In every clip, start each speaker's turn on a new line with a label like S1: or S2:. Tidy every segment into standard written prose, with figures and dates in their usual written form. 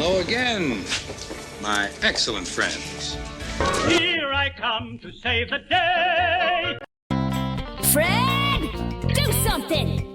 S1: Hello again, my excellent friends.
S2: Here I come to save the day.
S3: Fred, do something!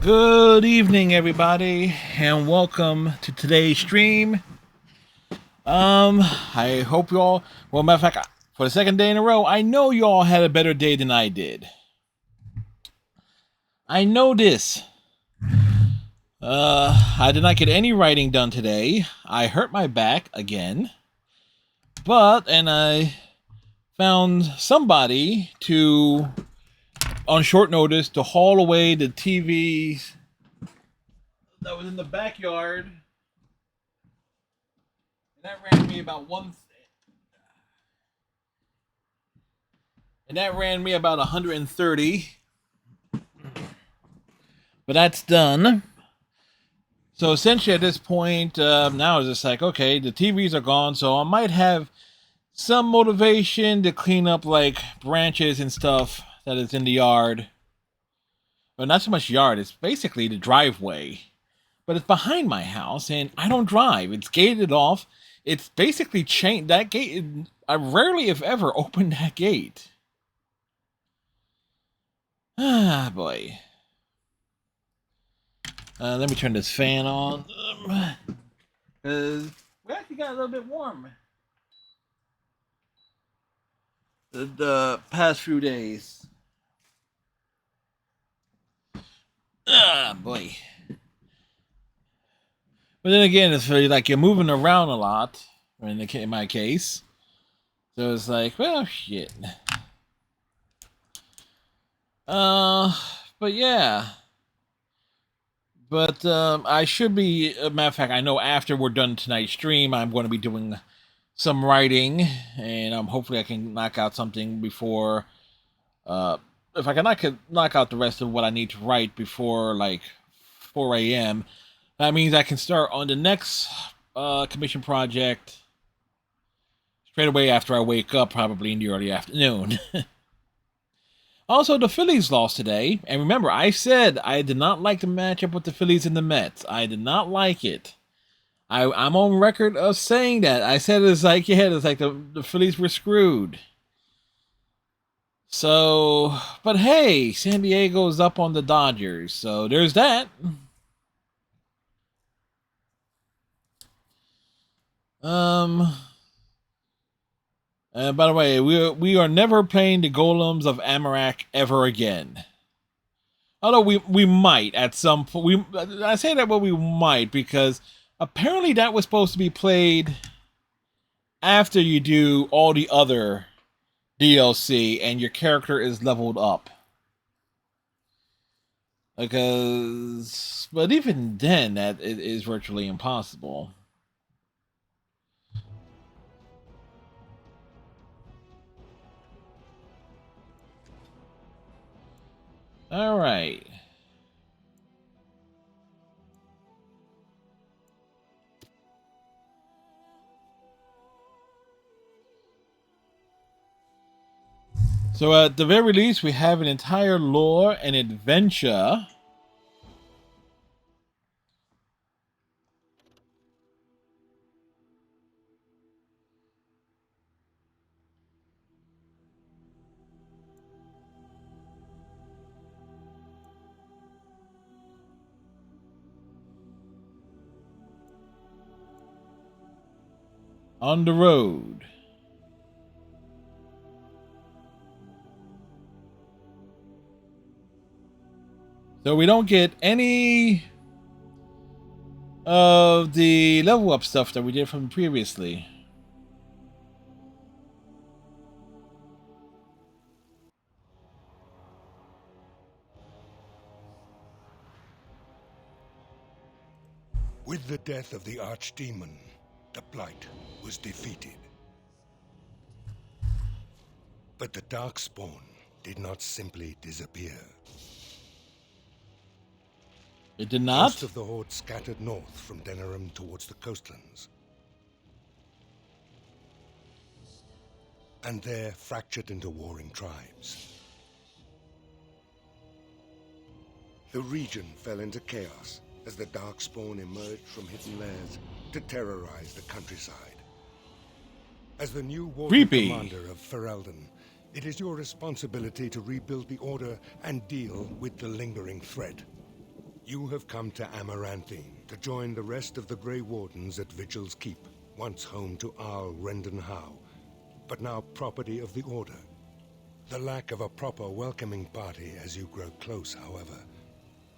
S4: Good evening, everybody, and welcome to today's stream. I hope you all, well, matter of fact, for the second day in a row, I know you all had a better day than I did. I know this. I did not get any writing done today. I hurt my back again, and I found somebody on short notice to haul away the TV that was in the backyard. And that ran me about $130. But that's done. So essentially at this point, now it's just like, okay, the TVs are gone, so I might have some motivation to clean up like branches and stuff that is in the yard. Well, not so much yard, it's basically the driveway. But it's behind my house, and I don't drive. It's gated off. It's basically chained. That gate, I rarely, if ever, open that gate. Ah, boy. Let me turn this fan on. Because we actually got a little bit warm the past few days. Ah, boy. But then again, it's really like you're moving around a lot, in my case. So it's like, well, shit. But yeah. But I should be, matter of fact, I know after we're done tonight's stream, I'm going to be doing some writing, and hopefully I can knock out something before, if I can knock out the rest of what I need to write before like 4 a.m., that means I can start on the next commission project straight away after I wake up, probably in the early afternoon. Also, the Phillies lost today, and remember, I said I did not like the matchup with the Phillies and the Mets. I did not like it. I'm on record of saying that. I said it's like the Phillies were screwed. So, but hey, San Diego's up on the Dodgers, so there's that. By the way, we are never playing the Golems of Amarak ever again. Although we might at some point. I say that, but we might, because apparently that was supposed to be played after you do all the other DLC and your character is leveled up. But even then, that it is virtually impossible. All right. So at the very least, we have an entire lore and adventure. On the road. So we don't get any of the level up stuff that we did from previously.
S3: With the death of the Archdemon, the Blight was defeated. But the Darkspawn did not simply disappear.
S4: It did not?
S3: Most of the Horde scattered north from Denerim towards the coastlands. And there fractured into warring tribes. The region fell into chaos as the Darkspawn emerged from hidden lairs to terrorize the countryside. As the new Warden commander of Ferelden, it is your responsibility to rebuild the Order and deal with the lingering threat. You have come to Amaranthine to join the rest of the Grey Wardens at Vigil's Keep, once home to Arl Rendenhau, but now property of the Order. The lack of a proper welcoming party as you grow close, however,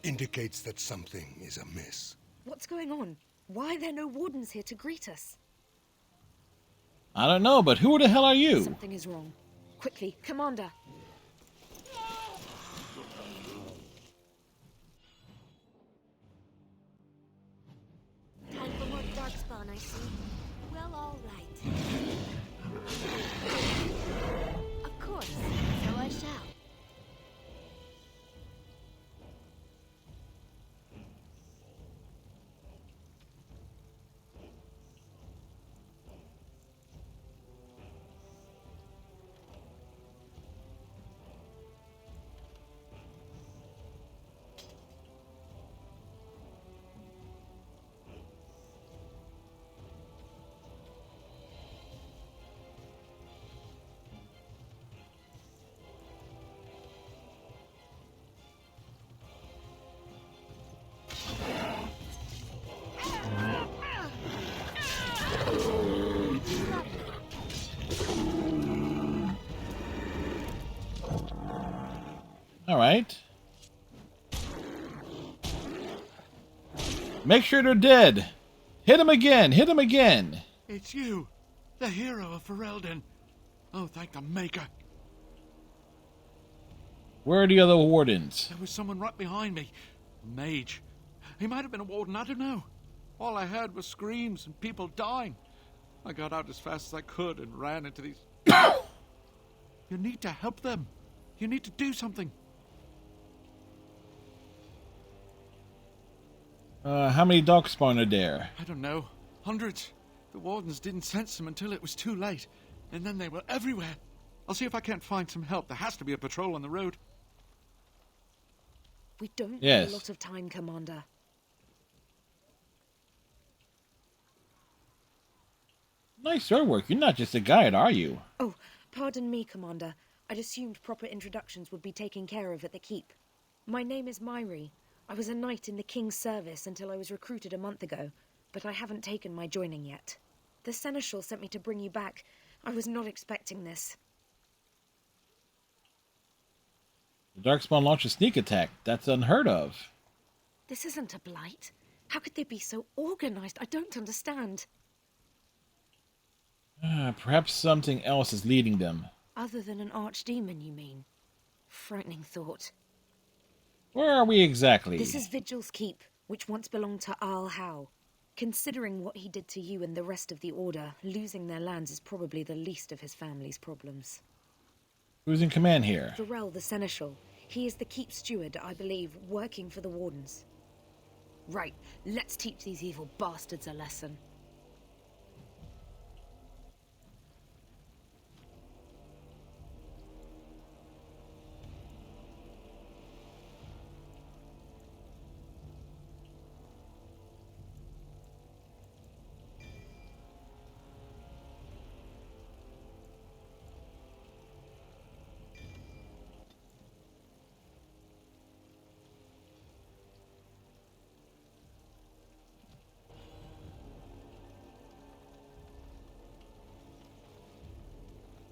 S3: indicates that something is amiss.
S5: What's going on? Why are there no Wardens here to greet us?
S4: I don't know, but who the hell are you?
S5: Something is wrong. Quickly, Commander!
S6: Time for more Darkspawn, I see. Well, all right. Of course, so I shall.
S4: All right. Make sure they're dead. Hit him again. Hit him again.
S7: It's you, the hero of Ferelden. Oh, thank the Maker.
S4: Where are the other wardens?
S7: There was someone right behind me. A mage. He might have been a warden, I don't know. All I heard was screams and people dying. I got out as fast as I could and ran into these... You need to help them. You need to do something.
S4: How many Darkspawn are there?
S7: I don't know. Hundreds. The wardens didn't sense them until it was too late. And then they were everywhere. I'll see if I can't find some help. There has to be a patrol on the road.
S5: We don't
S4: Yes.
S5: have a lot of time, Commander.
S4: Nice sword work. You're not just a guide, are you?
S5: Oh, pardon me, Commander. I'd assumed proper introductions would be taken care of at the keep. My name is Myri. I was a knight in the King's service until I was recruited a month ago, but I haven't taken my joining yet. The Seneschal sent me to bring you back. I was not expecting this.
S4: The Darkspawn launched a sneak attack. That's unheard of.
S5: This isn't a blight. How could they be so organized? I don't understand.
S4: Perhaps something else is leading them.
S5: Other than an archdemon, you mean? Frightening thought.
S4: Where are we exactly?
S5: This is Vigil's keep, which once belonged to Arl Howe. Considering what he did to you and the rest of the Order, losing their lands is probably the least of his family's problems.
S4: Who's in command here?
S5: Varel, the Seneschal. He is the keep steward, I believe, working for the Wardens. Right, let's teach these evil bastards a lesson.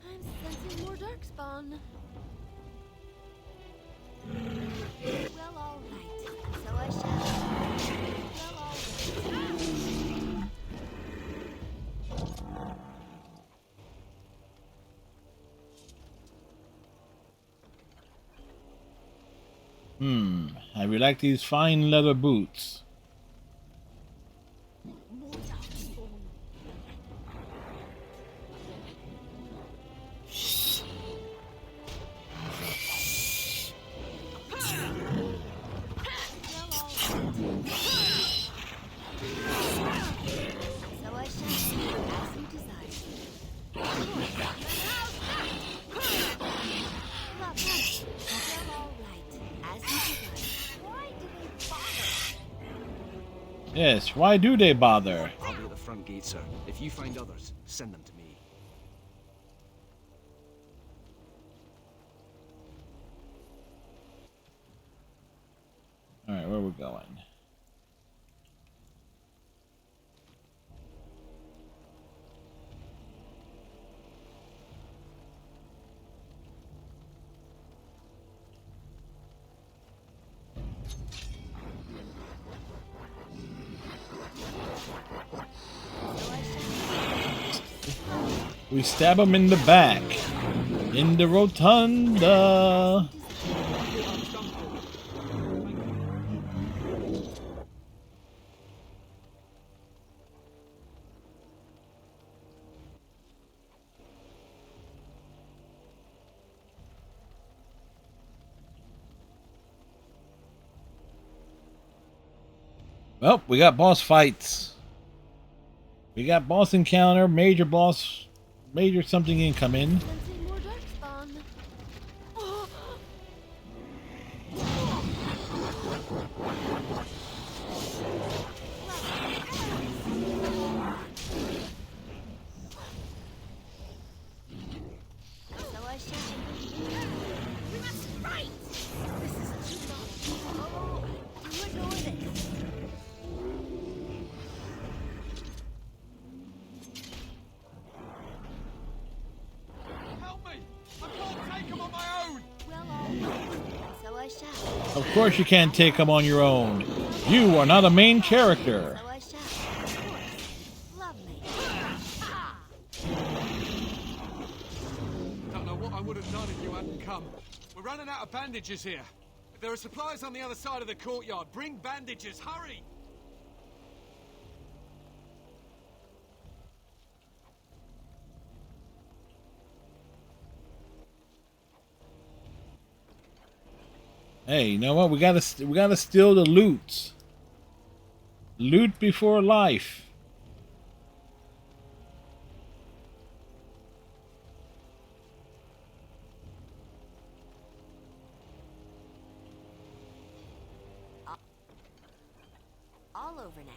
S6: I'm sensing more darkspawn. Well, all right. So I shall. Well, all right.
S4: How do you like these fine leather boots?
S6: More darkspawn. Well, all right. So I shall, as you desire. Lovely. Well, all right. As you desire. Why do they bother?
S4: Yes, why do they bother?
S8: I'll be at the front gate, sir. If you find others, send them to me.
S4: Alright, where are we going? We stab him in the back. In the rotunda. Well, we got boss fights. We got boss encounter, major something incoming.
S6: Sensing more darkspawn. Oh. So I shall. We must fight. This is too much. Oh, I do adore this.
S7: Help me! I can't take them on my own!
S6: Well, all right. So I shall.
S4: Of course you can't take them on your own. You are not a main character.
S6: So I shall. Of course. Lovely. Ah.
S7: Don't know what I would have done if you hadn't come. We're running out of bandages here. There are supplies on the other side of the courtyard. Bring bandages, hurry!
S4: Hey, you know what? We gotta steal the loot. Loot before life.
S6: All over now.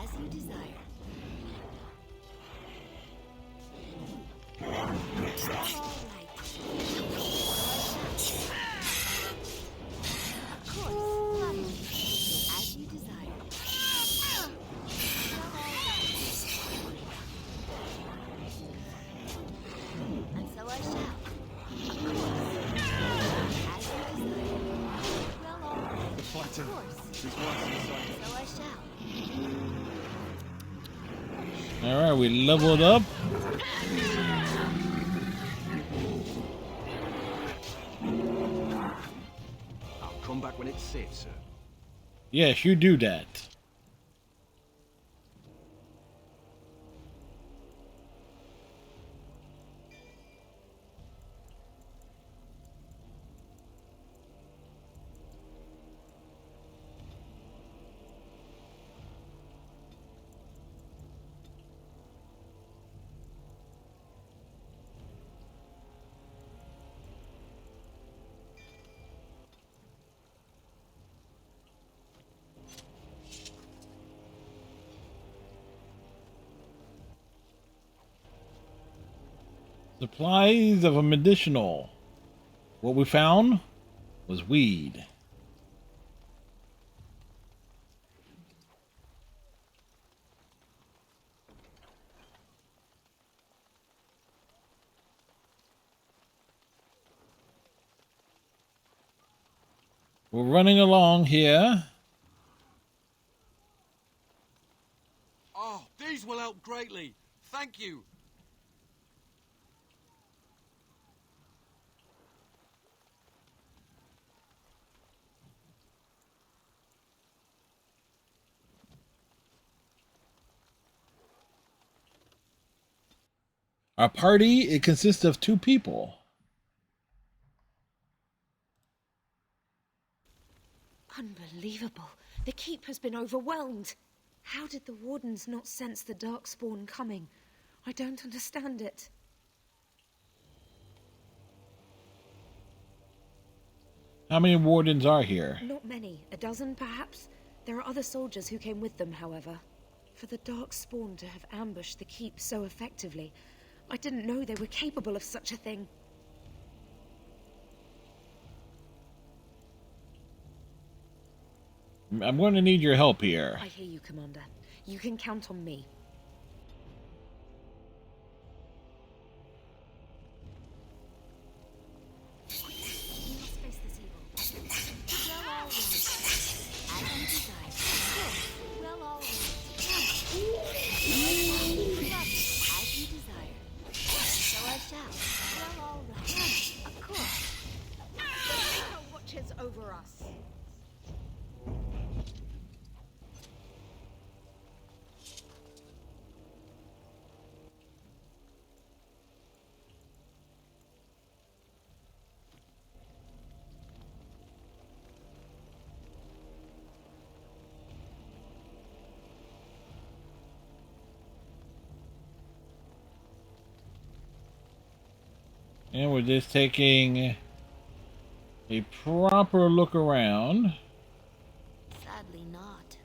S6: As you desire. All right. Of course, lovely. As you desire. And so I shall. Of course. As you desire. Well, all right.
S7: The fight's
S8: better.
S6: Of course.
S8: Since once inside.
S6: So I shall.
S4: All right, we leveled up.
S8: I'll come back when it's safe, sir.
S4: Yes, you do that. Supplies of a medicinal. What we found was weed. We're running along here.
S7: Oh, these will help greatly. Thank you.
S4: Our party, it consists of 2 people.
S5: Unbelievable. The keep has been overwhelmed. How did the Wardens not sense the Darkspawn coming? I don't understand it.
S4: How many Wardens are here?
S5: Not many. A dozen, perhaps? There are other soldiers who came with them, however. For the Darkspawn to have ambushed the keep so effectively, I didn't know they were capable of such a thing.
S4: I'm going to need your help here.
S5: I hear you, Commander. You can count on me.
S6: We must face this evil. Well, all wins. As you desire. Well, all wins. As you desire. So I shall. Well, all right. Of course.
S5: The Maker watches over us.
S4: And we're just taking a proper look around.
S6: Sadly not.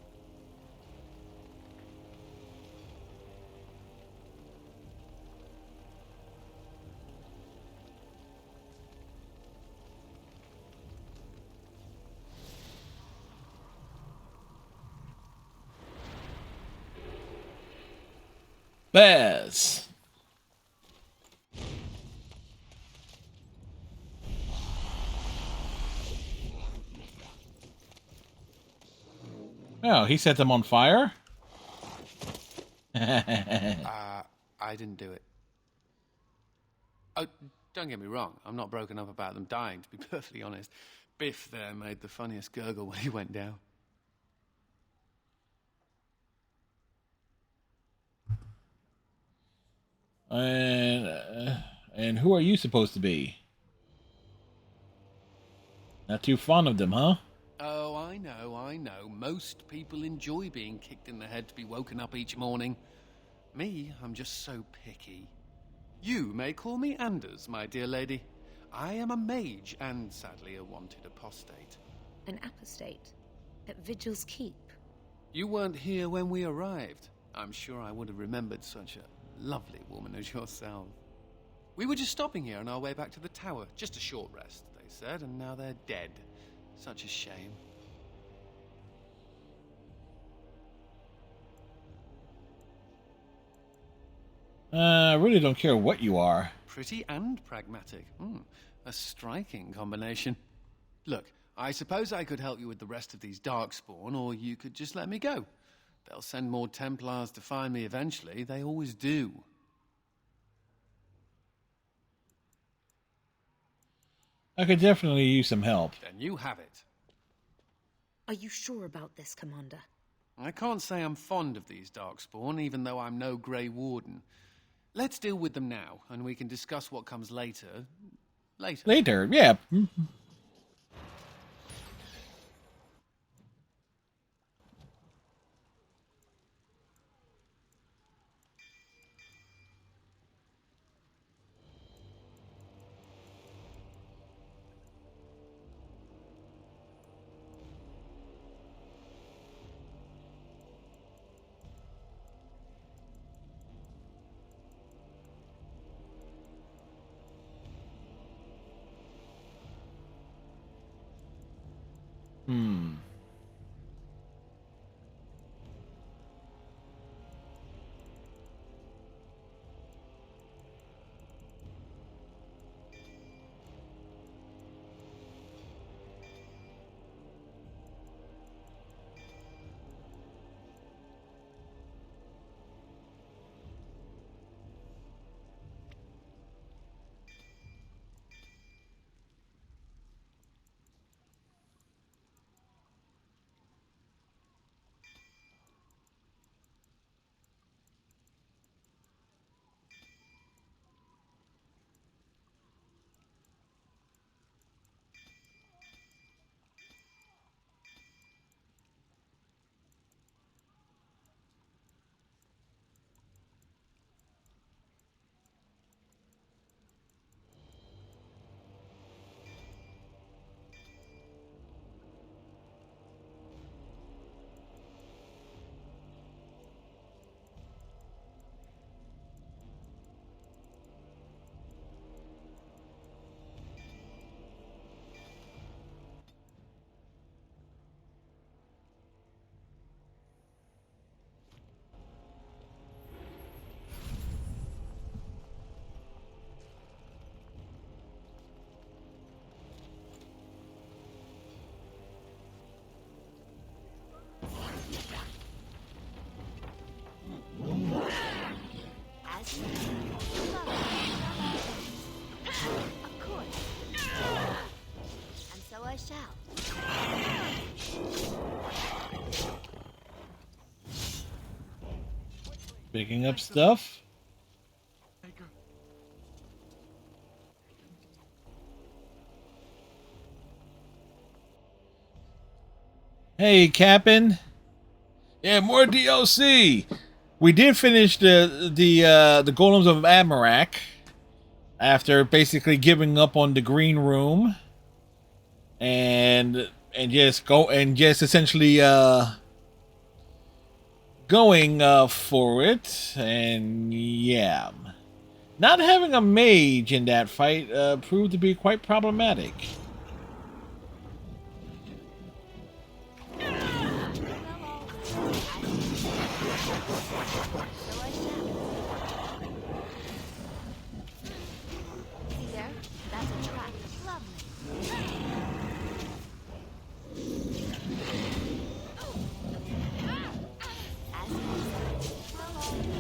S4: Baz. Oh, he set them on fire?
S9: I didn't do it. Oh, don't get me wrong. I'm not broken up about them dying, to be perfectly honest. Biff there made the funniest gurgle when he went down.
S4: And who are you supposed to be? Not too fond of them, huh?
S9: Oh, I know. Most people enjoy being kicked in the head to be woken up each morning. Me, I'm just so picky. You may call me Anders, my dear lady. I am a mage and, sadly, a wanted apostate.
S5: An apostate? At Vigil's Keep?
S9: You weren't here when we arrived. I'm sure I would have remembered such a lovely woman as yourself. We were just stopping here on our way back to the tower. Just a short rest, they said, and now they're dead. Such a shame.
S4: I really don't care what you are.
S9: Pretty and pragmatic. A striking combination. Look, I suppose I could help you with the rest of these Darkspawn, or you could just let me go. They'll send more Templars to find me eventually. They always do.
S4: I could definitely use some help.
S9: Then you have it.
S5: Are you sure about this, Commander?
S9: I can't say I'm fond of these Darkspawn, even though I'm no Grey Warden. Let's deal with them now, and we can discuss what comes later.
S4: Later, yeah.
S6: Of course. And so I shall.
S4: Picking up stuff. Hey, Captain. Yeah, more DLC. We did finish the Golems of Amarak after basically giving up on the Green Room and just essentially going for it. And yeah, not having a mage in that fight proved to be quite problematic.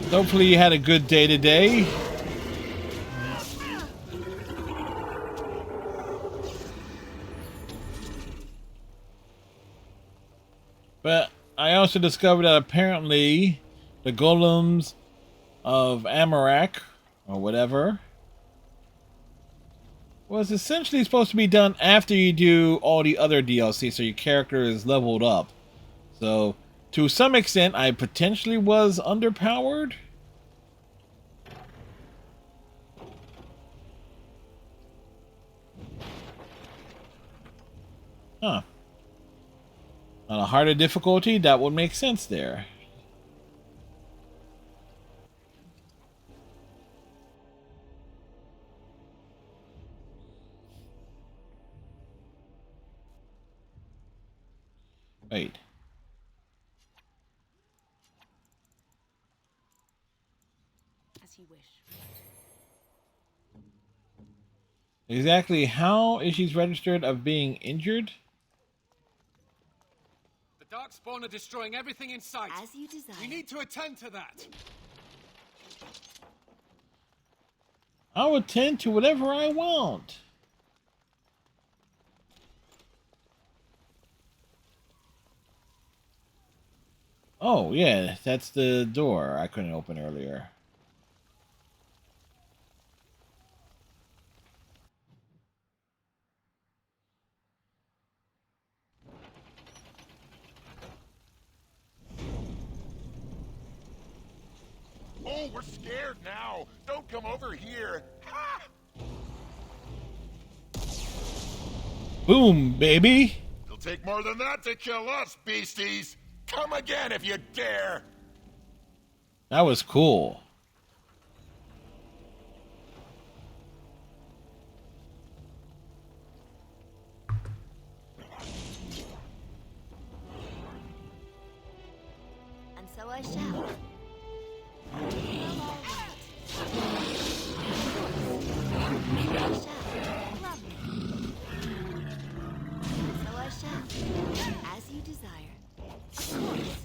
S4: Hopefully you had a good day today. But I also discovered that apparently the Golems of Amarak, or whatever, was essentially supposed to be done after you do all the other DLC, so your character is leveled up. So, to some extent, I potentially was underpowered. Huh. On a harder difficulty, that would make sense there. Wait.
S5: As you wish.
S4: Exactly how is she registered of being injured?
S9: Darkspawn are destroying everything in sight.
S6: As you desire.
S9: We need to attend to that.
S4: I'll attend to whatever I want. Oh, yeah, that's the door I couldn't open earlier.
S10: Oh, we're scared now. Don't come over here. Ha!
S4: Boom, baby.
S10: It'll take more than that to kill us, beasties. Come again if you dare.
S4: That was cool.
S6: And so I shall. As you desire. Of course.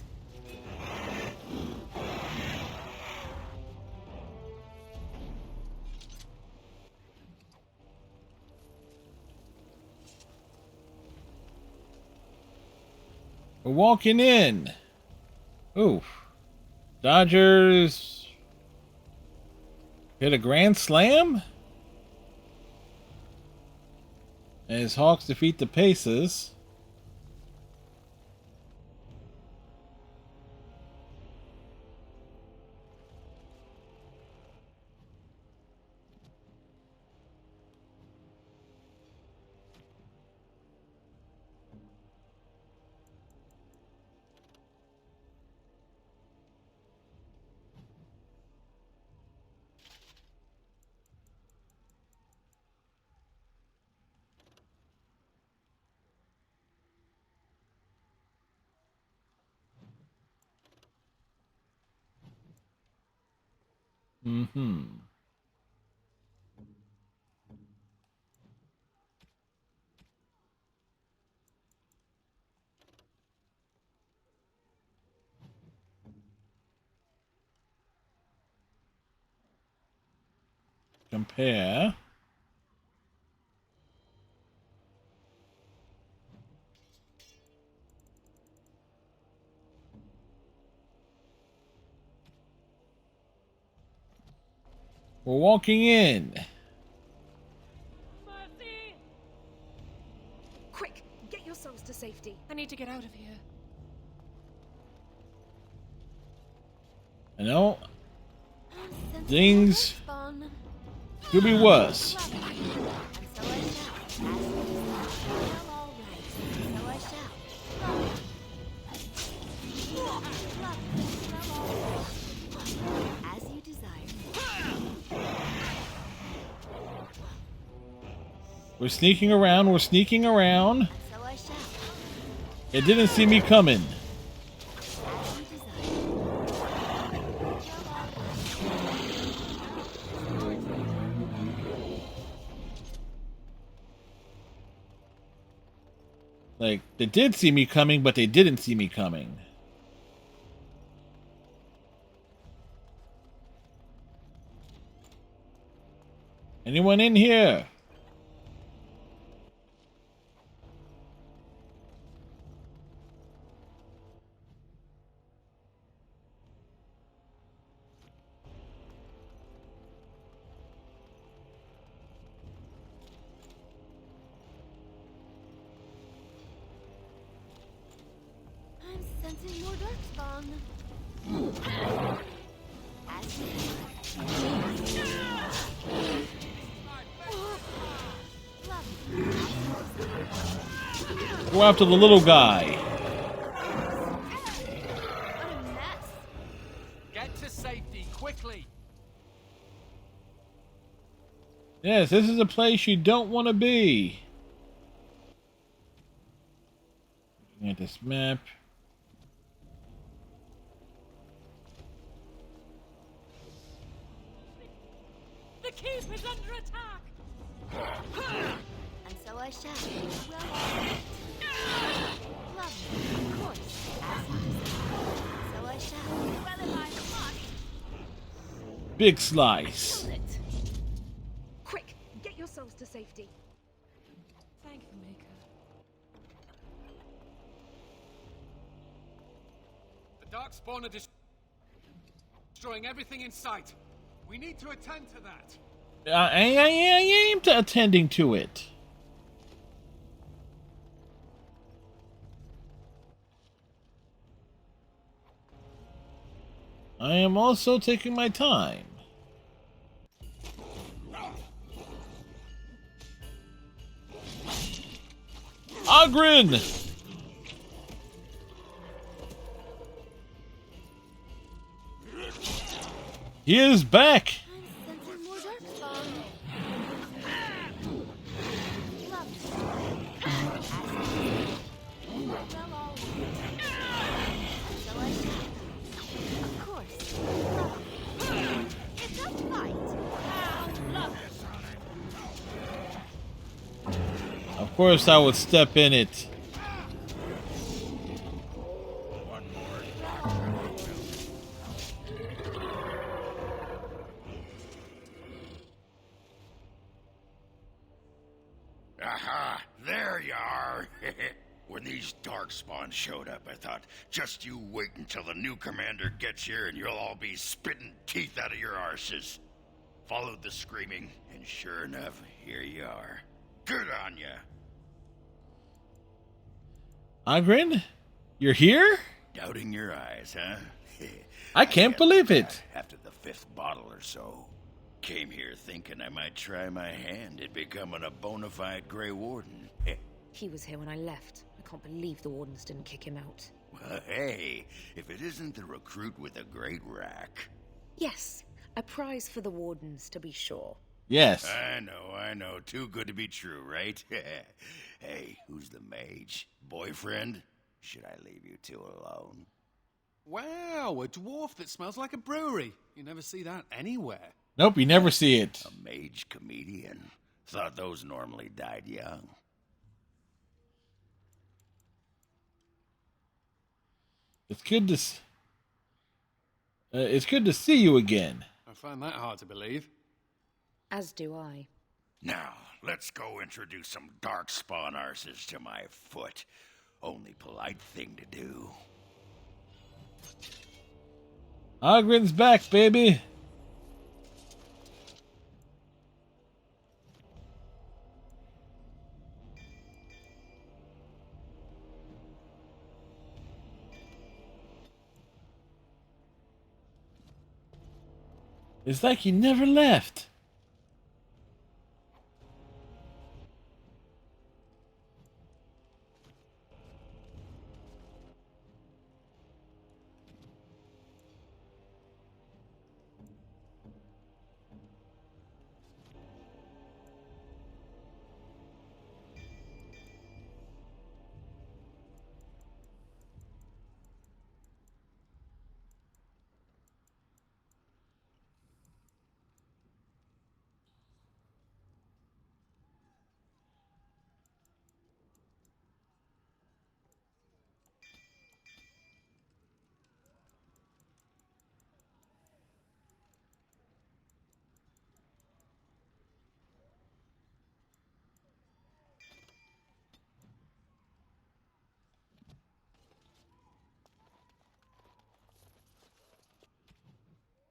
S4: We're walking in. Oof. Dodgers hit a grand slam? As Hawks defeat the Pacers. Mm-hmm. Compare. We're walking in.
S5: Mercy! Quick, get yourselves to safety.
S6: I need to get out of here.
S4: I know. Things could be worse.
S6: As you desire.
S4: We're sneaking around. We're sneaking around.
S6: So I shall.
S4: It didn't see me coming. Like, they did see me coming, but they didn't see me coming. Anyone in here?
S6: I'm sensing more darkspawn. As
S4: Go after the little guy.
S6: what a mess.
S9: Get to safety, quickly.
S4: Yes, this is a place you don't want to be. Looking at this map.
S5: The keep is under attack!
S6: And so I shall. Well, lovely, of course. So I shall. Whether I must.
S4: Big slice.
S6: Kill it.
S5: Quick, get yourselves to safety.
S6: Thank you, Maker.
S9: The Darkspawn are destroying everything in sight. We need to attend to that.
S4: I am attending to it. I am also taking my time. Ogren! He is back!
S6: I'm sensing more Darkspawn. Lovely. Well, all so I shall. Of course. It's a fight. Lovely.
S4: Of course I would step in it.
S10: Aha! There you are! When these Darkspawn showed up, I thought, just you wait until the new commander gets here and you'll all be spitting teeth out of your arses. Followed the screaming, and sure enough, here you are. Good on ya!
S4: Ogren? You're here?
S10: Doubting your eyes, huh?
S4: I can't believe it.
S10: After the 5th bottle or so. Came here thinking I might try my hand at becoming a bona fide Grey Warden.
S5: He was here when I left. I can't believe the Wardens didn't kick him out.
S10: Well, hey, if it isn't the recruit with a great rack.
S5: Yes, a prize for the Wardens, to be sure.
S4: Yes.
S10: I know. Too good to be true, right? Hey, who's the mage? Boyfriend? Should I leave you two alone?
S9: Wow, a dwarf that smells like a brewery. You never see that anywhere.
S4: Nope, you never see it.
S10: A mage comedian. Thought those normally died young.
S4: It's good to see you again.
S9: I find that hard to believe.
S5: As do I.
S10: Now, let's go introduce some Darkspawn arses to my foot. Only polite thing to do.
S4: Ogren's back, baby. It's like he never left.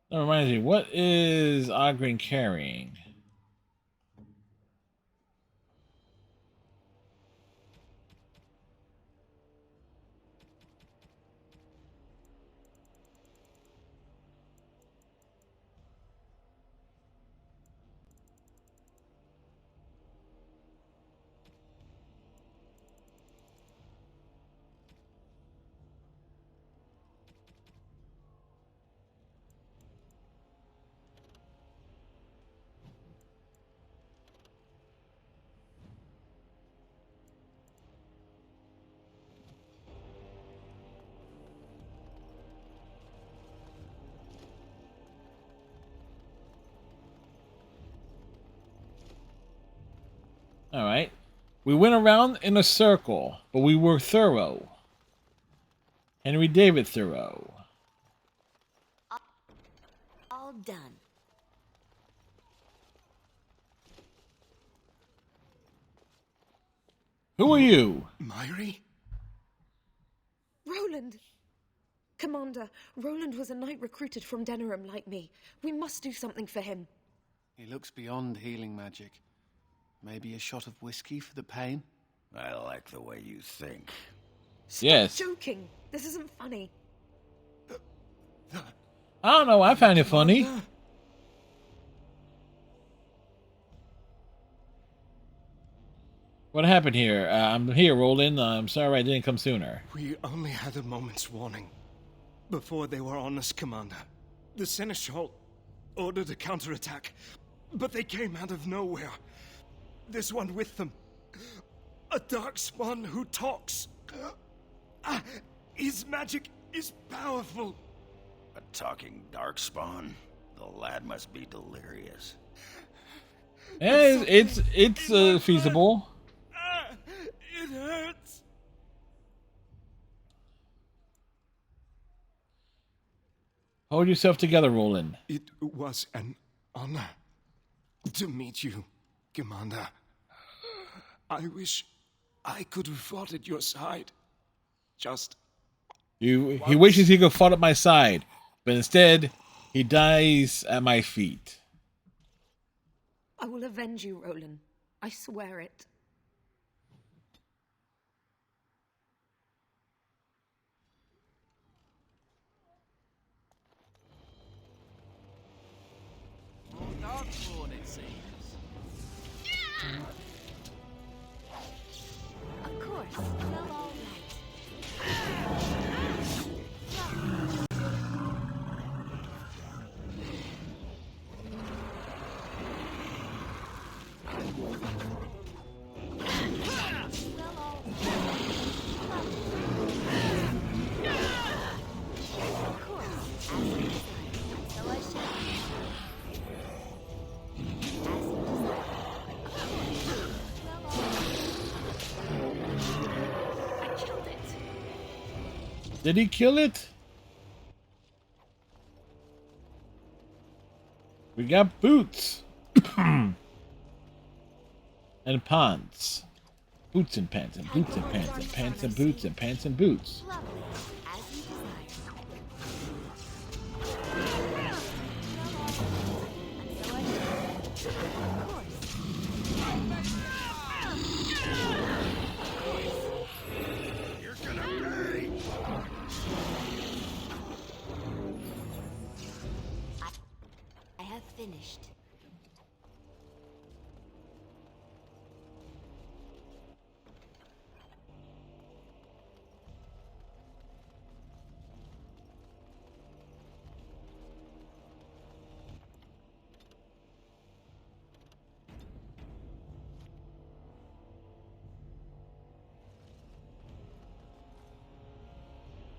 S4: That reminds me, what is Ogren carrying? Alright. We went around in a circle, but we were thorough. Henry David Thoreau.
S6: All done.
S4: Who are you?
S8: Myri?
S5: Roland! Commander, Roland was a knight recruited from Denerim like me. We must do something for him.
S9: He looks beyond healing magic. Maybe a shot of whiskey for the pain?
S10: I like the way you think.
S5: Stop
S4: Yes.
S5: joking. This isn't funny.
S4: I don't know. I find it funny. What happened here? I'm here, Roland. I'm sorry I didn't come sooner.
S8: We only had a moment's warning. Before they were on us, Commander. The Seneschal ordered a counterattack, but they came out of nowhere. There's one with them. A darkspawn who talks. His magic is powerful.
S10: A talking darkspawn? The lad must be delirious.
S4: Yeah, it's feasible.
S8: It hurts.
S4: Hold yourself together, Roland.
S8: It was an honor to meet you, Commander. I wish I could have fought at your side. Just
S4: He wishes he could fought at my side, but instead he dies at my feet.
S5: I will avenge you, Roland. I swear it.
S9: More darkspawn, it seems.
S6: Of course. Well, all right.
S4: Did he kill it? We got boots. And pants. Boots and pants and boots and pants and pants and boots and pants and boots.
S6: Lovely. As you desire. Of course.
S10: You're gonna pay!
S6: I have finished.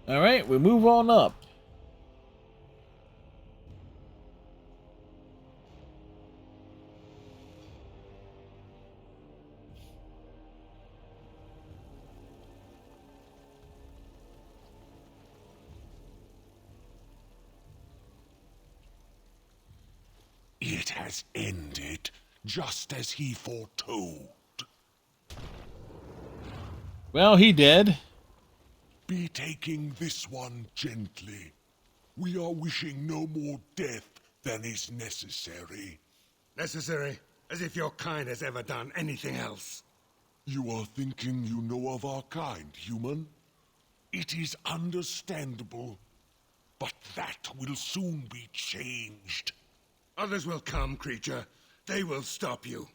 S4: All right, we move on up.
S11: It has ended, just as he foretold.
S4: Well, he did.
S11: Be taking this one gently. We are wishing no more death than is necessary.
S3: Necessary? As if your kind has ever done anything else.
S11: You are thinking you know of our kind, human? It is understandable, but that will soon be changed.
S3: Others will come, creature. They will stop you.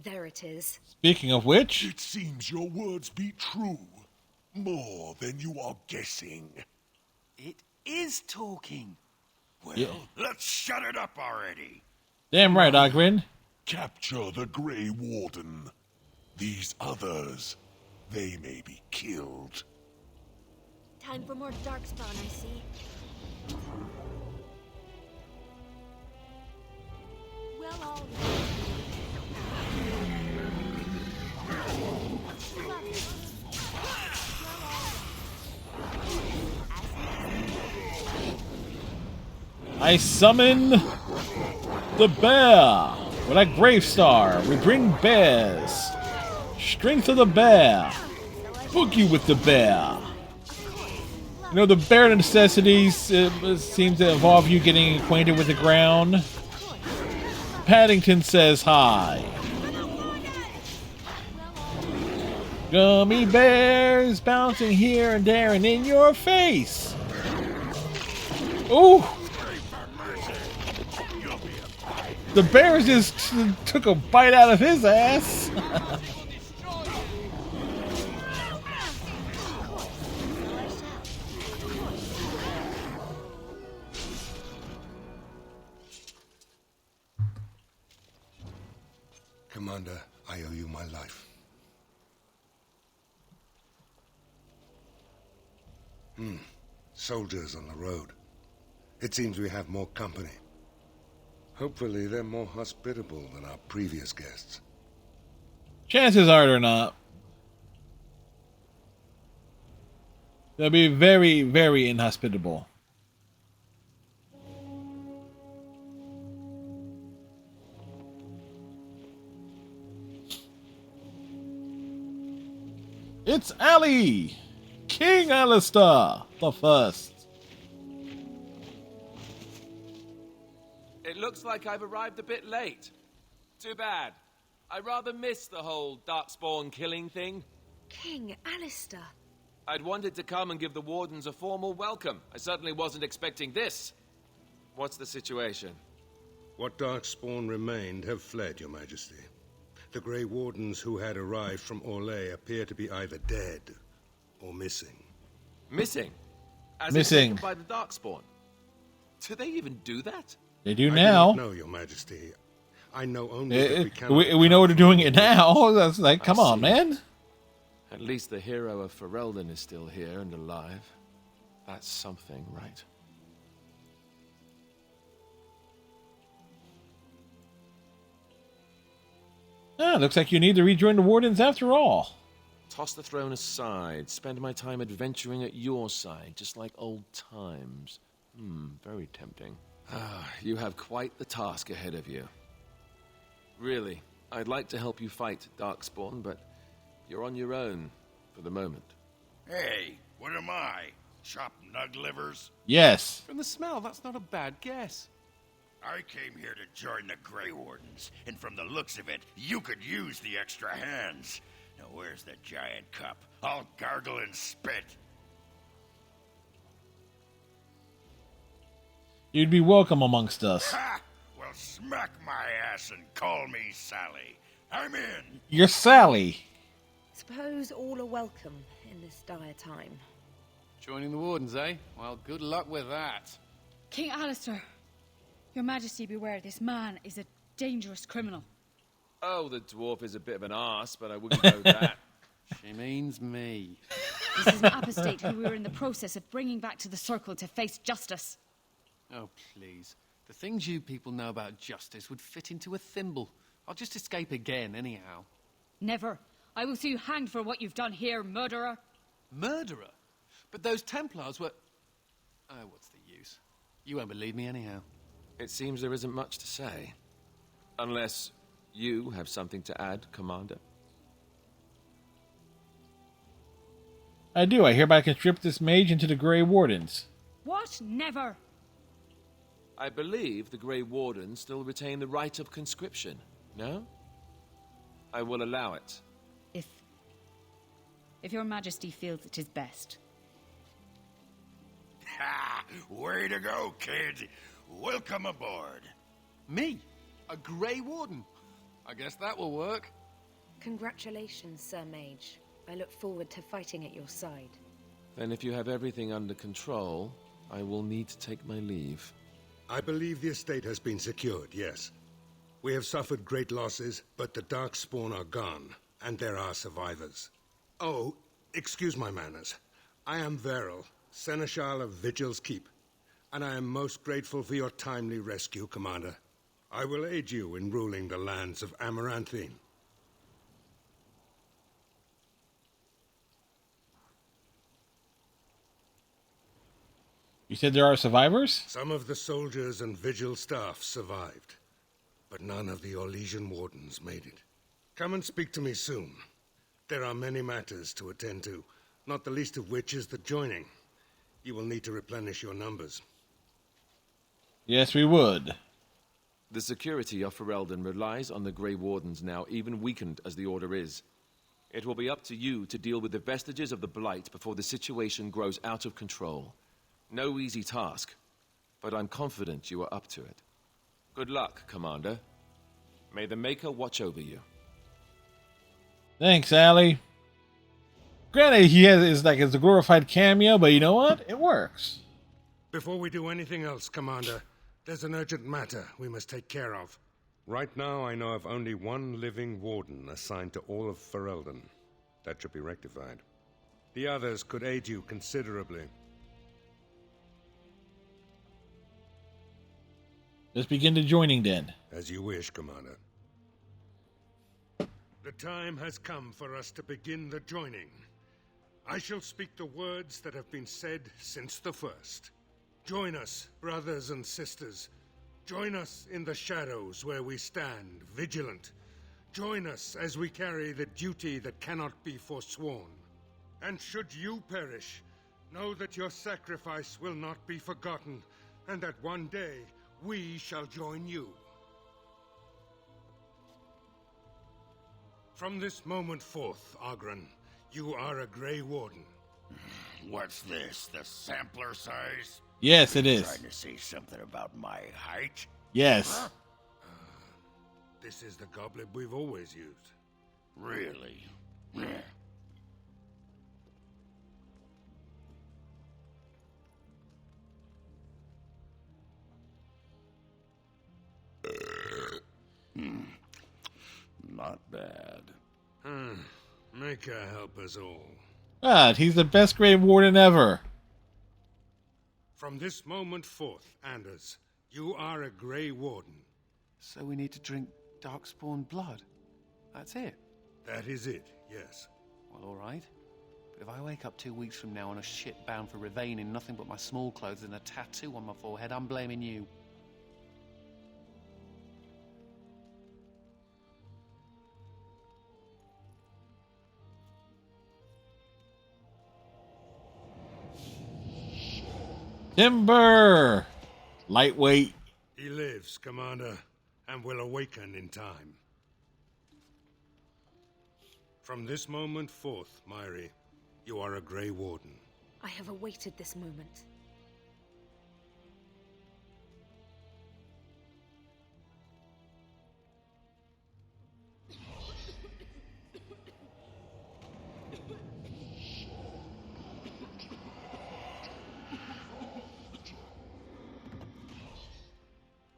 S5: There it is.
S4: Speaking of which,
S11: It seems your words be true. More than you are guessing.
S9: It is talking.
S10: Well,
S4: Yeah.
S10: let's shut it up already.
S4: damn right, Ogren.
S11: Capture the Grey Warden. These others, they may be killed.
S6: Time for more darkspawn, I see. Well, all right. Lovely. Well, all right.
S4: I summon the bear. With a grave star, we bring bears. Strength of the bear. Boogie with the bear. You know, the bare necessities seem to involve you getting acquainted with the ground. Paddington says hi. Gummy bears bouncing here and there and in your face. Ooh. The bears just took a bite out of his ass.
S3: Commander, I owe you my life. Soldiers on the road. It seems we have more company. Hopefully they're more hospitable than our previous guests.
S4: Chances are they're not. They'll be very, very inhospitable. It's Ali! King Alistair the First.
S12: It looks like I've arrived a bit late. Too bad. I rather missed the whole Darkspawn killing thing.
S5: King Alistair.
S12: I'd wanted to come and give the Wardens a formal welcome. I certainly wasn't expecting this. What's the situation?
S3: What Darkspawn remained have fled, Your Majesty. The Grey Wardens who had arrived from Orlais appear to be either dead or missing.
S12: Missing? As
S4: missing.
S12: In taken by the Darkspawn? Do they even do that?
S4: They do now.
S3: No, Your Majesty. I know only that we cannot...
S4: We know they're doing it now. That's like, come on, man.
S12: At least the hero of Ferelden is still here and alive. That's something, right?
S4: Ah, looks like you need to rejoin the Wardens after all.
S12: Toss the throne aside. Spend my time adventuring at your side, just like old times. Very tempting. You have quite the task ahead of you. Really, I'd like to help you fight Darkspawn, but you're on your own for the moment.
S10: Hey, what am I? Chopped nug livers?
S4: Yes.
S9: From the smell, that's not a bad guess.
S10: I came here to join the Grey Wardens, and from the looks of it, you could use the extra hands. Now where's the giant cup? I'll gargle and spit.
S4: You'd be welcome amongst us.
S10: Ha! Well, smack my ass and call me Sally. I'm in.
S4: You're Sally.
S5: Suppose all are welcome in this dire time.
S9: Joining the Wardens, eh? Well, good luck with that.
S6: King Alistair, Your Majesty beware, this man is a dangerous criminal.
S12: Oh, the dwarf is a bit of an arse, but I wouldn't know that.
S9: She means me.
S6: This is an apostate who we were in the process of bringing back to the Circle to face justice.
S9: Oh, please. The things you people know about justice would fit into a thimble. I'll just escape again, anyhow.
S6: Never. I will see you hanged for what you've done here, murderer.
S9: Murderer? But those Templars were... Oh, what's the use? You won't believe me anyhow.
S12: It seems there isn't much to say. Unless you have something to add, Commander.
S4: I do. I hereby conscript this mage into the Grey Wardens.
S6: What? Never.
S12: I believe the Grey Wardens still retain the right of conscription, no? I will allow it.
S6: If Your Majesty feels it is best.
S10: Ha! Way to go, kid. Welcome aboard.
S9: Me? A Grey Warden? I guess that will work.
S5: Congratulations, Sir Mage. I look forward to fighting at your side.
S12: Then if you have everything under control, I will need to take my leave.
S3: I believe the estate has been secured, yes. We have suffered great losses, but the Darkspawn are gone, and there are survivors. Oh, excuse my manners. I am Veril, Seneschal of Vigil's Keep, and I am most grateful for your timely rescue, Commander. I will aid you in ruling the lands of Amaranthine.
S4: You said there are survivors?
S3: Some of the soldiers and Vigil staff survived, but none of the Orlesian wardens made it. Come and speak to me soon. There are many matters to attend to, not the least of which is the joining. You will need to replenish your numbers.
S4: Yes, we would.
S12: The security of Ferelden relies on the Grey Wardens now, even weakened as the Order is. It will be up to you to deal with the vestiges of the Blight before the situation grows out of control. No easy task, but I'm confident you are up to it. Good luck, Commander. May the Maker watch over you.
S4: Thanks, Allie. Granted, it's a glorified cameo, but you know what? It works.
S3: Before we do anything else, Commander, there's an urgent matter we must take care of. Right now, I know of only one living warden assigned to all of Ferelden. That should be rectified. The others could aid you considerably.
S4: Let's begin the joining then.
S3: As you wish, Commander. The time has come for us to begin the joining. I shall speak the words that have been said since the first. Join us, brothers and sisters. Join us in the shadows where we stand, vigilant. Join us as we carry the duty that cannot be forsworn. And should you perish, know that your sacrifice will not be forgotten, and that one day we shall join you. From this moment forth, Oghren, you are a Grey Warden.
S10: What's this, the sampler size?
S4: Yes, it is.
S10: Trying to say something about my height?
S4: Yes.
S10: Huh?
S3: This is the goblet we've always used.
S10: Really? Not bad.
S3: Maker help us all.
S4: God, he's the best Grey Warden ever.
S3: From this moment forth, Anders, you are a Grey Warden.
S9: So we need to drink Darkspawn blood? That's it?
S3: That is it, yes.
S9: Well, all right. But if I wake up 2 weeks from now on a ship bound for Rivain in nothing but my small clothes and a tattoo on my forehead, I'm blaming you.
S4: Timber! Lightweight.
S3: He lives, Commander, and will awaken in time. From this moment forth, Myri, you are a Grey Warden.
S5: I have awaited this moment.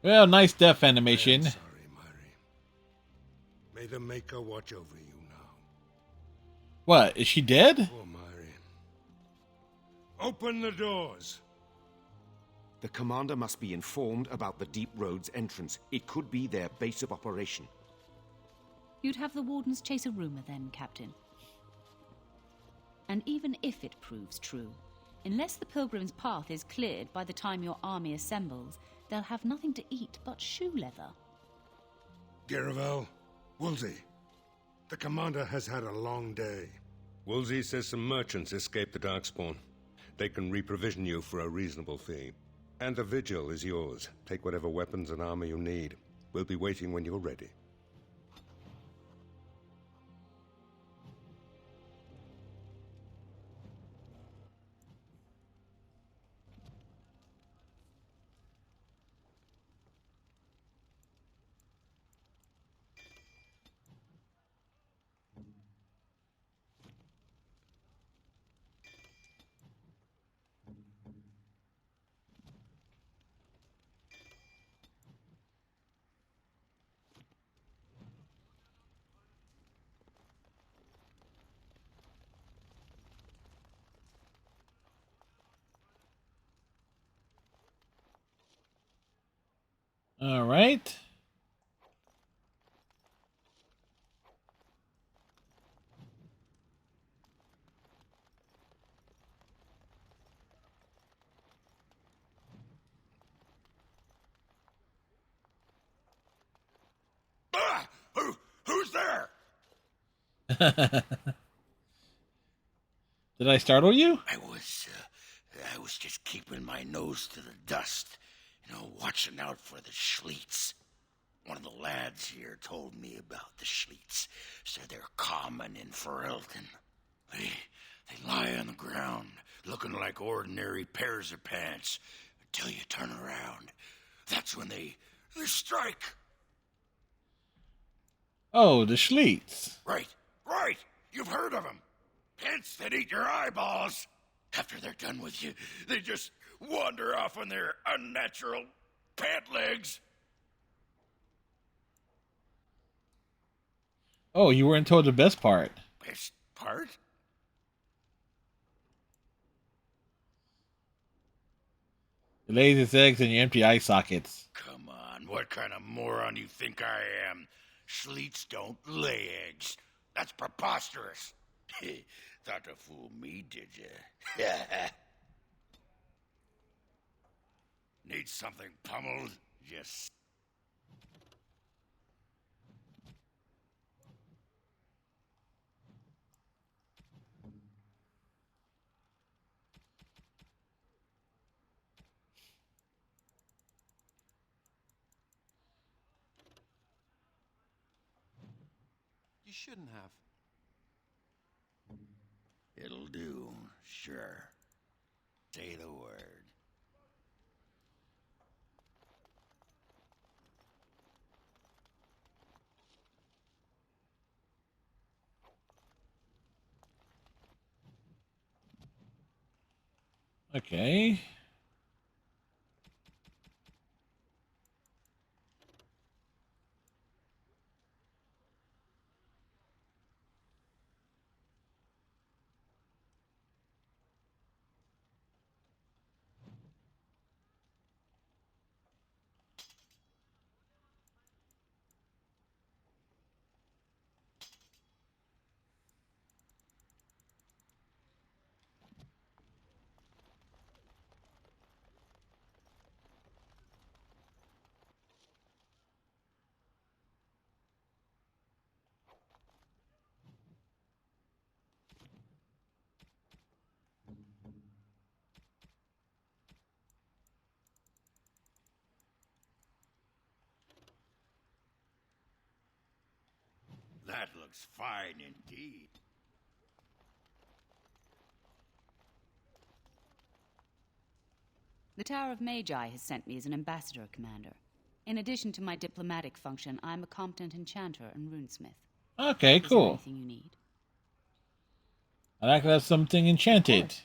S4: Well, nice death animation.
S3: Sorry, Myri. May the Maker watch over you now.
S4: What, is she dead?
S3: Poor Myri. Open the doors!
S13: The commander must be informed about the Deep Road's entrance. It could be their base of operation.
S6: You'd have the Wardens chase a rumor then, Captain. And even if it proves true, unless the Pilgrim's path is cleared by the time your army assembles, they'll have nothing to eat but shoe leather.
S3: Garavel, Woolsey. The commander has had a long day. Woolsey says some merchants escaped the Darkspawn. They can reprovision you for a reasonable fee. And the vigil is yours. Take whatever weapons and armor you need. We'll be waiting when you're ready.
S4: All right. Did I startle you?
S10: I was just keeping my nose to the dust, watching out for the Schliets. One of the lads here told me about the Schliets. Said they're common in Ferelden. They lie on the ground, looking like ordinary pairs of pants, until you turn around. That's when they strike.
S4: Oh, the Schliets.
S10: Right. You've heard of them. Pants that eat your eyeballs. After they're done with you, they just wander off on their unnatural pant legs.
S4: Oh, you weren't told the best part.
S10: Best part?
S4: It lays its eggs in your empty eye sockets.
S10: Come on, what kind of moron do you think I am? Schliets don't lay eggs. That's preposterous. Thought to fool me, did you? Need something pummeled? Yes.
S9: You shouldn't have.
S10: It'll do, sure. Say the word.
S4: Okay.
S10: That looks fine indeed.
S14: The Tower of Magi has sent me as an ambassador, Commander. In addition to my diplomatic function, I'm a competent enchanter and runesmith.
S4: Okay,
S14: Is there
S4: cool.
S14: anything you need?
S4: I like to have something enchanted.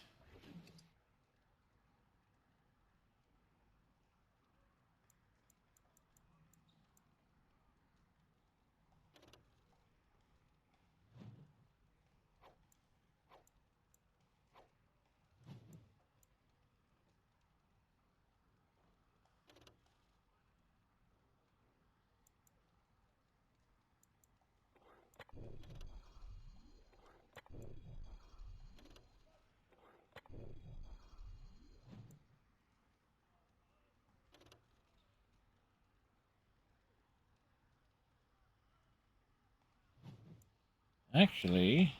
S4: Actually,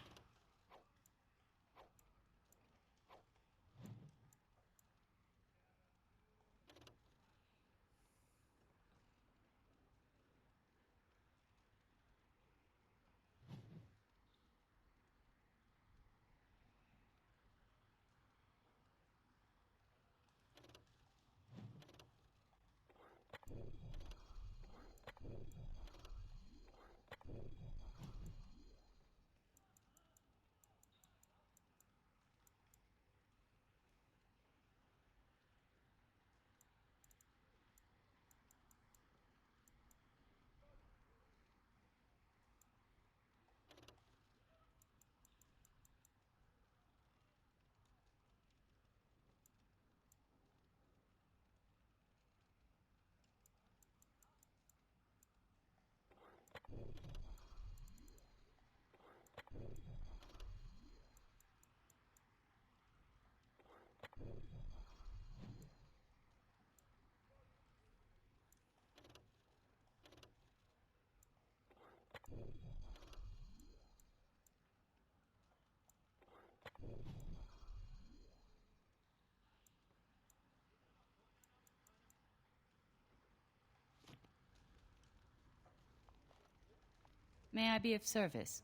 S14: May I be of service?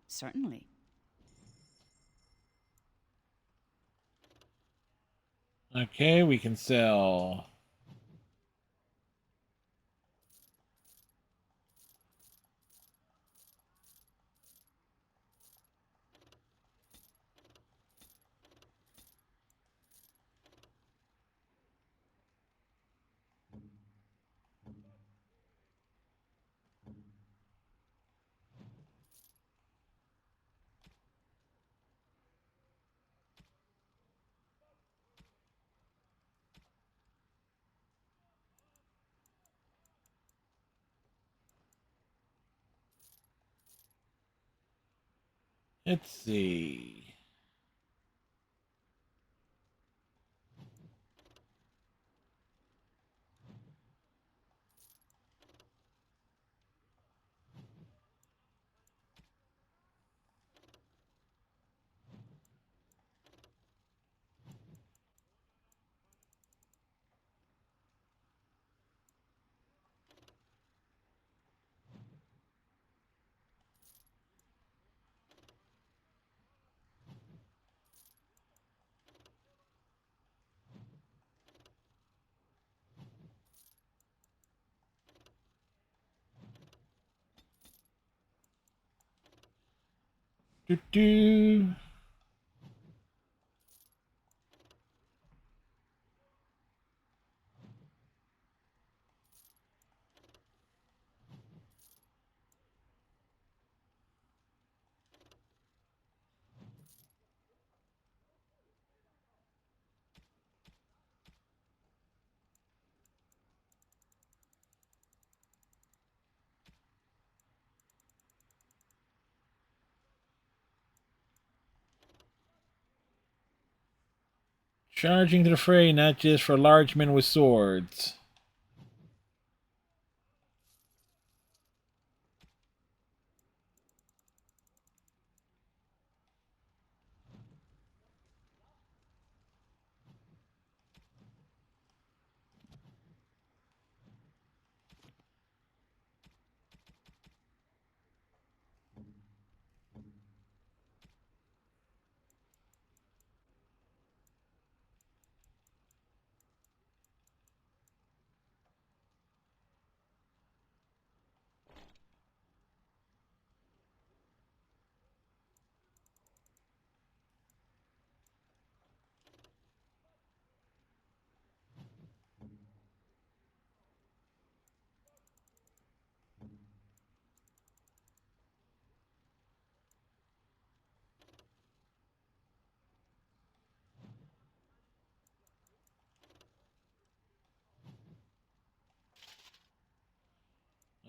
S14: Certainly.
S4: Okay, we can sell. Let's see. Do do. Charging to the fray, not just for large men with swords.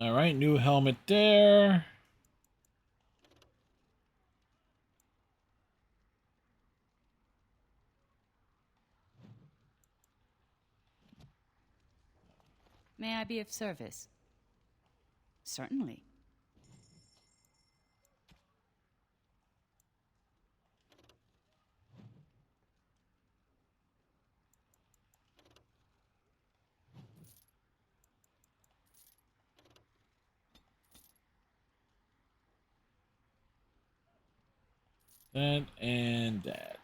S4: Alright, new helmet there.
S14: May I be of service? Certainly.
S4: That and that.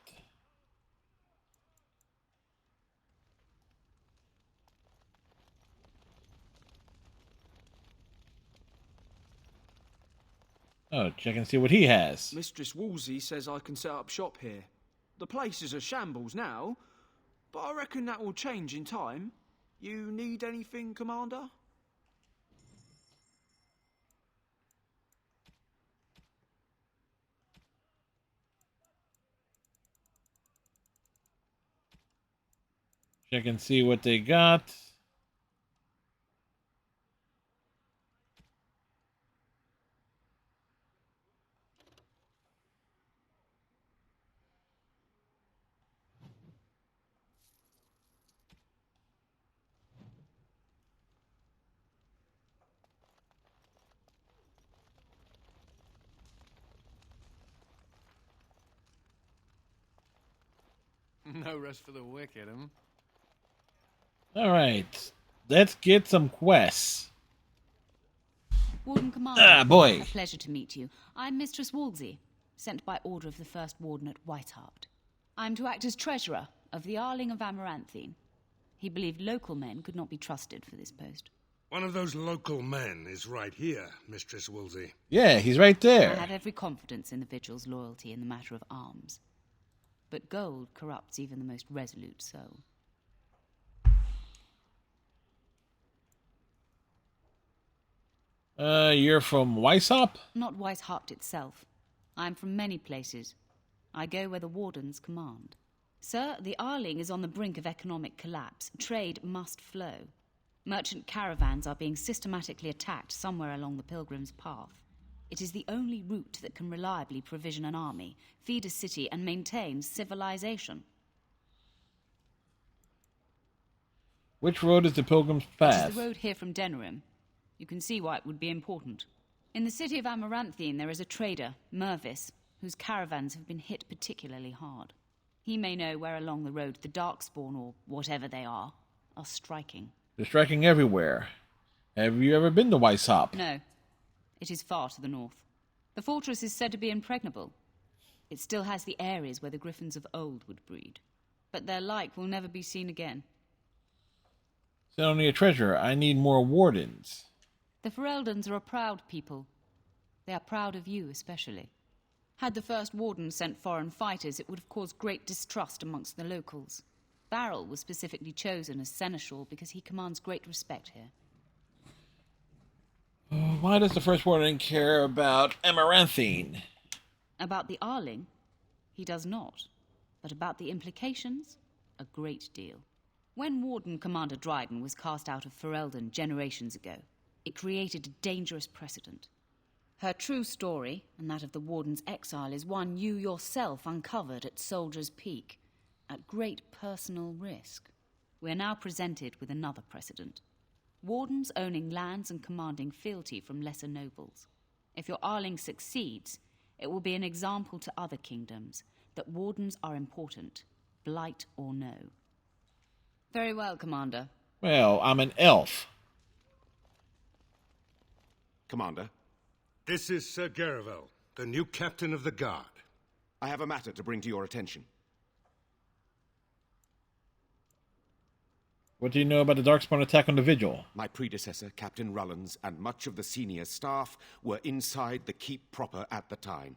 S4: Oh, check and see what he has.
S15: Mistress Woolsey says I can set up shop here. The place is a shambles now, but I reckon that will change in time. You need anything, Commander?
S4: Check and see what they got.
S9: No rest for the wicked,
S4: Alright. Let's get some quests.
S14: Warden Commander.
S4: Ah, boy.
S14: A pleasure to meet you. I'm Mistress Wolsey, sent by order of the First Warden at Whitehart. I'm to act as treasurer of the Arling of Amaranthine. He believed local men could not be trusted for this post.
S3: One of those local men is right here, Mistress Wolsey.
S4: Yeah, he's right there.
S14: I have every confidence in the Vigil's loyalty in the matter of arms. But gold corrupts even the most resolute soul.
S4: You're from Weishaupt?
S14: Not Weishaupt itself. I'm from many places. I go where the Wardens command. Sir, the Arling is on the brink of economic collapse. Trade must flow. Merchant caravans are being systematically attacked somewhere along the Pilgrim's Path. It is the only route that can reliably provision an army, feed a city, and maintain civilization.
S4: Which road is the Pilgrim's Path?
S14: It is the road here from Denerim. You can see why it would be important. In the city of Amaranthine, there is a trader, Mervis, whose caravans have been hit particularly hard. He may know where along the road the Darkspawn, or whatever they are striking.
S4: They're striking everywhere. Have you ever been to Weishaupt?
S14: No. It is far to the north. The fortress is said to be impregnable. It still has the areas where the griffins of old would breed. But their like will never be seen again.
S4: Send only a treasure. I need more wardens.
S14: The Fereldans are a proud people. They are proud of you, especially. Had the first warden sent foreign fighters, it would have caused great distrust amongst the locals. Barrel was specifically chosen as seneschal because he commands great respect here.
S4: Why does the first warden care about Amaranthine?
S14: About the Arling? He does not. But about the implications? A great deal. When Warden Commander Dryden was cast out of Ferelden generations ago, it created a dangerous precedent. Her true story, and that of the Warden's exile, is one you yourself uncovered at Soldier's Peak, at great personal risk. We are now presented with another precedent. Wardens owning lands and commanding fealty from lesser nobles. If your Arling succeeds, it will be an example to other kingdoms that wardens are important, blight or no. Very well, Commander.
S4: Well, I'm an elf.
S13: Commander?
S3: This is Sir Garavel, the new captain of the guard.
S13: I have a matter to bring to your attention.
S4: What do you know about the Darkspawn attack on the Vigil?
S13: My predecessor, Captain Rullans, and much of the senior staff were inside the keep proper at the time.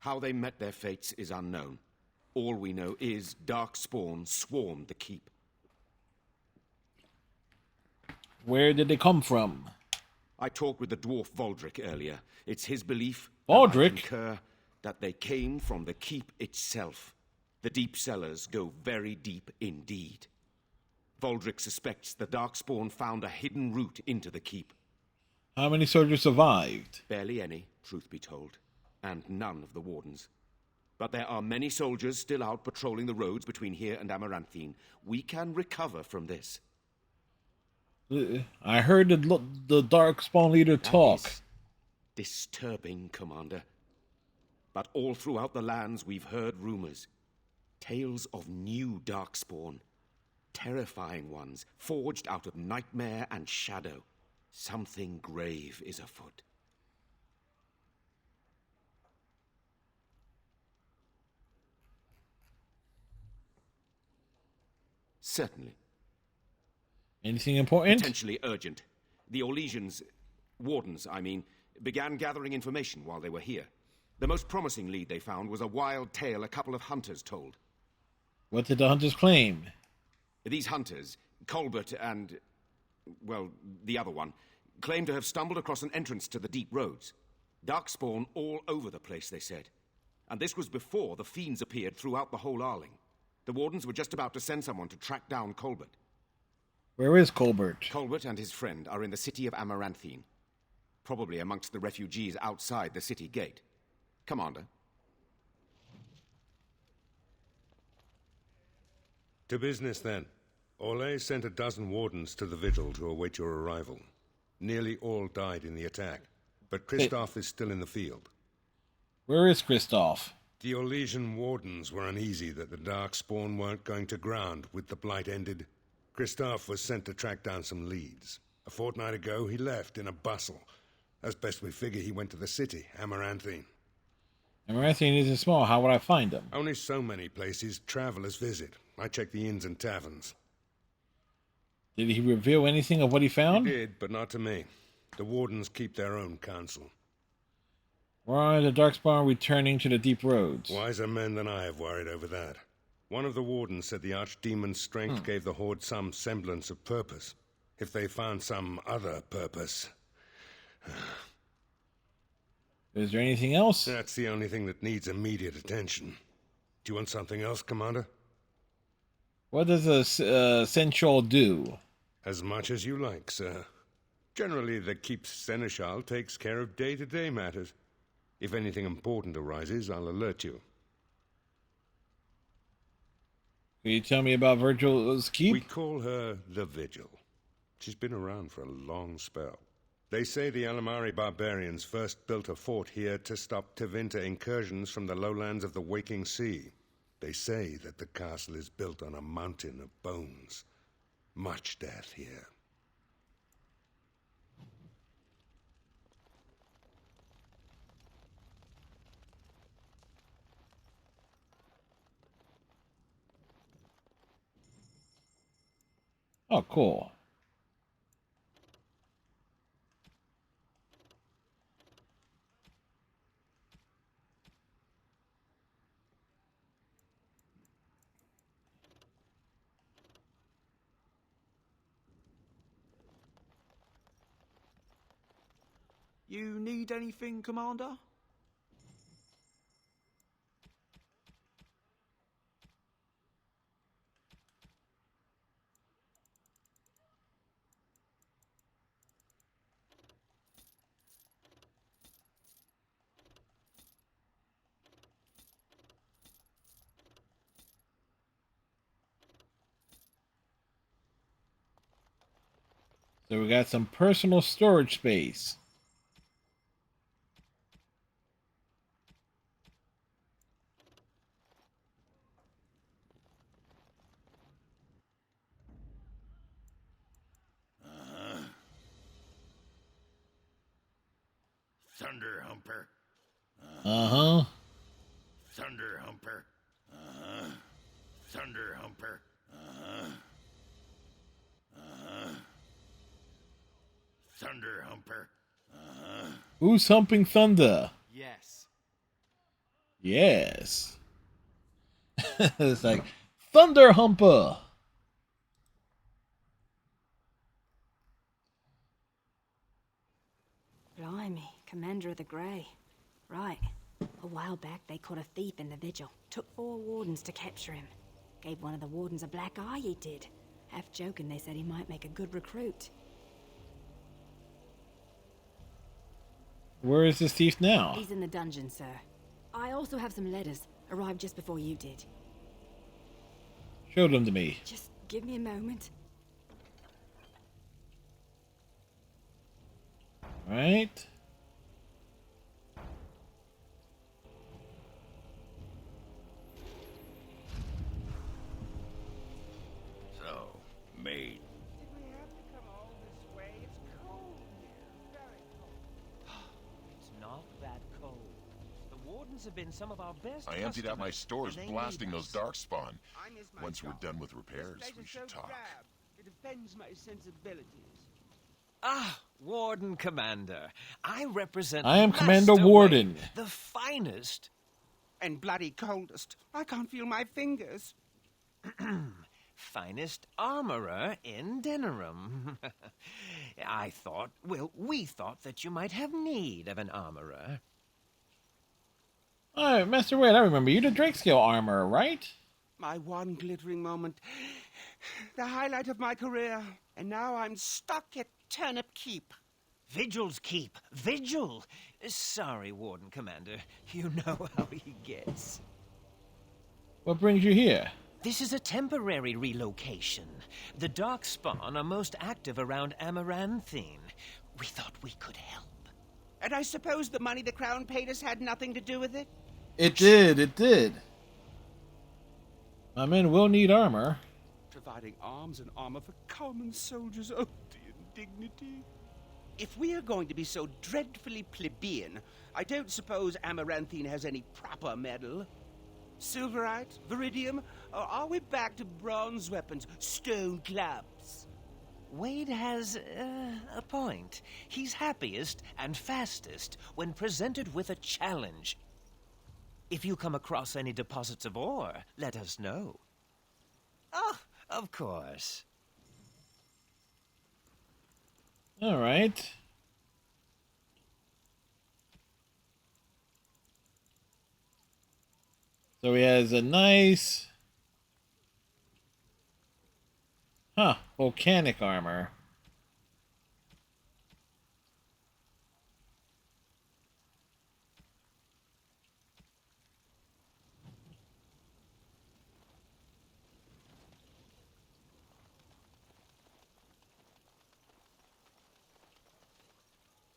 S13: How they met their fates is unknown. All we know is Darkspawn swarmed the keep.
S4: Where did they come from?
S13: I talked with the dwarf Voldrick earlier. It's his belief,
S4: Voldrick?
S13: and I concur, that they came from the keep itself. The deep cellars go very deep indeed. Voldrick suspects the Darkspawn found a hidden route into the keep.
S4: How many soldiers survived?
S13: Barely any, truth be told, and none of the wardens. But there are many soldiers still out patrolling the roads between here and Amaranthine. We can recover from this.
S4: I heard the Darkspawn leader talk.
S13: That is disturbing, Commander. But all throughout the lands we've heard rumors. Tales of new Darkspawn. Terrifying ones, forged out of nightmare and shadow. Something grave is afoot. Certainly.
S4: Anything important?
S13: Potentially urgent. The Orlesians, wardens, I mean, began gathering information while they were here. The most promising lead they found was a wild tale a couple of hunters told.
S4: What did the hunters claim?
S13: These hunters, Colbert and, well, the other one, claimed to have stumbled across an entrance to the deep roads. Darkspawn all over the place, they said. And this was before the fiends appeared throughout the whole Arling. The wardens were just about to send someone to track down Colbert.
S4: Where is Colbert?
S13: Colbert and his friend are in the city of Amaranthine. Probably amongst the refugees outside the city gate. Commander.
S3: To business, then. Orlais sent a dozen wardens to the Vigil to await your arrival. Nearly all died in the attack, but Kristoff is still in the field.
S4: Where is Kristoff?
S3: The Orlesian wardens were uneasy that the Darkspawn weren't going to ground with the Blight ended. Christophe was sent to track down some leads. A fortnight ago, he left in a bustle. As best we figure, he went to the city, Amaranthine.
S4: Amaranthine isn't small. How would I find him?
S3: Only so many places travelers visit. I checked the inns and taverns.
S4: Did he reveal anything of what he found?
S3: He did, but not to me. The wardens keep their own counsel.
S4: Why are the Darkspawn returning to the deep roads?
S3: Wiser men than I have worried over that. One of the wardens said the archdemon's strength gave the Horde some semblance of purpose. If they found some other purpose...
S4: Is there anything else?
S3: That's the only thing that needs immediate attention. Do you want something else, Commander?
S4: What does a Seneschal do?
S3: As much as you like, sir. Generally, the Keep's Seneschal takes care of day-to-day matters. If anything important arises, I'll alert you.
S4: Can you tell me about Virgil's keep?
S3: We call her the Vigil. She's been around for a long spell. They say the Alamari barbarians first built a fort here to stop Tevinter incursions from the lowlands of the Waking Sea. They say that the castle is built on a mountain of bones. Much death here.
S4: Oh, cool.
S15: You need anything, Commander?
S4: So we got some personal storage space.
S10: Thunder Humper.
S4: Uh-huh.
S10: Thunder Humper. Thunder Humper. Thunder Humper.
S4: Who's humping thunder?
S9: Yes.
S4: Yes. It's like, Thunder Humper!
S5: Blimey, Commander of the Grey. Right. A while back, they caught a thief in the Vigil. Took 4 wardens to capture him. Gave one of the wardens a black eye, he did. Half joking, they said he might make a good recruit.
S4: Where is this thief now?
S5: He's in the dungeon, sir. I also have some letters. Arrived just before you did.
S4: Show them to me.
S5: Just give me a moment.
S4: Right.
S10: So, maid.
S16: It's not that cold. The wardens have been some of our best.
S11: I emptied out my stores
S16: and they
S11: blasting
S16: need
S11: those
S16: us.
S11: darkspawn. Once we're done with repairs, we should talk.
S15: It offends my sensibilities.
S16: Ah, Warden Commander. I represent
S4: I am
S16: the
S4: Commander
S16: master
S4: Warden.
S16: way, the finest.
S17: And bloody coldest. I can't feel my fingers.
S16: Finest armorer in Denerim. I thought, well, we thought that you might have need of an armorer.
S4: Alright, Master Wade, I remember you, the Drakescale armor, right?
S17: My one glittering moment. The highlight of my career. And now I'm stuck at Turnip Keep.
S16: Vigil's Keep. Vigil! Sorry, Warden Commander. You know how he gets.
S4: What brings you here?
S16: This is a temporary relocation. The Darkspawn are most active around Amaranthine. We thought we could help.
S17: And I suppose the money the Crown paid us had nothing to do with it?
S4: It did. It did. My men will need armor.
S17: Providing arms and armor for common soldiers. Oh, the indignity. If we are going to be so dreadfully plebeian, I don't suppose Amaranthine has any proper metal. Silverite? Viridium? Or are we back to bronze weapons, stone clubs?
S16: Wade has a point. He's happiest and fastest when presented with a challenge. If you come across any deposits of ore, let us know. Oh, of course.
S4: All right. So he has a nice, volcanic armor.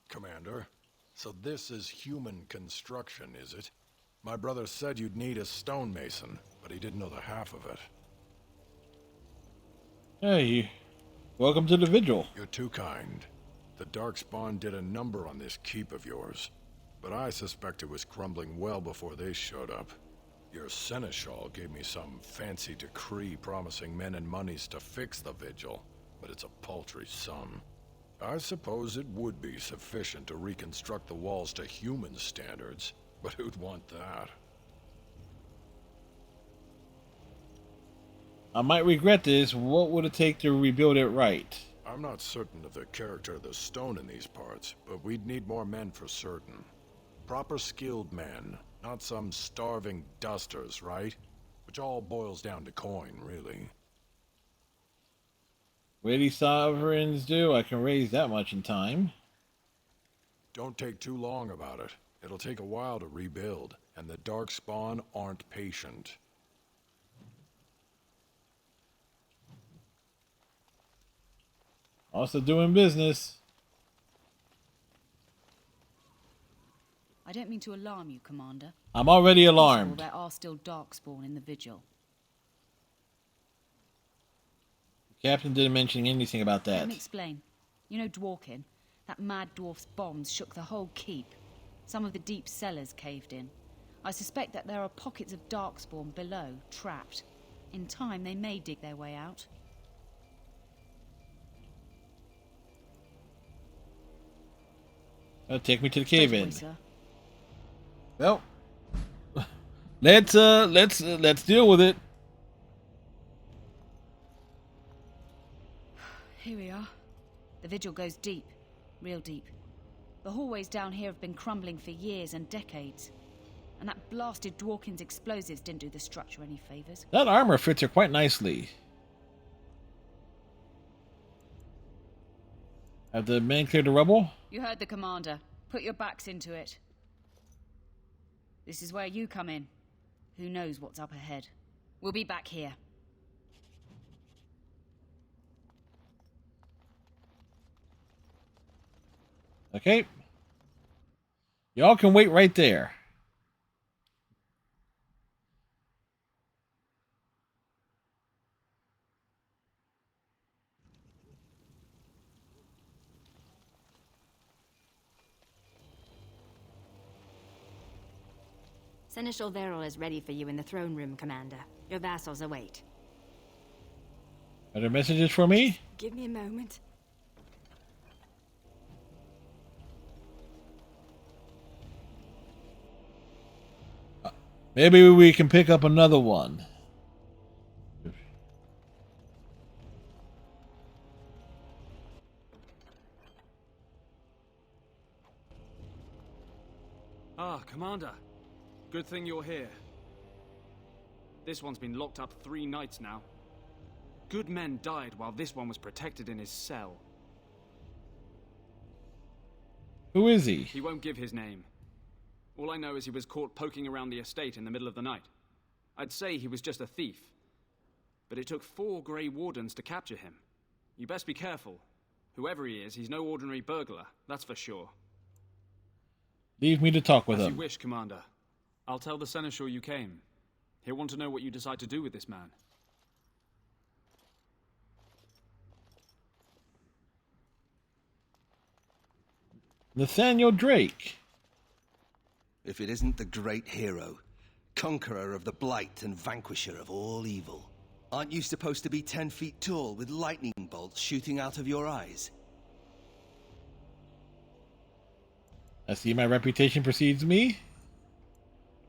S18: Commander, so this is human construction, is it? My brother said you'd need a stonemason, but he didn't know the half of it.
S4: Hey, welcome to the vigil.
S18: You're too kind. The Darkspawn did a number on this keep of yours, but I suspect it was crumbling well before they showed up. Your seneschal gave me some fancy decree promising men and monies to fix the vigil, but it's a paltry sum. I suppose it would be sufficient to reconstruct the walls to human standards, but who'd want that?
S4: I might regret this. What would it take to rebuild it right?
S18: I'm not certain of the character of the stone in these parts, but we'd need more men for certain. Proper skilled men, not some starving dusters, right? Which all boils down to coin, really.
S4: Weighty sovereigns do. I can raise that much in time.
S18: Don't take too long about it. It'll take a while to rebuild, and the Darkspawn aren't patient.
S4: Also doing business.
S14: I don't mean to alarm you, Commander.
S4: I'm already alarmed.
S14: There are still Darkspawn in the vigil.
S4: Captain didn't mention anything about that.
S14: Let me explain. You know Dworkin? That mad dwarf's bombs shook the whole keep. Some of the deep cellars caved in. I suspect that there are pockets of Darkspawn below, trapped. In time, they may dig their way out.
S4: Take me to the cave-in. Well, let's deal with it.
S14: Here we are. The vigil goes deep, real deep. The hallways down here have been crumbling for years and decades. And that blasted Dworkin's explosives didn't do the structure any favors.
S4: That armor fits her quite nicely. Have the men cleared the rubble?
S14: You heard the commander. Put your backs into it. This is where you come in. Who knows what's up ahead? We'll be back here.
S4: Okay. Y'all can wait right there.
S6: Seneschal Verrill is ready for you in the throne room, Commander. Your vassals await.
S4: Are there messages for me?
S6: Give me a moment.
S4: Maybe we can pick up another one.
S15: Ah, Commander. Good thing you're here. This one's been locked up 3 nights now. Good men died while this one was protected in his cell.
S4: Who is he?
S15: He won't give his name. All I know is he was caught poking around the estate in the middle of the night. I'd say he was just a thief. But it took 4 Grey Wardens to capture him. You best be careful. Whoever he is, he's no ordinary burglar, that's for sure.
S4: Leave me to talk with
S15: As
S4: him.
S15: you wish, Commander. I'll tell the Seneschal you came. He'll want to know what you decide to do with this man.
S4: Nathaniel Drake.
S19: If it isn't the great hero, conqueror of the blight and vanquisher of all evil. Aren't you supposed to be 10 feet tall with lightning bolts shooting out of your eyes?
S4: I see my reputation precedes me.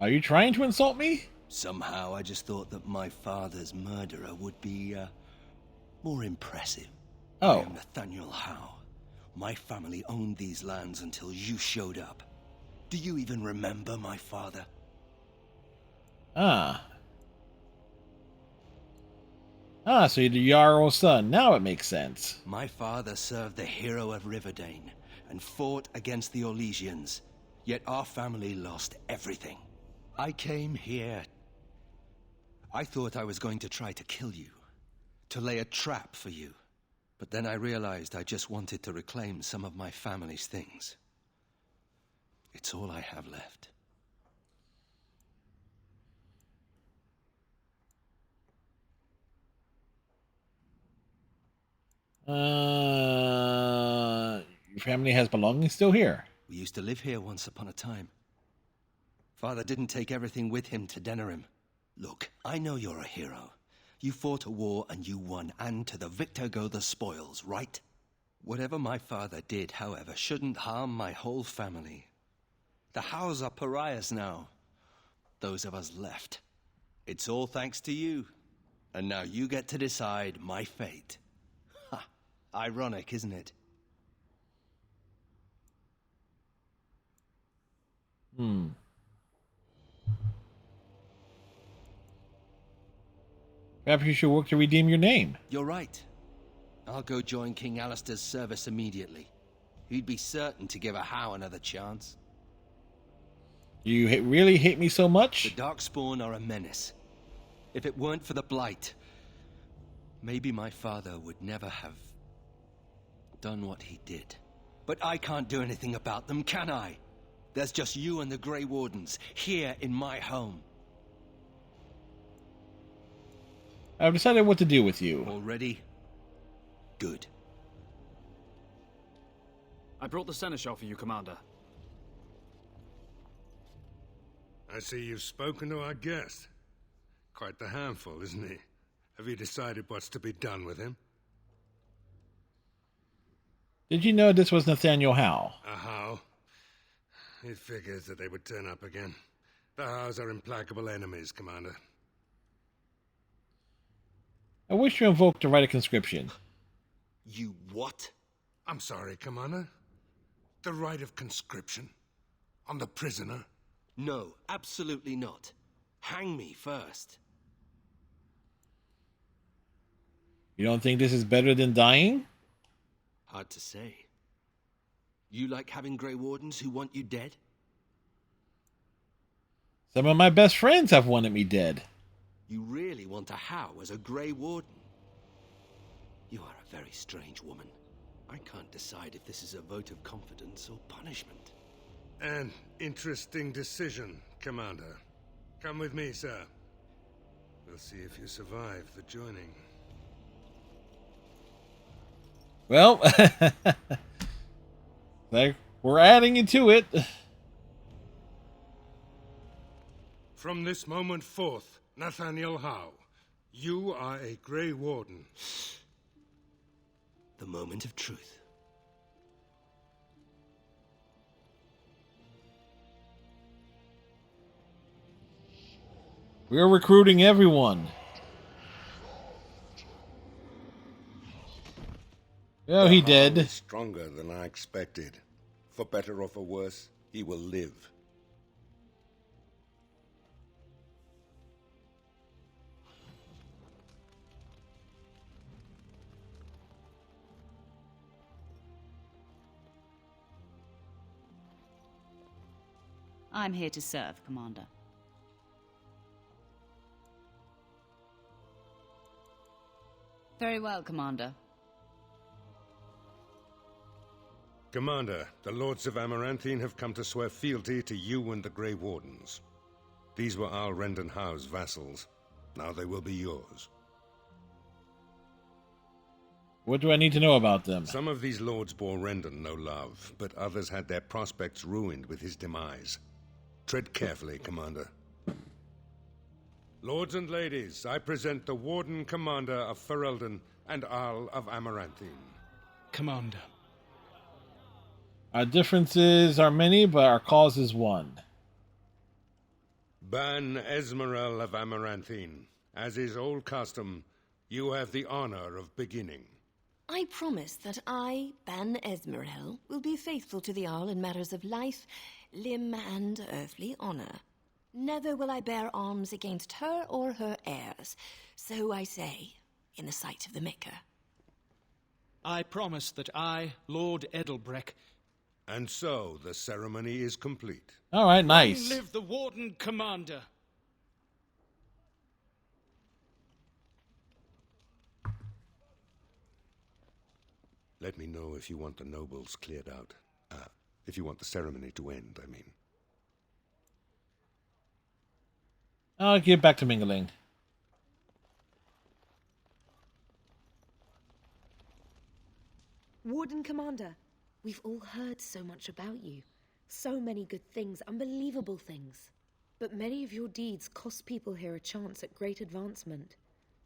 S4: Are you trying to insult me?
S19: Somehow I just thought that my father's murderer would be, more impressive.
S4: Oh.
S19: I am Nathaniel Howe. My family owned these lands until you showed up. Do you even remember my father?
S4: Ah, so you're the Jarl's son. Now it makes sense.
S19: My father served the hero of Riverdane and fought against the Orlesians, yet our family lost everything. I came here. I thought I was going to try to kill you, to lay a trap for you. But then I realized I just wanted to reclaim some of my family's things. It's all I have left.
S4: Your family has belongings still here.
S19: We used to live here once upon a time. Father didn't take everything with him to Denerim. Look, I know you're a hero. You fought a war and you won, and to the victor go the spoils, right? Whatever my father did, however, shouldn't harm my whole family. The Howes are pariahs now. Those of us left. It's all thanks to you. And now you get to decide my fate. Ha! Ironic, isn't it?
S4: Perhaps you should work to redeem your name.
S19: You're right. I'll go join King Alistair's service immediately. He'd be certain to give a Howe another chance.
S4: You really hate me so much?
S19: The Darkspawn are a menace. If it weren't for the Blight, maybe my father would never have done what he did. But I can't do anything about them, can I? There's just you and the Grey Wardens here in my home.
S4: I've decided what to do with you.
S19: Already? Good.
S15: I brought the Seneschal for you, Commander.
S3: I see you've spoken to our guest. Quite the handful, isn't he? Have you decided what's to be done with him?
S4: Did you know this was Nathaniel Howe?
S3: A Howe? It figures that they would turn up again. The Howes are implacable enemies, Commander.
S4: I wish to invoke the right of conscription.
S19: You what?
S3: I'm sorry, Commander. The right of conscription? On the prisoner?
S19: No, absolutely not. Hang me first.
S4: You don't think this is better than dying?
S19: Hard to say. You like having Grey Wardens who want you dead?
S4: Some of my best friends have wanted me dead.
S19: You really want a Howe as a Grey Warden? You are a very strange woman. I can't decide if this is a vote of confidence or punishment.
S3: An interesting decision, Commander. Come with me, sir. We'll see if you survive the joining.
S4: Well, we're adding into it.
S3: From this moment forth, Nathaniel Howe, you are a Grey Warden.
S19: The moment of truth.
S4: We're recruiting everyone. Oh, he dead.
S3: Is stronger than I expected. For better or for worse, he will live.
S14: I'm here to serve, Commander. Very well, Commander.
S3: Commander, the Lords of Amaranthine have come to swear fealty to you and the Grey Wardens. These were Al Rendenhau's vassals. Now they will be yours.
S4: What do I need to know about them?
S3: Some of these lords bore Rendon no love, but others had their prospects ruined with his demise. Tread carefully, Commander. Lords and ladies, I present the Warden Commander of Ferelden and Arl of Amaranthine.
S20: Commander.
S4: Our differences are many, but our cause is one.
S3: Ban Esmerel of Amaranthine, as is old custom, you have the honor of beginning.
S21: I promise that I, Ban Esmerel, will be faithful to the Arl in matters of life, limb, and earthly honor. Never will I bear arms against her or her heirs, so I say, in the sight of the Maker.
S20: I promise that I, Lord Edelbreck...
S3: And so, the ceremony is complete.
S4: All right, nice.
S20: Long live the Warden Commander!
S3: Let me know if you want the nobles cleared out. If you want the ceremony to end, I mean.
S4: I'll get back to mingling.
S5: Warden Commander, we've all heard so much about you. So many good things, unbelievable things. But many of your deeds cost people here a chance at great advancement.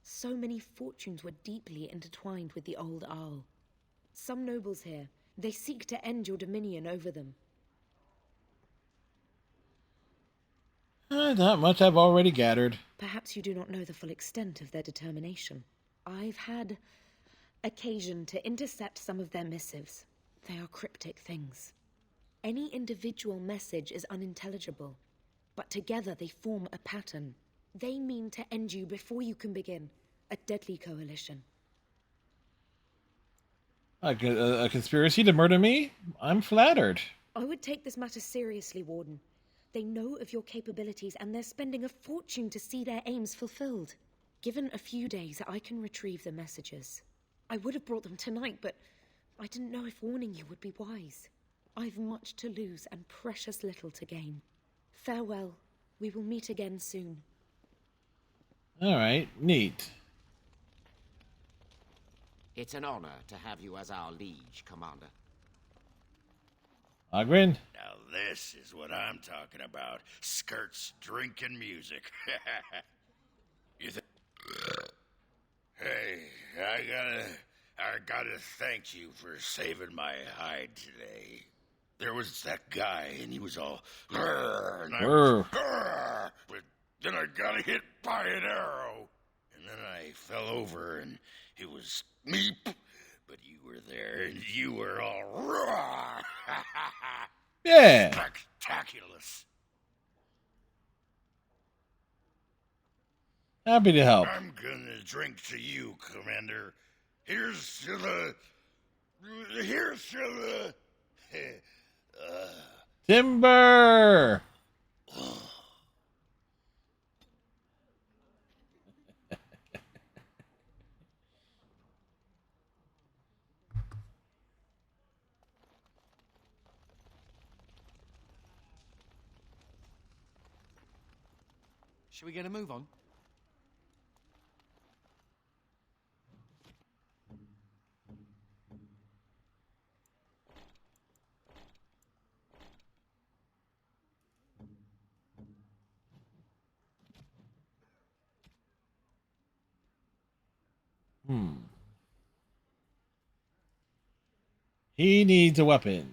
S5: So many fortunes were deeply intertwined with the old Arl. Some nobles here, they seek to end your dominion over them.
S4: Not much I've already gathered.
S5: Perhaps you do not know the full extent of their determination. I've had occasion to intercept some of their missives. They are cryptic things. Any individual message is unintelligible, but together they form a pattern. They mean to end you before you can begin. A deadly coalition.
S4: A conspiracy to murder me? I'm flattered.
S5: I would take this matter seriously, Warden. They know of your capabilities, and they're spending a fortune to see their aims fulfilled. Given a few days, I can retrieve the messages. I would have brought them tonight, but I didn't know if warning you would be wise. I've much to lose and precious little to gain. Farewell. We will meet again soon.
S4: All right, neat.
S22: It's an honor to have you as our liege, Commander.
S4: Ogren?
S10: Now this is what I'm talking about. Skirts, drinking, music. Hey, I gotta thank you for saving my hide today. There was that guy, and he was all, and I was, but then I got hit by an arrow, and then I fell over, and it was me, but you were there, and you were all raw.
S4: Yeah.
S10: Spectaculous.
S4: Happy to help.
S10: I'm gonna drink to you, Commander. Here's to the...
S4: Timber!
S9: Should we get a move on?
S4: He needs a weapon.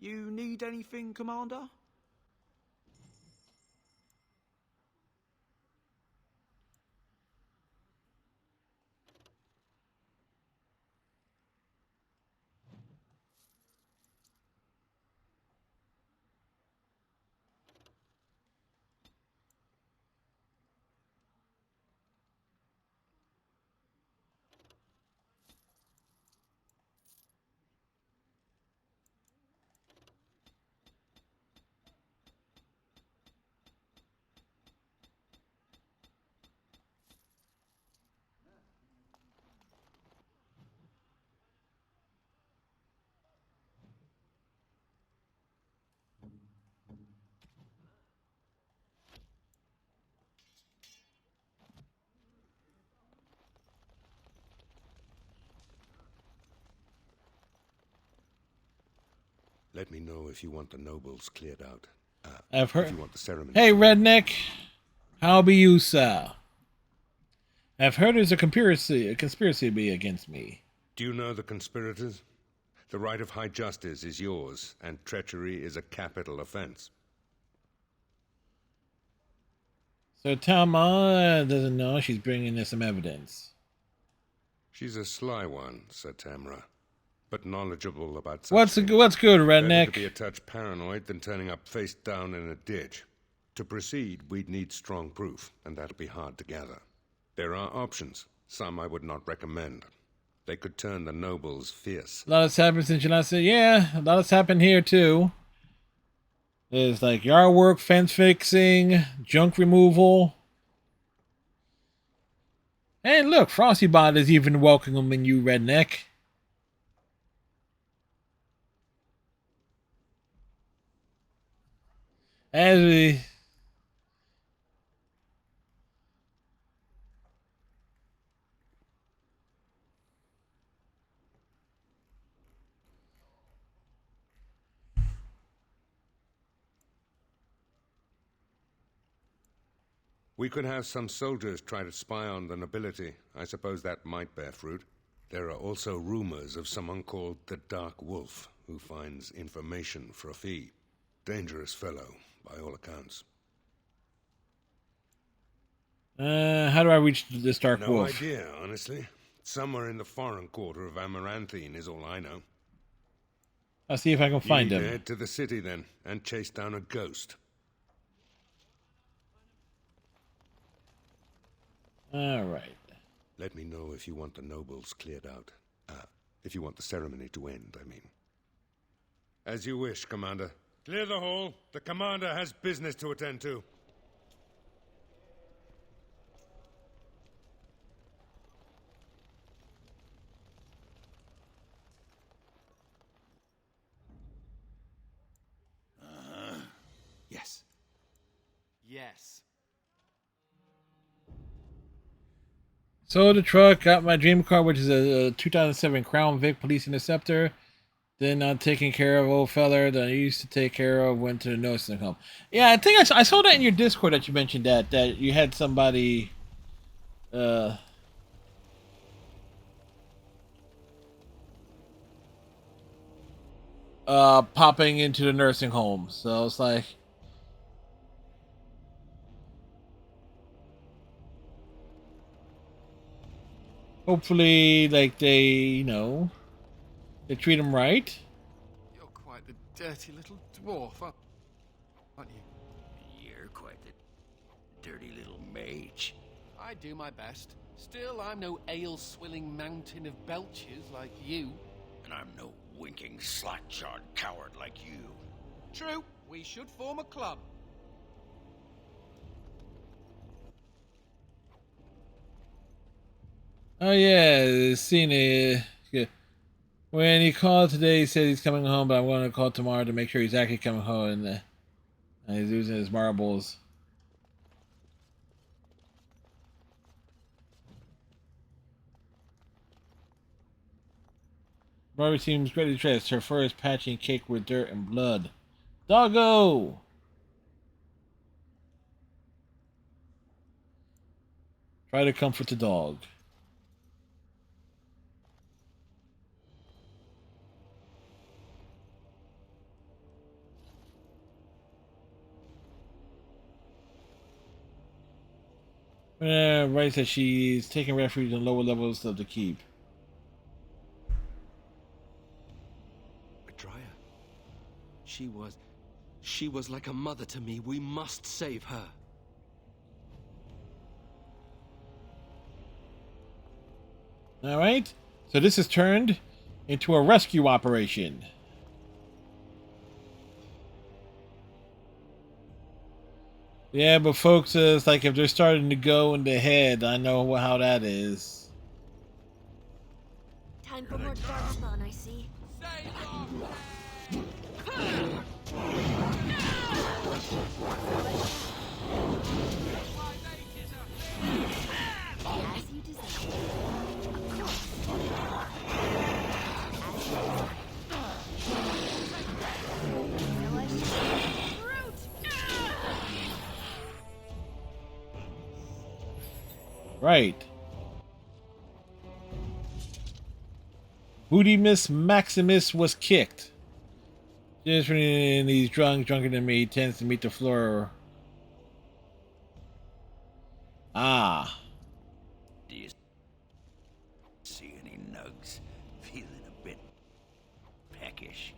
S7: You need anything, Commander?
S3: Let me know if you want the nobles cleared out.
S4: I've heard.
S3: If you want the ceremony.
S4: Hey, redneck, how be you, sir? I've heard there's a conspiracy be against me.
S3: Do you know the conspirators? The right of high justice is yours, and treachery is a capital offense.
S4: So Tama doesn't know. She's bringing us some evidence.
S3: She's a sly one, Sir Tamra, but knowledgeable about such
S4: What's
S3: things.
S4: good,
S3: Better
S4: redneck?
S3: to be a touch paranoid than turning up face down in a ditch. To proceed, we'd need strong proof, and that'll be hard to gather. There are options, some I would not recommend. They could turn the nobles fierce.
S4: A lot has happened since you last said. Yeah, a lot has happened here too. There's like yard work, fence fixing, junk removal. Hey, look, Frostybot is even welcoming you, redneck. As
S3: We could have some soldiers try to spy on the nobility. I suppose that might bear fruit. There are also rumors of someone called the Dark Wolf, who finds information for a fee. Dangerous fellow, by all accounts.
S4: How do I reach this Dark
S3: No
S4: Wolf?
S3: idea, honestly. Somewhere in the foreign quarter of Amaranthine is all I know.
S4: I'll see if I can find
S3: you
S4: him.
S3: need to head to the city then, and chase down a ghost.
S4: All right.
S3: Let me know if you want the nobles cleared out. If you want the ceremony to end, I mean. As you wish, Commander. Clear the hall. The Commander has business to attend to.
S13: Yes.
S9: Yes.
S4: Sold the truck, got my dream car, which is a 2007 Crown Vic Police Interceptor. Then not taking care of old feller that I used to take care of, went to the nursing home. Yeah, I think I saw that in your Discord that you mentioned that you had somebody popping into the nursing home. So it's like, hopefully, like they treat him right.
S9: You're quite the dirty little dwarf, aren't you?
S10: You're quite the dirty little mage.
S9: I do my best. Still, I'm no ale-swilling mountain of belches like you.
S10: And I'm no winking, slack-jawed coward like you.
S9: True, we should form a club.
S4: Oh yeah, seen it. Yeah. When he called today, he said he's coming home, but I'm going to call tomorrow to make sure he's actually coming home, and he's using his marbles. Barbie seems greatly dressed. Her fur is patchy and caked with dirt and blood. Doggo! Try to comfort the dog. Writes that she's taking refuge in lower levels of the keep.
S19: Adria. She was like a mother to me. We must save her.
S4: Alright, so this is turned into a rescue operation. Yeah, but folks, it's like if they're starting to go in the head, I know how that is.
S21: Time for more darkspawn, I see. As you desire.
S4: Right. Booty Miss Maximus was kicked. Just when he's drunker than me, he tends to meet the floor. Ah.
S10: Do you see any nugs? Feeling a bit peckish.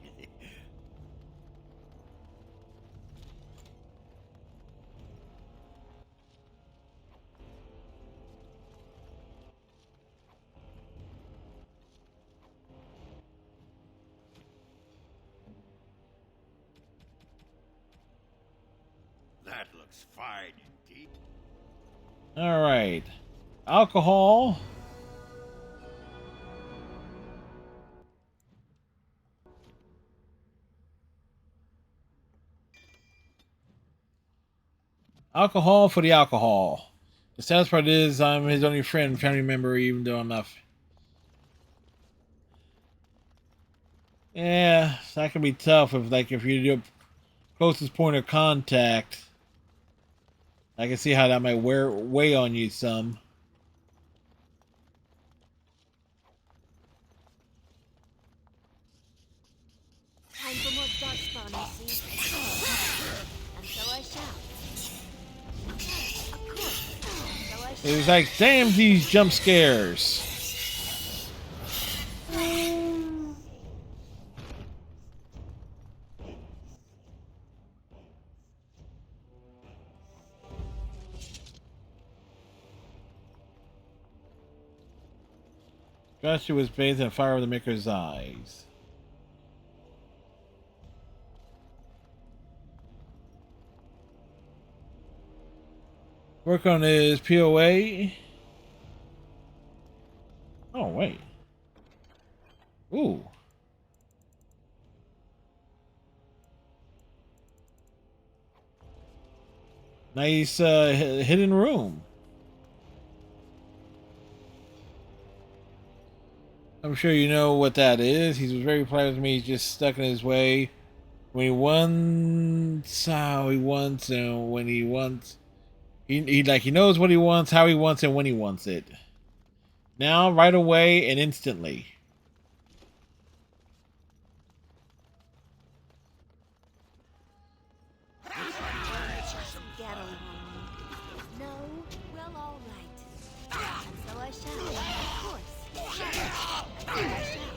S10: That looks fine indeed.
S4: Alright. Alcohol. Alcohol for the alcohol. The saddest part is I'm his only friend, family member, even though I'm not. Yeah, that can be tough if you're your closest point of contact. I can see how that might weigh on you some.
S21: Time for more darkspawn, I see. And so I shall. Of course. So I shall.
S4: It was like, damn these jump scares. Joshua was bathed in fire of the Maker's eyes. Work on his POA. Oh, wait. Ooh. Nice hidden room. I'm sure you know what that is. He was very polite with me. He's just stuck in his way. When he wants how he wants, and when he wants, he knows what he wants, how he wants, and when he wants it. Now, right away, and instantly.
S21: Get along. No? Well, all right. And so I shall. Of course. And so I shall.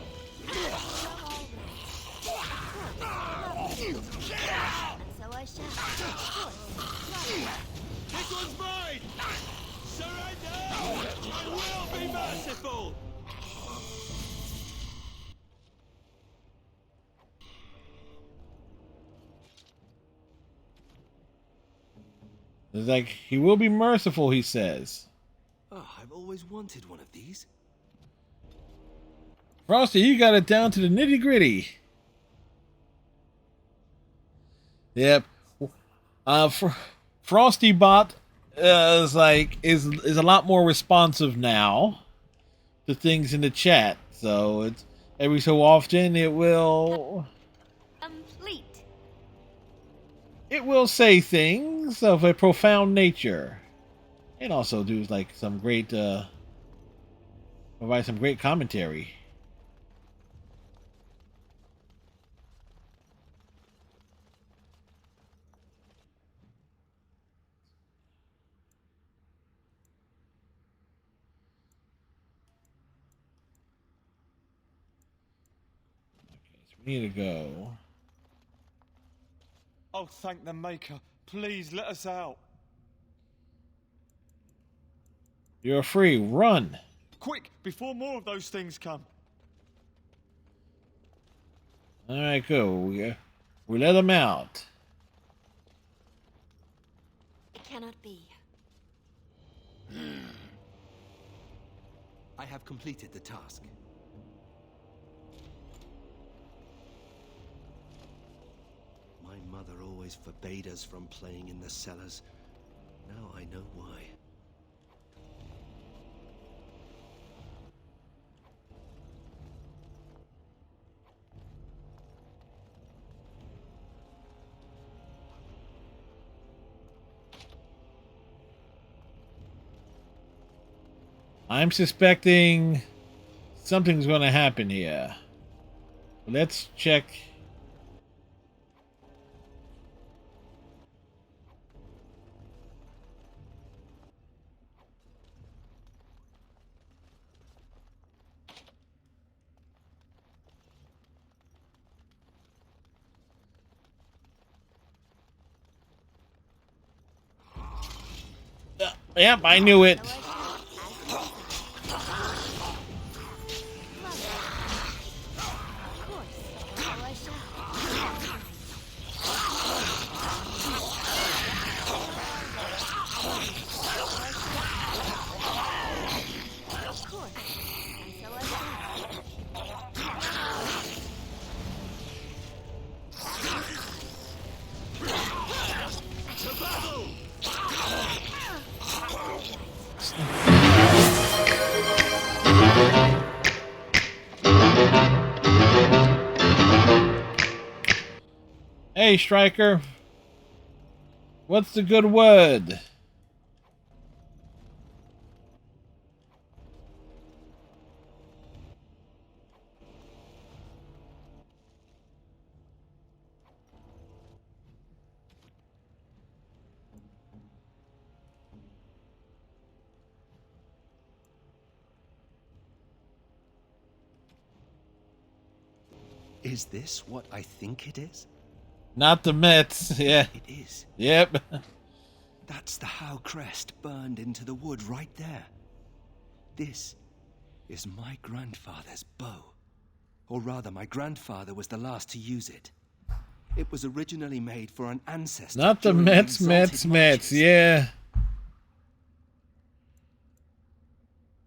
S21: Well, all right. Of course. And so I shall. Of course.
S1: This one's mine! Surrender! I will be merciful!
S4: It's like, he will be merciful, he says.
S19: Oh, I've always wanted one of these.
S4: Frosty, you got it down to the nitty gritty. Yep. Frosty Bot is a lot more responsive now to things in the chat. So it's every so often it will say things of a profound nature, and also do like some great provide some great commentary. We need to go.
S2: Oh, thank the Maker. Please let us out.
S4: You're free. Run.
S2: Quick, before more of those things come.
S4: All right, go. We let them out.
S21: It cannot be.
S19: I have completed the task. My mother always forbade us from playing in the cellars. Now I know why.
S4: I'm suspecting something's going to happen here. Let's check. Yep, I knew it. Hey, Striker. What's the good word?
S19: Is this what I think it is?
S4: Not the Mets, yeah.
S19: It is.
S4: Yep.
S19: That's the Howe crest burned into the wood right there. This is my grandfather's bow. Or rather, my grandfather was the last to use it. It was originally made for an ancestor.
S4: Not the Mets, yeah.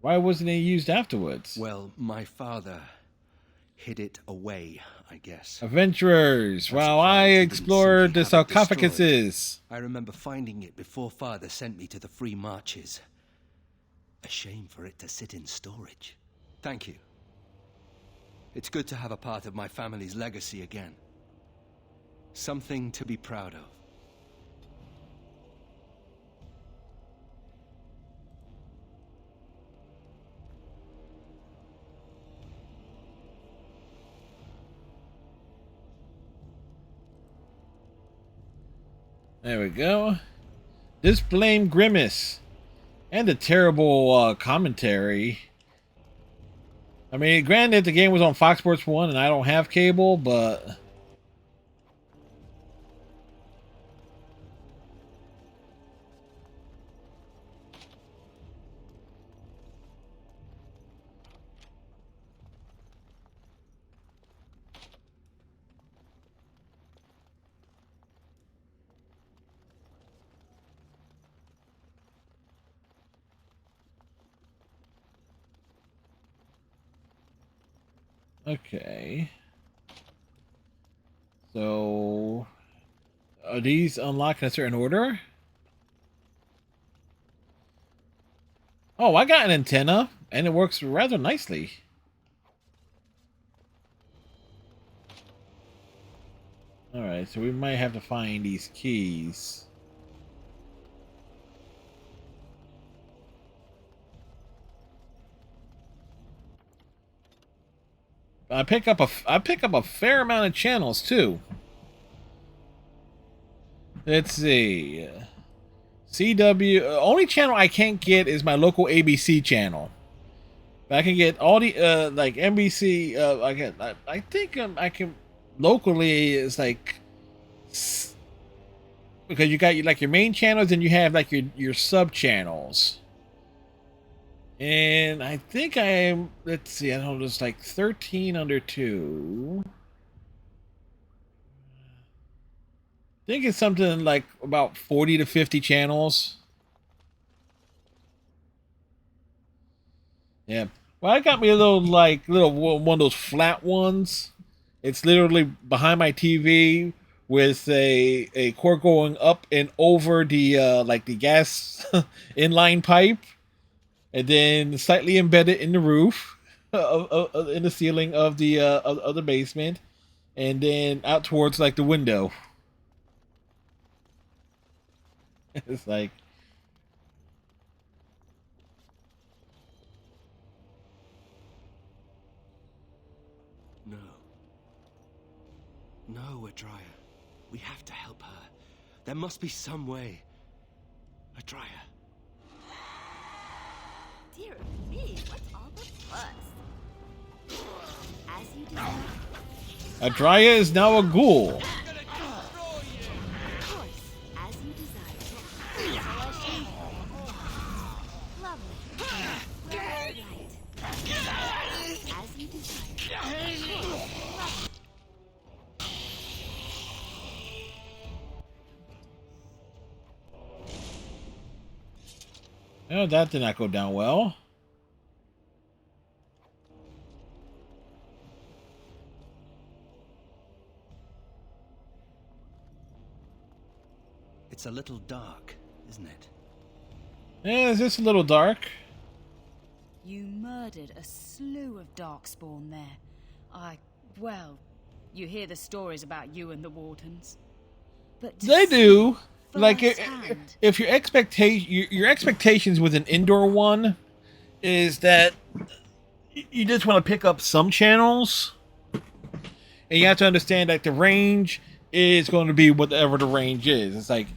S4: Why wasn't it used afterwards?
S19: Well, my father hid it away, I guess.
S4: Adventurers, while I explored the sarcophaguses.
S19: I remember finding it before Father sent me to the free marches. A shame for it to sit in storage. Thank you. It's good to have a part of my family's legacy again. Something to be proud of.
S4: There we go. This blame Grimace. And the terrible commentary. I mean, granted, the game was on Fox Sports 1 and I don't have cable, but... Okay. So, are these unlocked in a certain order? Oh, I got an antenna, and it works rather nicely. Alright, so we might have to find these keys. I pick up a fair amount of channels too. Let's see. CW. Only channel I can't get is my local ABC channel. But I can get all the like NBC. I think I can locally it's like, because you got like your main channels and you have like your sub channels. And I think I'm, let's see, I don't know, there's like 13 under 2. I think it's something like about 40 to 50 channels. Yeah. Well, I got me a little one of those flat ones. It's literally behind my TV with a cord going up and over the like the gas inline pipe, and then slightly embedded in the roof, in the ceiling of the basement, and then out towards like the window. It's like,
S19: No. No, Adria. We have to help her. There must be some way. Adria.
S6: Dear me, what's all the fuss? As you desire.
S4: Adria is now a ghoul.
S6: Of course, as you desire. Lovely. Right. As you desire.
S4: Oh, that did not go down well.
S19: It's a little dark, isn't it?
S4: Yeah, it's just a little dark.
S14: You murdered a slew of darkspawn there. Well, you hear the stories about you and the Wardens. But
S4: They do. Like,
S14: firsthand-
S4: if your expectations with an indoor one is that you just want to pick up some channels, and you have to understand that the range is going to be whatever the range is. It's like,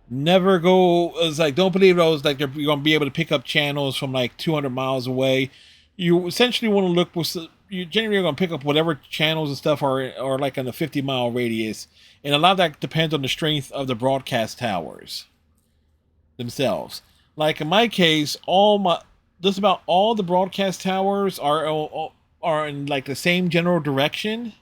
S4: never go. It's like, don't believe those like you're going to be able to pick up channels from like 200 miles away. You essentially want to look for. You generally going to pick up whatever channels and stuff are like in a 50-mile radius, and a lot of that depends on the strength of the broadcast towers themselves. Like in my case, just about all the broadcast towers are in like the same general direction.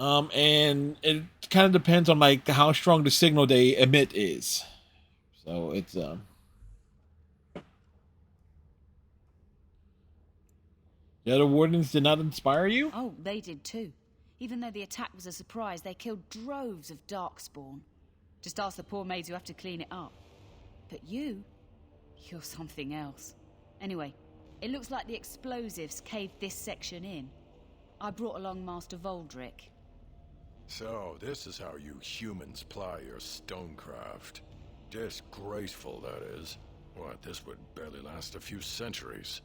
S4: And it kind of depends on like how strong the signal they emit is. So it's the other Wardens did not inspire you?
S14: Oh, they did too. Even though the attack was a surprise, they killed droves of darkspawn. Just ask the poor maids who have to clean it up. But you're something else. Anyway, it looks like the explosives caved this section in. I brought along Master Voldrick.
S18: So, this is how you humans ply your stonecraft. Disgraceful, that is. What, this would barely last a few centuries.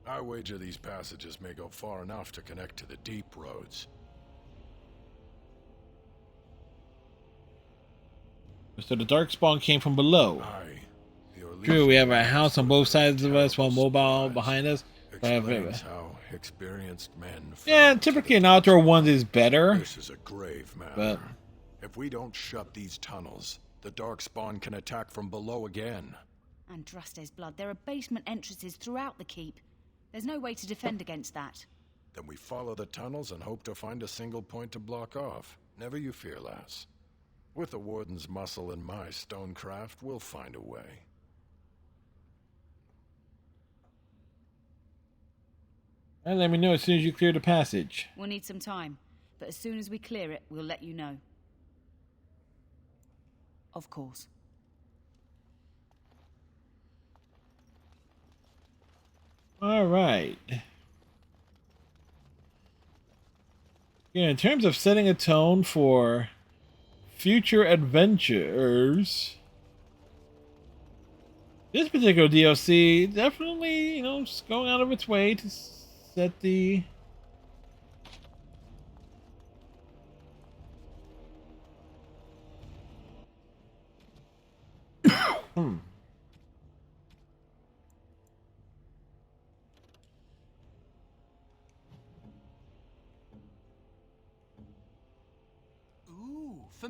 S18: I wager these passages may go far enough to connect to the deep roads.
S4: So the darkspawn came from below.
S18: Aye.
S4: True, we have a house on both sides of us, one mobile behind us.
S18: Explains how experienced men.
S4: Yeah, typically an outdoor one is better.
S18: This is a grave matter.
S4: But
S18: if we don't shut these tunnels, the darkspawn can attack from below again.
S14: Andraste's blood. There are basement entrances throughout the keep. There's no way to defend against that.
S18: Then we follow the tunnels and hope to find a single point to block off. Never you fear, lass. With the Warden's muscle and my stonecraft, we'll find a way.
S4: And let me know as soon as you clear the passage.
S14: We'll need some time, but as soon as we clear it, we'll let you know. Of course.
S4: All right. Yeah, in terms of setting a tone for future adventures, this particular DLC definitely, is going out of its way to set the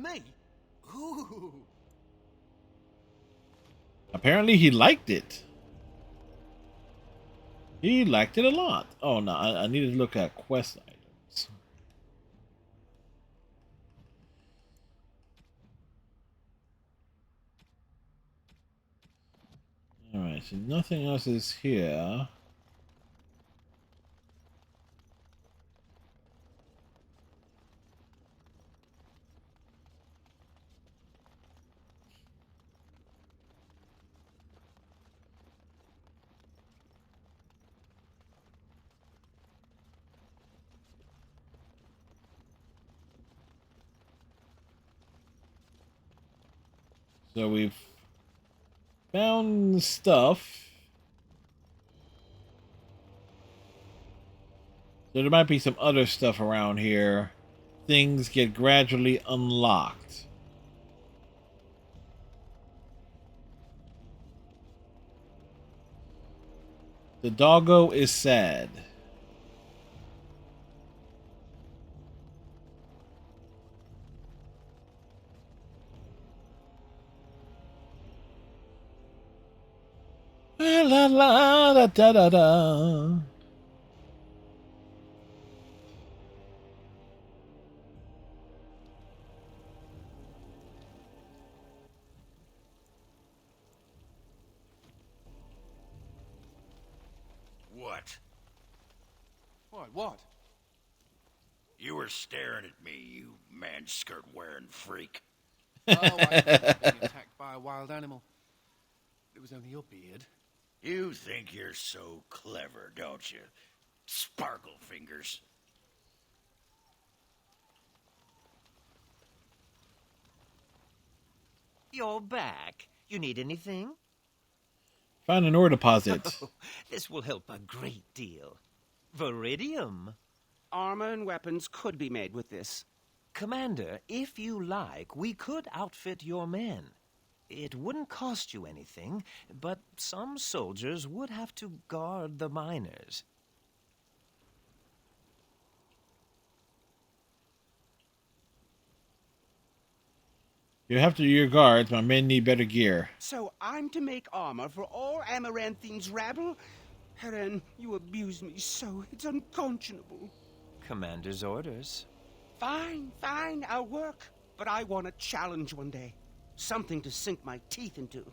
S9: me? Ooh.
S4: Apparently he liked it. He liked it a lot. Oh no, I need to look at quest items. Alright, so nothing else is here. So we've found stuff. So there might be some other stuff around here. Things get gradually unlocked. The doggo is sad. La la la da da da da.
S10: What?
S9: What?
S10: You were staring at me, you man-skirt wearing freak.
S9: Oh, I was being attacked by a wild animal. It was only your beard.
S10: You think you're so clever, don't you? Sparkle fingers.
S16: You're back. You need anything?
S4: Found an ore deposit.
S16: Oh, this will help a great deal. Viridium.
S17: Armor and weapons could be made with this.
S16: Commander, if you like, we could outfit your men. It wouldn't cost you anything, but some soldiers would have to guard the miners.
S4: You have to do your guards. My men need better gear.
S17: So I'm to make armor for all Amaranthine's rabble? Heren, you abuse me so, it's unconscionable.
S16: Commander's orders.
S17: Fine, I'll work. But I want a challenge one day. Something to sink my teeth into.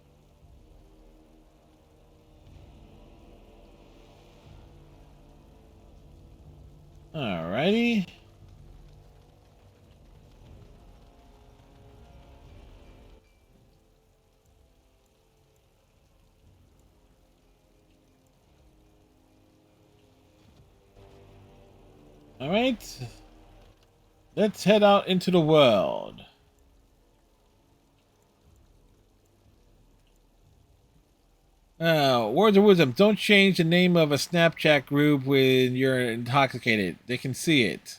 S4: Alrighty. Alright. Let's head out into the world. Words of wisdom. Don't change the name of a Snapchat group when you're intoxicated. They can see it.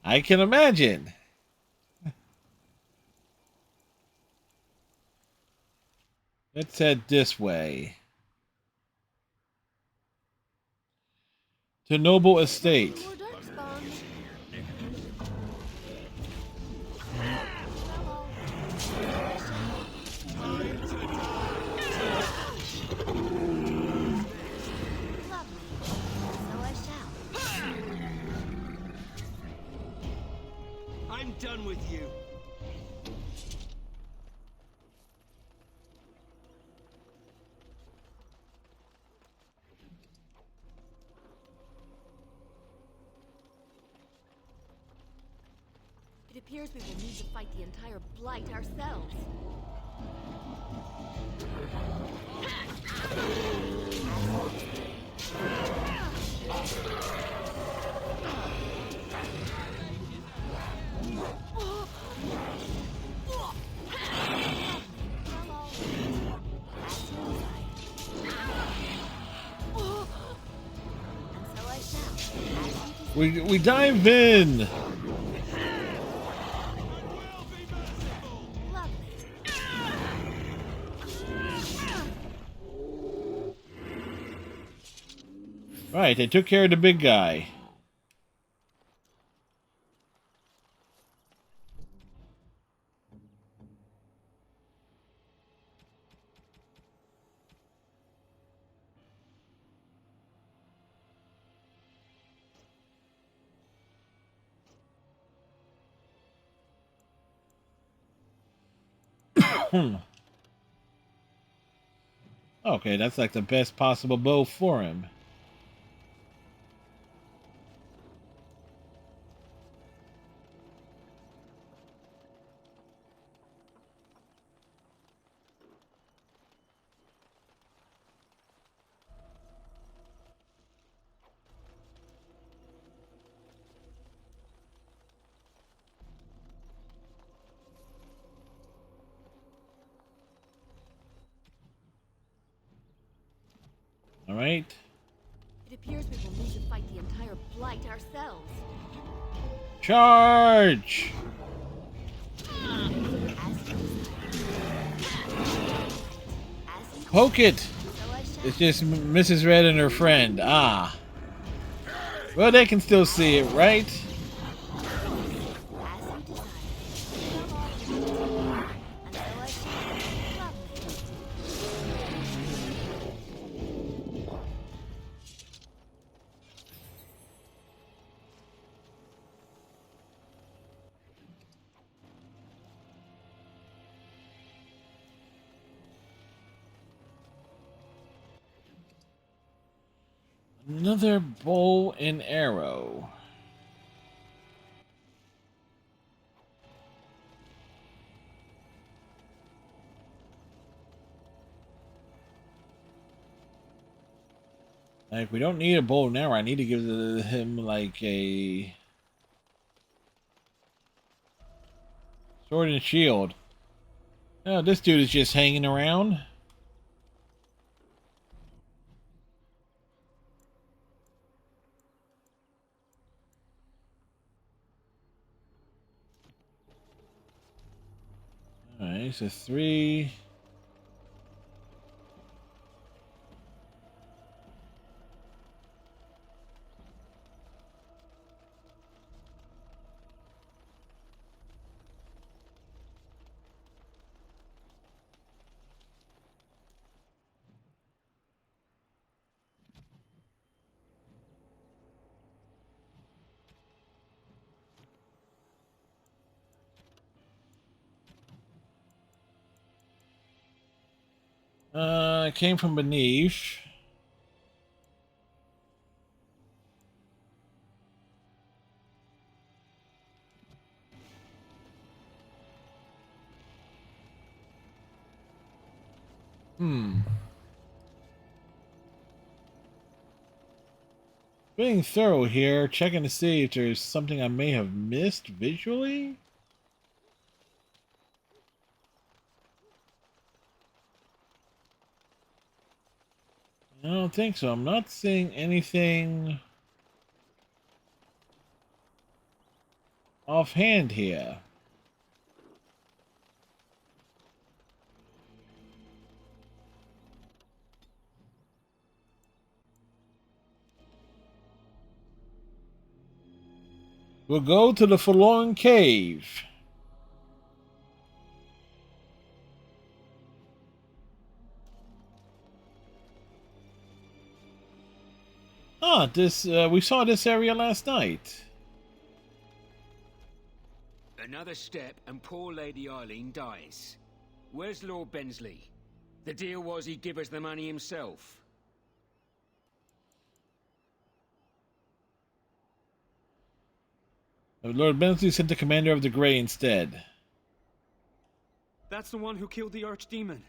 S4: I can imagine. Let's head this way. To Noble Estate.
S1: I'm done with you.
S6: It appears we will need to fight the entire blight ourselves.
S4: We dive in. Right, they took care of the big guy. Okay, that's like the best possible bow for him. All right.
S6: It appears we will need to fight the entire blight ourselves.
S4: Charge! Poke it! It's just Mrs. Red and her friend. Ah. Well, they can still see it, right? Another bow and arrow. Like, we don't need a bow and arrow. I need to give him, like, a sword and shield. No, this dude is just hanging around. Alright, so 3. It came from beneath. Being thorough here, checking to see if there's something I may have missed visually. I don't think so. I'm not seeing anything offhand here. We'll go to the Forlorn Cave. Ah, we saw this area last night.
S8: Another step and poor Lady Eileen dies. Where's Lord Bensley? The deal was he'd give us the money himself.
S4: Lord Bensley sent the commander of the Grey instead.
S15: That's the one who killed the archdemon.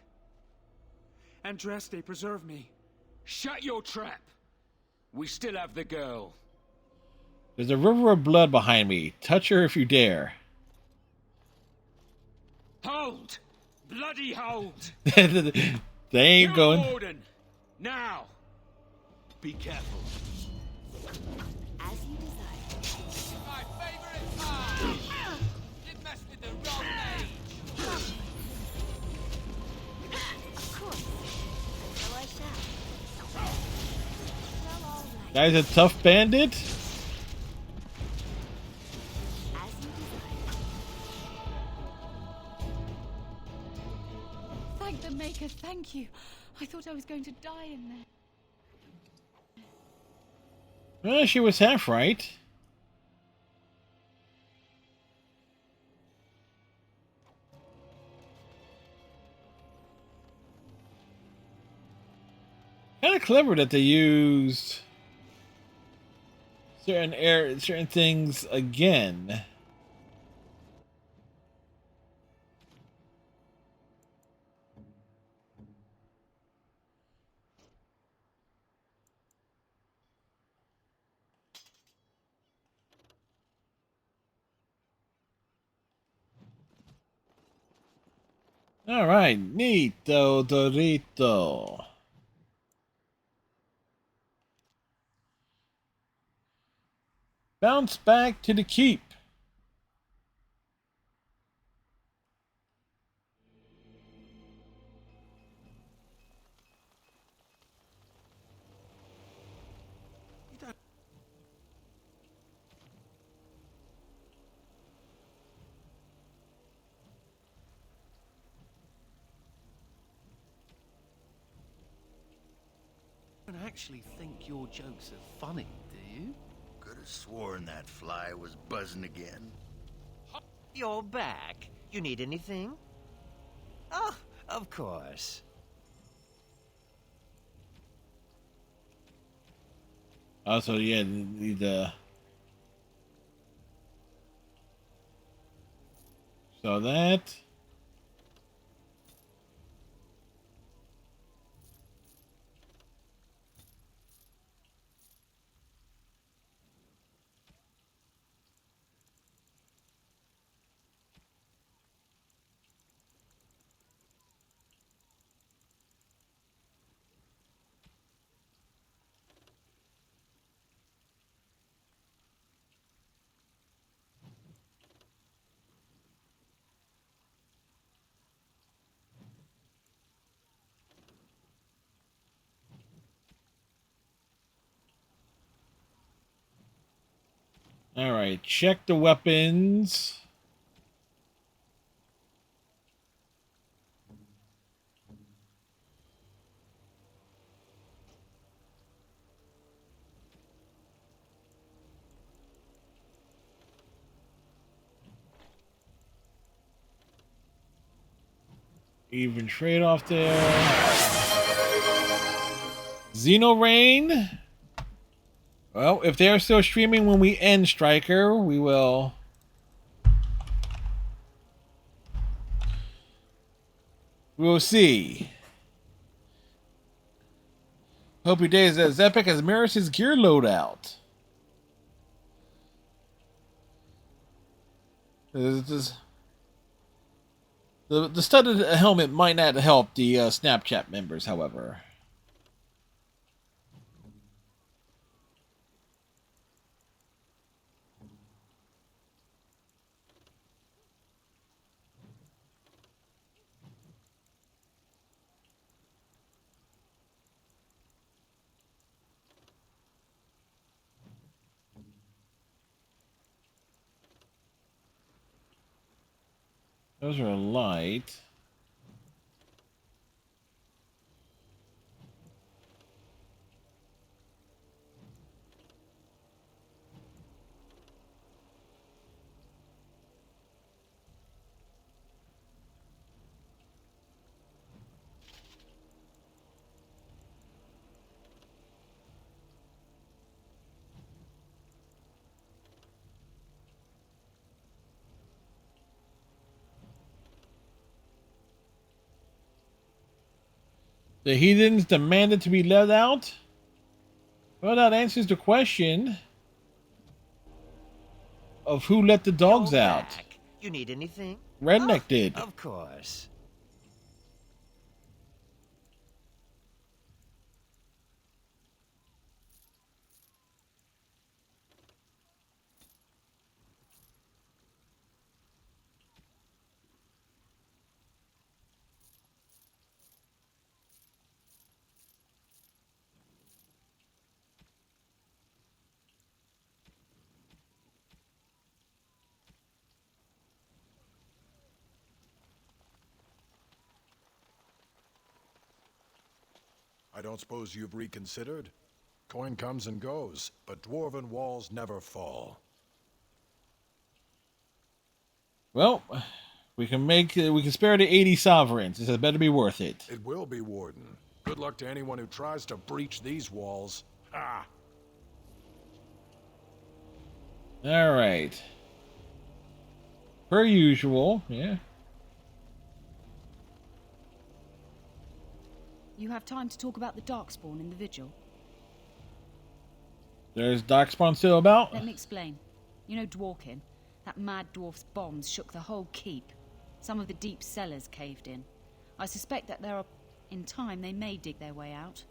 S15: Andraste, preserve me.
S8: Shut your trap! We still have the girl.
S4: There's a river of blood behind me. Touch her if you dare.
S8: Hold! Bloody hold!
S4: They ain't going.
S8: Warden! Now! Be careful.
S6: As you desire.
S1: My favorite part! You messed with the wrong mage!
S6: Of course. And so I shall. Well, all right.
S4: Guy's a tough bandit.
S6: As you desire.
S14: Thank the Maker, thank you. I thought I was going to die in there.
S4: Well, she was half right. Kind of clever that they used certain things again. All right, neato dorito. Bounce back to the keep.
S10: You don't actually think your jokes are funny, do you? Could have sworn that fly was buzzing again.
S16: You're back. You need anything? Oh, of course.
S4: Also, yeah, the so that. All right, check the weapons. Even trade off there. Xeno Rain. Well, if they're still streaming when we end Striker, we will. We'll see. Hope your day is as epic as Maris's gear loadout. The studded helmet might not help the Snapchat members, however. Those are light. The heathens demanded to be let out? Well, that answers the question of who let the dogs out.
S16: You need anything?
S4: Redneck did.
S16: Of course.
S18: I don't suppose you've reconsidered? Coin comes and goes, but dwarven walls never fall.
S4: Well, we can spare the 80 sovereigns. This had better be worth it.
S18: It will be, Warden. Good luck to anyone who tries to breach these walls. Ha!
S4: All right. Per usual, yeah.
S14: You have time to talk about the Darkspawn in the Vigil?
S4: There's Darkspawn still about?
S14: Let me explain. You know Dworkin? That mad dwarf's bombs shook the whole keep. Some of the deep cellars caved in. I suspect that in time, they may dig their way out.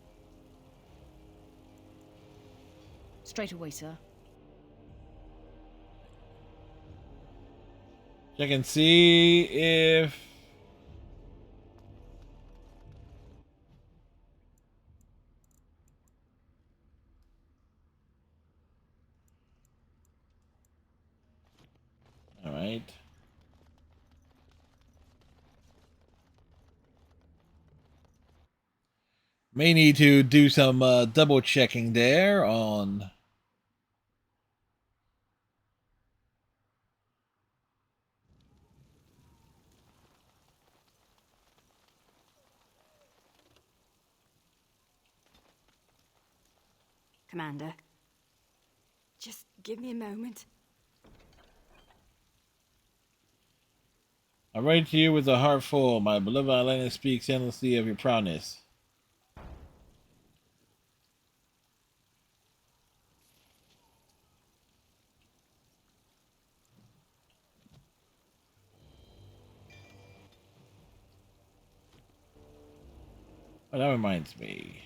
S14: Straight away, sir.
S4: Check and see if... All right. May need to do some double checking there on...
S21: Commander, just give me a moment.
S4: I write to you with a heart full. My beloved Elena speaks endlessly of your proudness. Oh, that reminds me.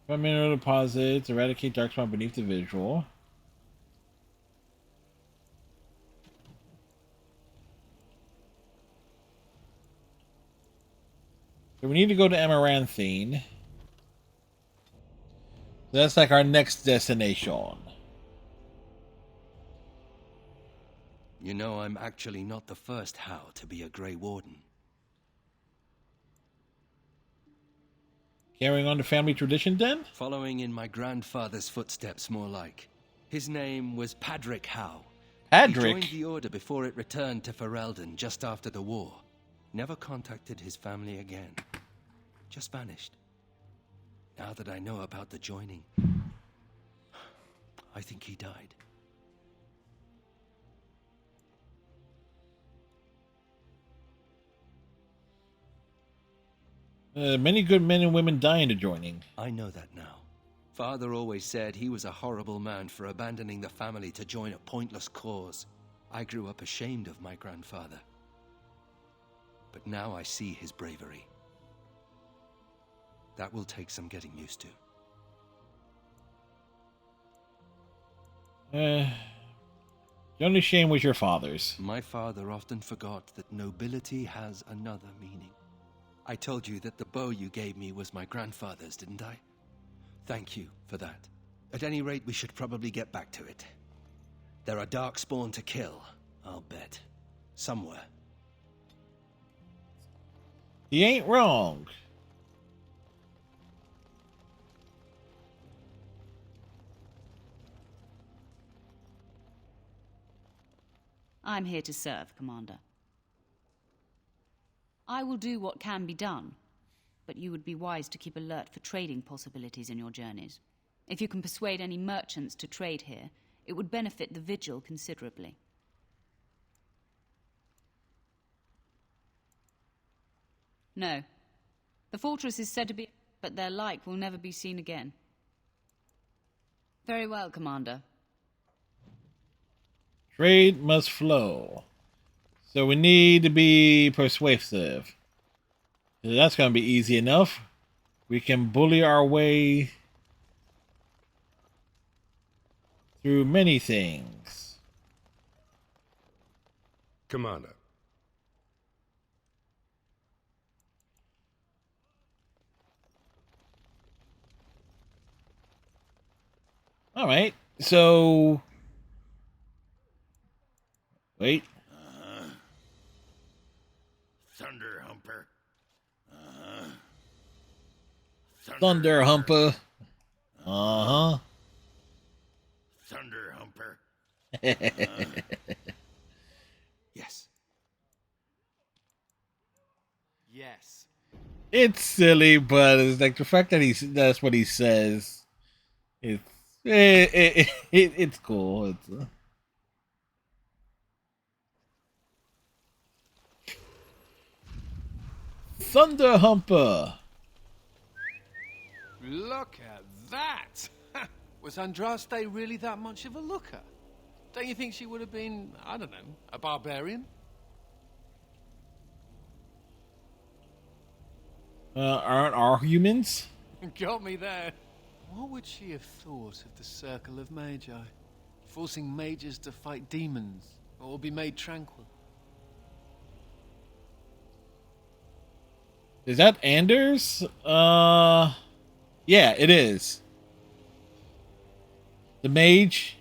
S4: From mineral deposits, eradicate Darkspawn beneath the visual. So we need to go to Amaranthine. That's like our next destination.
S19: You know, I'm actually not the first How to be a Grey Warden.
S4: Carrying on the family tradition then?
S19: Following in my grandfather's footsteps, more like. His name was Padric How.
S4: Padric?
S19: He joined the Order before it returned to Ferelden just after the war. Never contacted his family again. Just vanished. Now that I know about the joining, I think he died.
S4: Many good men and women die in the joining.
S19: I know that now. Father always said he was a horrible man for abandoning the family to join a pointless cause. I grew up ashamed of my grandfather. But now I see his bravery. That will take some getting used to.
S4: The only shame was your father's.
S19: My father often forgot that nobility has another meaning. I told you that the bow you gave me was my grandfather's, didn't I? Thank you for that. At any rate, we should probably get back to it. There are Darkspawn to kill, I'll bet. Somewhere.
S4: He ain't wrong.
S14: I'm here to serve, Commander. I will do what can be done, but you would be wise to keep alert for trading possibilities in your journeys. If you can persuade any merchants to trade here, it would benefit the Vigil considerably. No. The fortress is said to be, but their like will never be seen again. Very well, Commander.
S4: Trade must flow. So we need to be persuasive. That's going to be easy enough. We can bully our way through many things.
S3: Commander.
S4: All right. So wait.
S10: Thunder Humper.
S4: Thunder Humper. Uh-huh.
S10: Thunder Humper.
S15: Yes. Yes.
S4: It's silly, but it's like the fact that that's what he says. It's cool. Thunder Humper.
S9: Look at that! Was Andraste really that much of a looker? Don't you think she would have been, I don't know, a barbarian?
S4: Aren't our humans?
S9: Got me there. What would she have thought of the Circle of Magi? Forcing mages to fight demons, or be made tranquil?
S4: Is that Anders? Yeah, it is. The mage.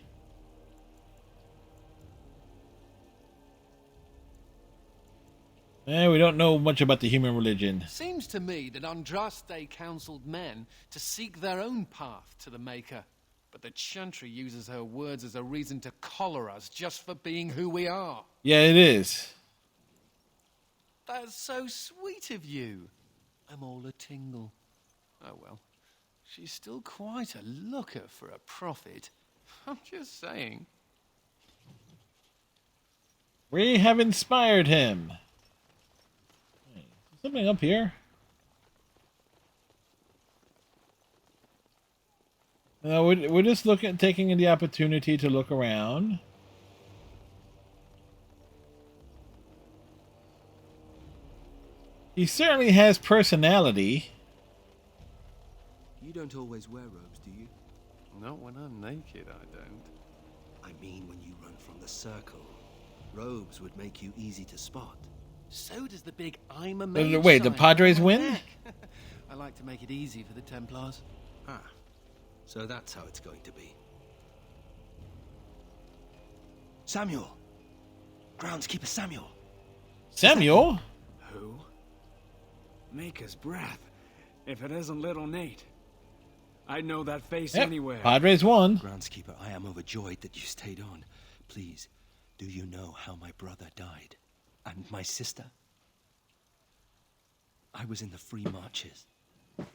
S4: We don't know much about the human religion.
S9: Seems to me that Andraste counseled men to seek their own path to the Maker. But the Chantry uses her words as a reason to collar us just for being who we are.
S4: Yeah, it is.
S9: That's so sweet of you. I'm all a tingle. Oh well. She's still quite a looker for a prophet. I'm just saying.
S4: We have inspired him. Something up here. We're just taking the opportunity to look around. He certainly has personality.
S19: You don't always wear robes, do you?
S9: Not when I'm naked, I don't.
S19: I mean when you run from the circle. Robes would make you easy to spot.
S9: So does the big I'm a mage
S4: Wait, the
S9: sign
S4: Padres
S9: on my
S4: win?
S9: neck. I like to make it easy for the Templars.
S19: Ah, so that's how it's going to be. Samuel! Groundskeeper Samuel!
S4: Samuel?
S15: Who? Maker's breath. If it isn't little Nate. I'd know that face anywhere.
S4: Padres won.
S19: Groundskeeper, I am overjoyed that you stayed on. Please, do you know how my brother died? And my sister? I was in the Free Marches.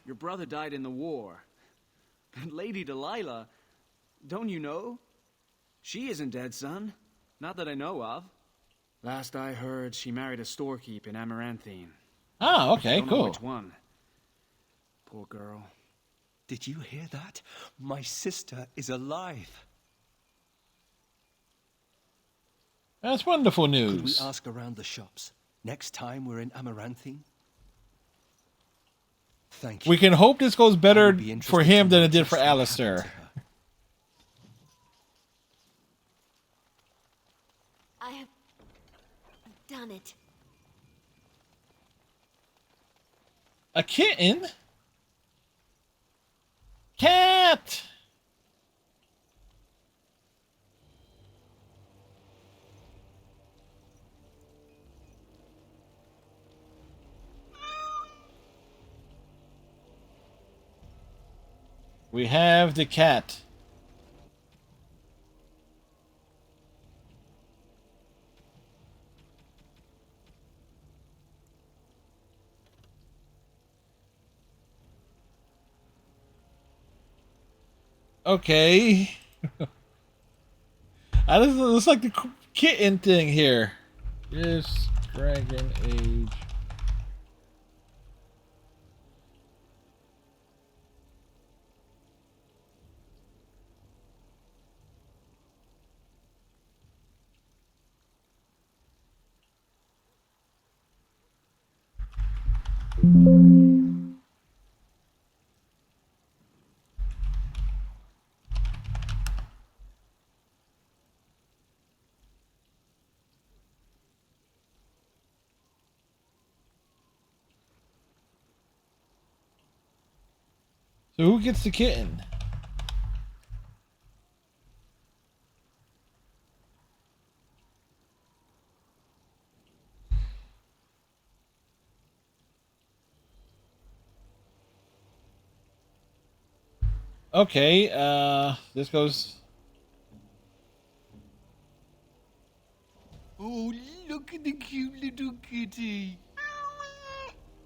S15: Your brother died in the war. And Lady Delilah, don't you know? She isn't dead, son. Not that I know of. Last I heard, she married a storekeep in Amaranthine.
S4: Oh, okay,
S15: Don't know
S4: cool.
S15: which one. Poor girl.
S19: Did you hear that? My sister is alive.
S4: That's wonderful
S19: Could we
S4: news.
S19: ask around the shops next time we're in Amaranthine? Thank you.
S4: We can hope this goes better
S19: be interested
S4: for him
S19: to
S4: than
S19: know
S4: it did
S19: just
S4: for
S19: what happened
S4: Alistair.
S19: to her.
S21: I have done it.
S4: A kitten? Cat! We have the cat. Okay. This looks like the kitten thing here. Yes, Dragon Age. So who gets the kitten? Okay, this goes...
S9: Oh, look at the cute little kitty.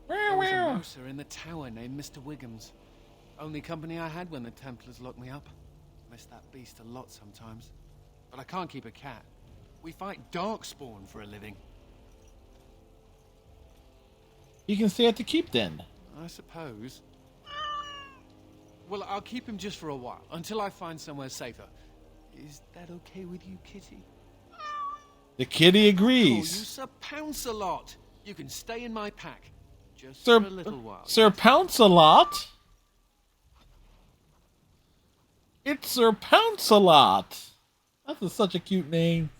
S15: There was a
S9: grocer in the tower named Mr. Wiggums. Only company I had when the Templars locked me up. Miss that beast a lot sometimes. But I can't keep a cat. We fight Darkspawn for a living.
S4: You can stay at the keep then.
S9: I suppose. Well, I'll keep him just for a while, until I find somewhere safer. Is that okay with you, Kitty?
S4: The kitty
S9: Oh,
S4: agrees.
S9: you Sir Pounce-a-lot. You can stay in my pack. Just
S4: Sir,
S9: for a little while.
S4: Sir Pounce-a-lot? It's Sir Pounce-a-lot. That's such a cute name.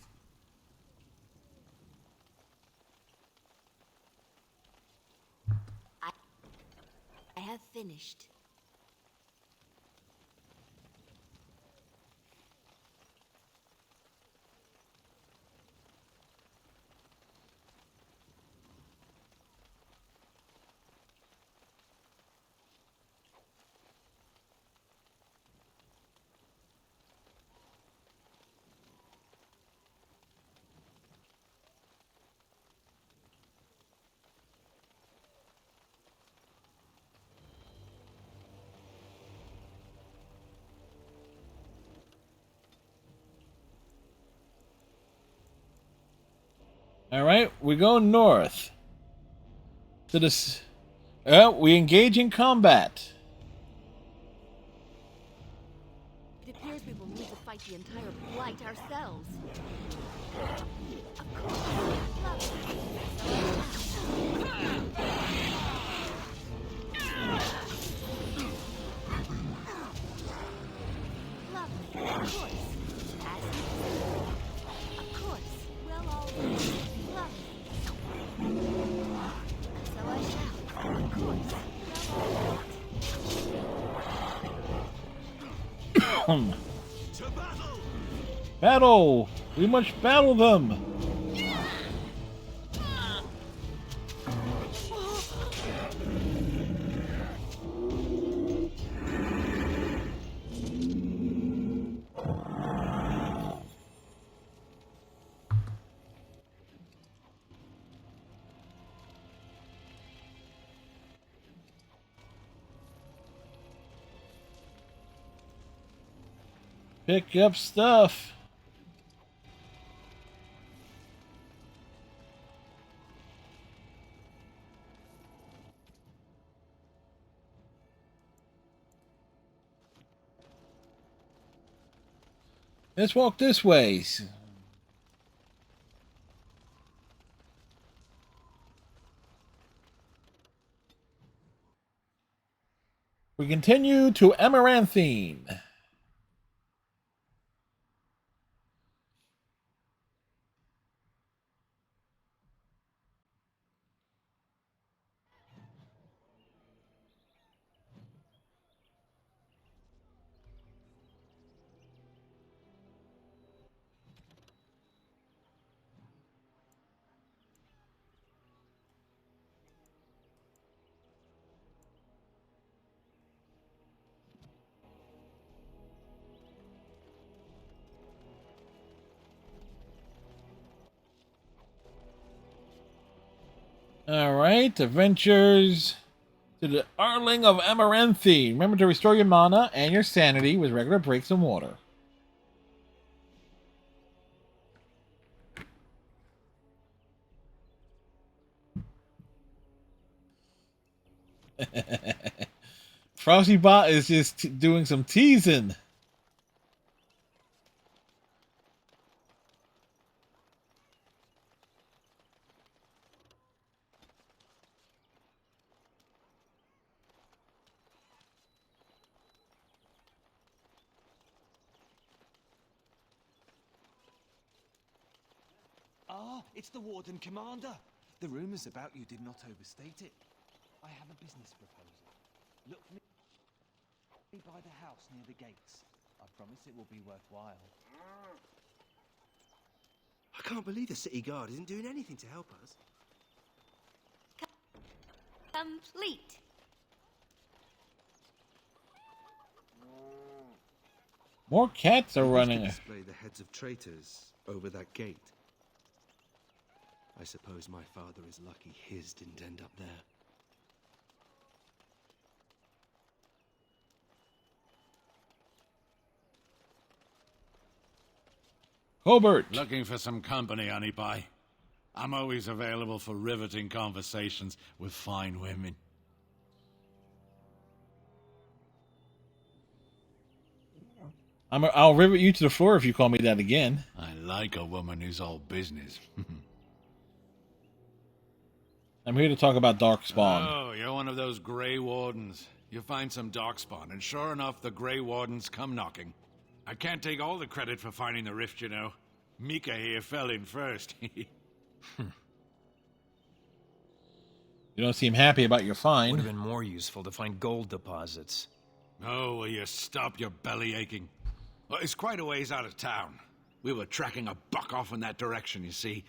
S21: I have finished.
S4: Alright, we go north. To this. We engage in combat.
S21: It appears we will need to fight the entire blight ourselves. Lovely, of course. As you say. Of course. Well, all right. Lovely. So I shall. Of course. Well, all right.
S4: Battle! We must battle them! Pick up stuff. Let's walk this way. We continue to Amaranthine. Alright, adventures to the Arling of Amaranthine. Remember to restore your mana and your sanity with regular breaks in water. Frostybot is just doing some teasing.
S16: Ah, it's the Warden, Commander. The rumors about you did not overstate it. I have a business proposal. Look for me by the house near the gates. I promise it will be worthwhile.
S19: I can't believe the city guard isn't doing anything to help us.
S21: Complete.
S4: More cats are
S19: They used to
S4: running.
S19: display the heads of traitors over that gate. I suppose my father is lucky his didn't end up there.
S4: Hobart.
S11: Looking for some company, honey pie? I'm always available for riveting conversations with fine women.
S4: I'll rivet you to the floor if you call me that again.
S11: I like a woman who's all business.
S4: I'm here to talk about Darkspawn.
S11: Oh, you're one of those Grey Wardens. You find some Darkspawn, and sure enough, the Grey Wardens come knocking. I can't take all the credit for finding the rift, you know. Mika here fell in first.
S4: You don't seem happy about your find.
S12: Would have been more useful to find gold deposits.
S11: Oh, will you stop your belly aching? Well, it's quite a ways out of town. We were tracking a buck off in that direction, you see.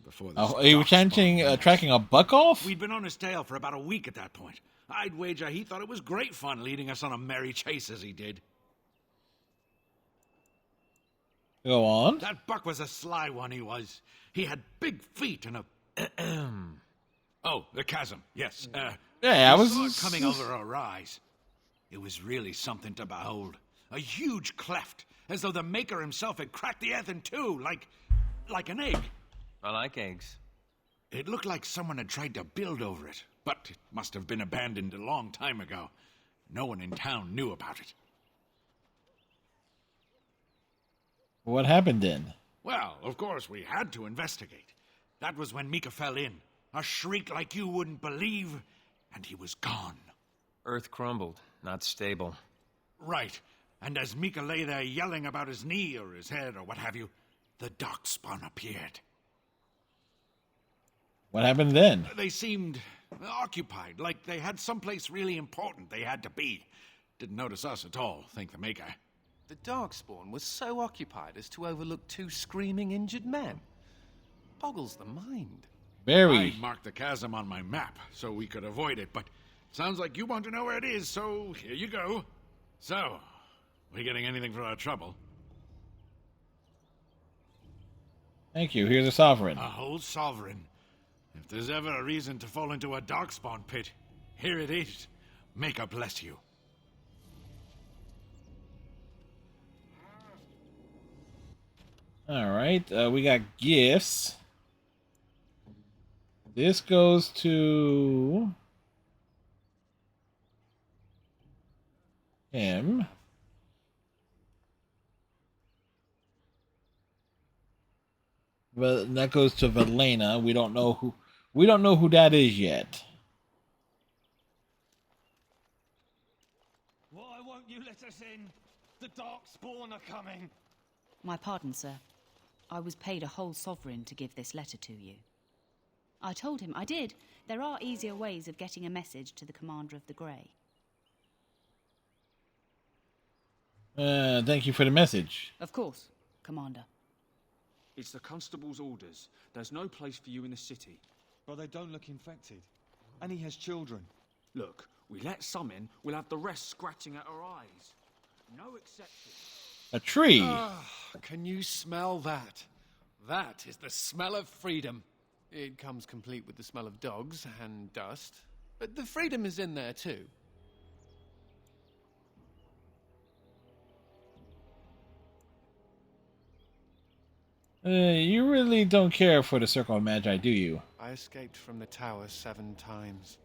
S11: Before this
S4: you were tracking a buck off?
S11: We'd been on his tail for about a week at that point. I'd wager he thought it was great fun leading us on a merry chase as he did.
S4: Go on.
S11: That buck was a sly one, he was. He had big feet and a... Oh, the chasm, yes.
S4: Yeah, I was...
S11: saw it coming over a rise. It was really something to behold. A huge cleft, as though the maker himself had cracked the earth in two, like an egg.
S12: I like eggs.
S11: It looked like someone had tried to build over it, but it must have been abandoned a long time ago. No one in town knew about it.
S4: What happened then?
S11: Well, of course, we had to investigate. That was when Mika fell in. A shriek like you wouldn't believe, and he was gone.
S12: Earth crumbled, not stable.
S11: Right. And as Mika lay there yelling about his knee or his head or what have you, the Darkspawn appeared.
S4: What happened then?
S11: They seemed occupied, like they had someplace really important they had to be. Didn't notice us at all, thank the Maker.
S9: The Darkspawn was so occupied as to overlook two screaming injured men. Boggles the mind.
S11: I marked the chasm on my map so we could avoid it, but sounds like you want to know where it is, so here you go. So, we getting anything for our trouble?
S4: Thank you. Here's a sovereign.
S11: A whole sovereign. If there's ever a reason to fall into a Darkspawn pit, here it is. Maker bless you.
S4: All right, we got gifts. This goes to him. But that goes to Velena. We don't know who that is yet.
S2: Why won't you let us in? The Darkspawn are coming.
S14: My pardon, sir. I was paid a whole sovereign to give this letter to you. I told him I did. There are easier ways of getting a message to the commander of the Grey.
S4: Thank you for the message.
S14: Of course, Commander.
S15: It's the constable's orders. There's no place for you in the city.
S2: But they don't look infected. And he has children.
S15: Look, we let some in, we'll have the rest scratching at our eyes. No exception.
S4: A tree.
S9: Can you smell that? That is the smell of freedom. It comes complete with the smell of dogs and dust, but the freedom is in there too.
S4: You really don't care for the Circle of Magi, do you?
S9: I escaped from the tower 7 times.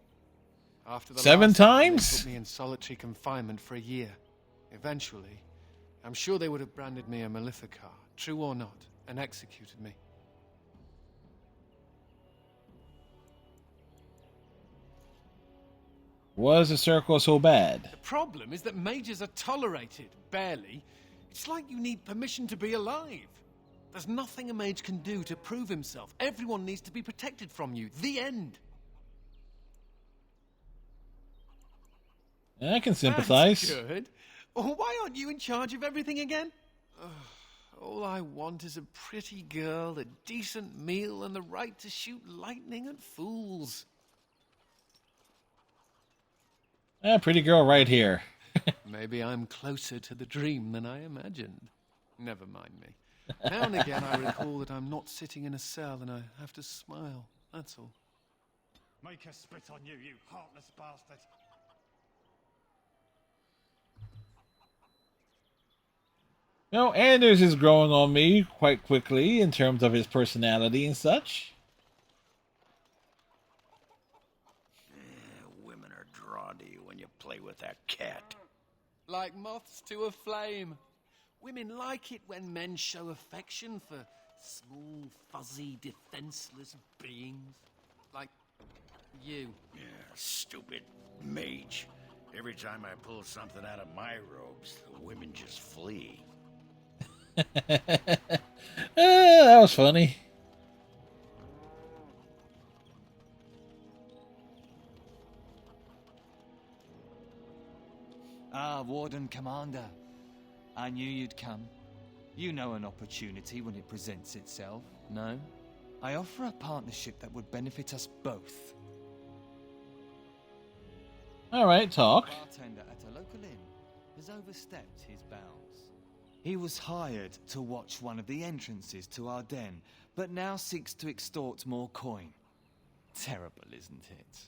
S9: After the
S4: 7
S9: last time,
S4: times?
S9: They put me in solitary confinement for a year. Eventually, I'm sure they would have branded me a Maleficar, true or not, and executed me.
S4: Was the Circle so bad?
S9: The problem is that mages are tolerated, barely. It's like you need permission to be alive. There's nothing a mage can do to prove himself. Everyone needs to be protected from you. The end.
S4: I can sympathize.
S9: That's good. Why aren't you in charge of everything again? All I want is a pretty girl, a decent meal, and the right to shoot lightning at fools.
S4: Pretty girl right here.
S9: Maybe I'm closer to the dream than I imagined. Never mind me. Now and again I recall that I'm not sitting in a cell and I have to smile. That's all.
S2: Make us spit on you, you heartless bastard.
S4: You know, Anders is growing on me quite quickly in terms of his personality and such.
S10: Women are drawn to you when you play with that cat.
S9: Like moths to a flame. Women like it when men show affection for small, fuzzy, defenseless beings. Like you.
S10: Yeah, stupid mage. Every time I pull something out of my robes, the women just flee.
S4: That was funny.
S5: Ah, Warden Commander. I knew you'd come. You know an opportunity when it presents itself, no? I offer a partnership that would benefit us both.
S4: Alright, talk.
S5: A bartender at a local inn has overstepped his bounds. He was hired to watch one of the entrances to our den, but now seeks to extort more coin. Terrible, isn't it?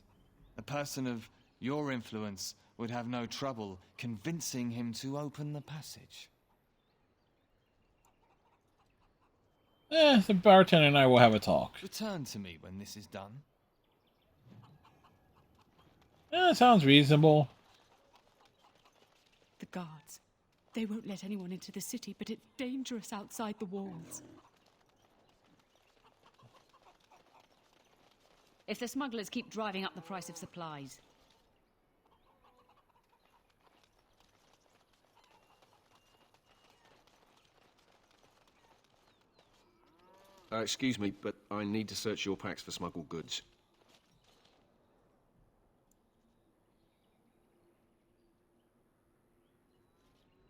S5: A person of your influence would have no trouble convincing him to open the passage.
S4: The bartender and I will have a talk.
S5: Return to me when this is done.
S4: Sounds reasonable.
S20: The guards. They won't let anyone into the city, but it's dangerous outside the walls.
S14: If the smugglers keep driving up the price of supplies.
S13: Excuse me, but I need to search your packs for smuggled goods.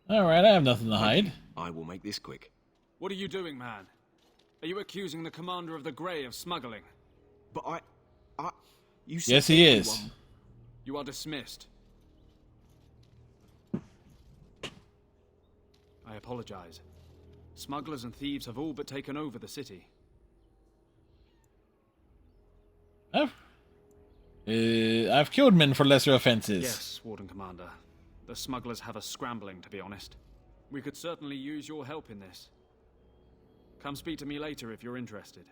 S4: Alright, I have nothing to hide.
S13: I will make this quick.
S15: What are you doing, man? Are you accusing the commander of the Grey of smuggling?
S13: But you said
S4: yes, he is.
S15: You are dismissed. I apologize. Smugglers and thieves have all but taken over the city.
S4: I've killed men for lesser offenses.
S15: Yes, Warden Commander. The smugglers have us scrambling, to be honest. We could certainly use your help in this. Come speak to me later if you're interested.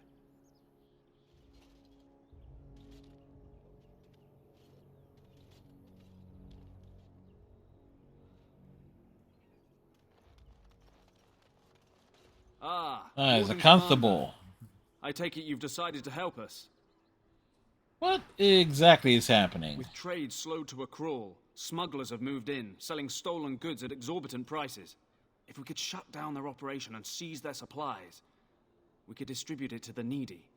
S4: As a
S15: Warden
S4: constable.
S15: Commander. I take it you've decided to help us.
S4: What exactly is happening?
S15: With trade slowed to a crawl, smugglers have moved in, selling stolen goods at exorbitant prices. If we could shut down their operation and seize their supplies, we could distribute it to the needy.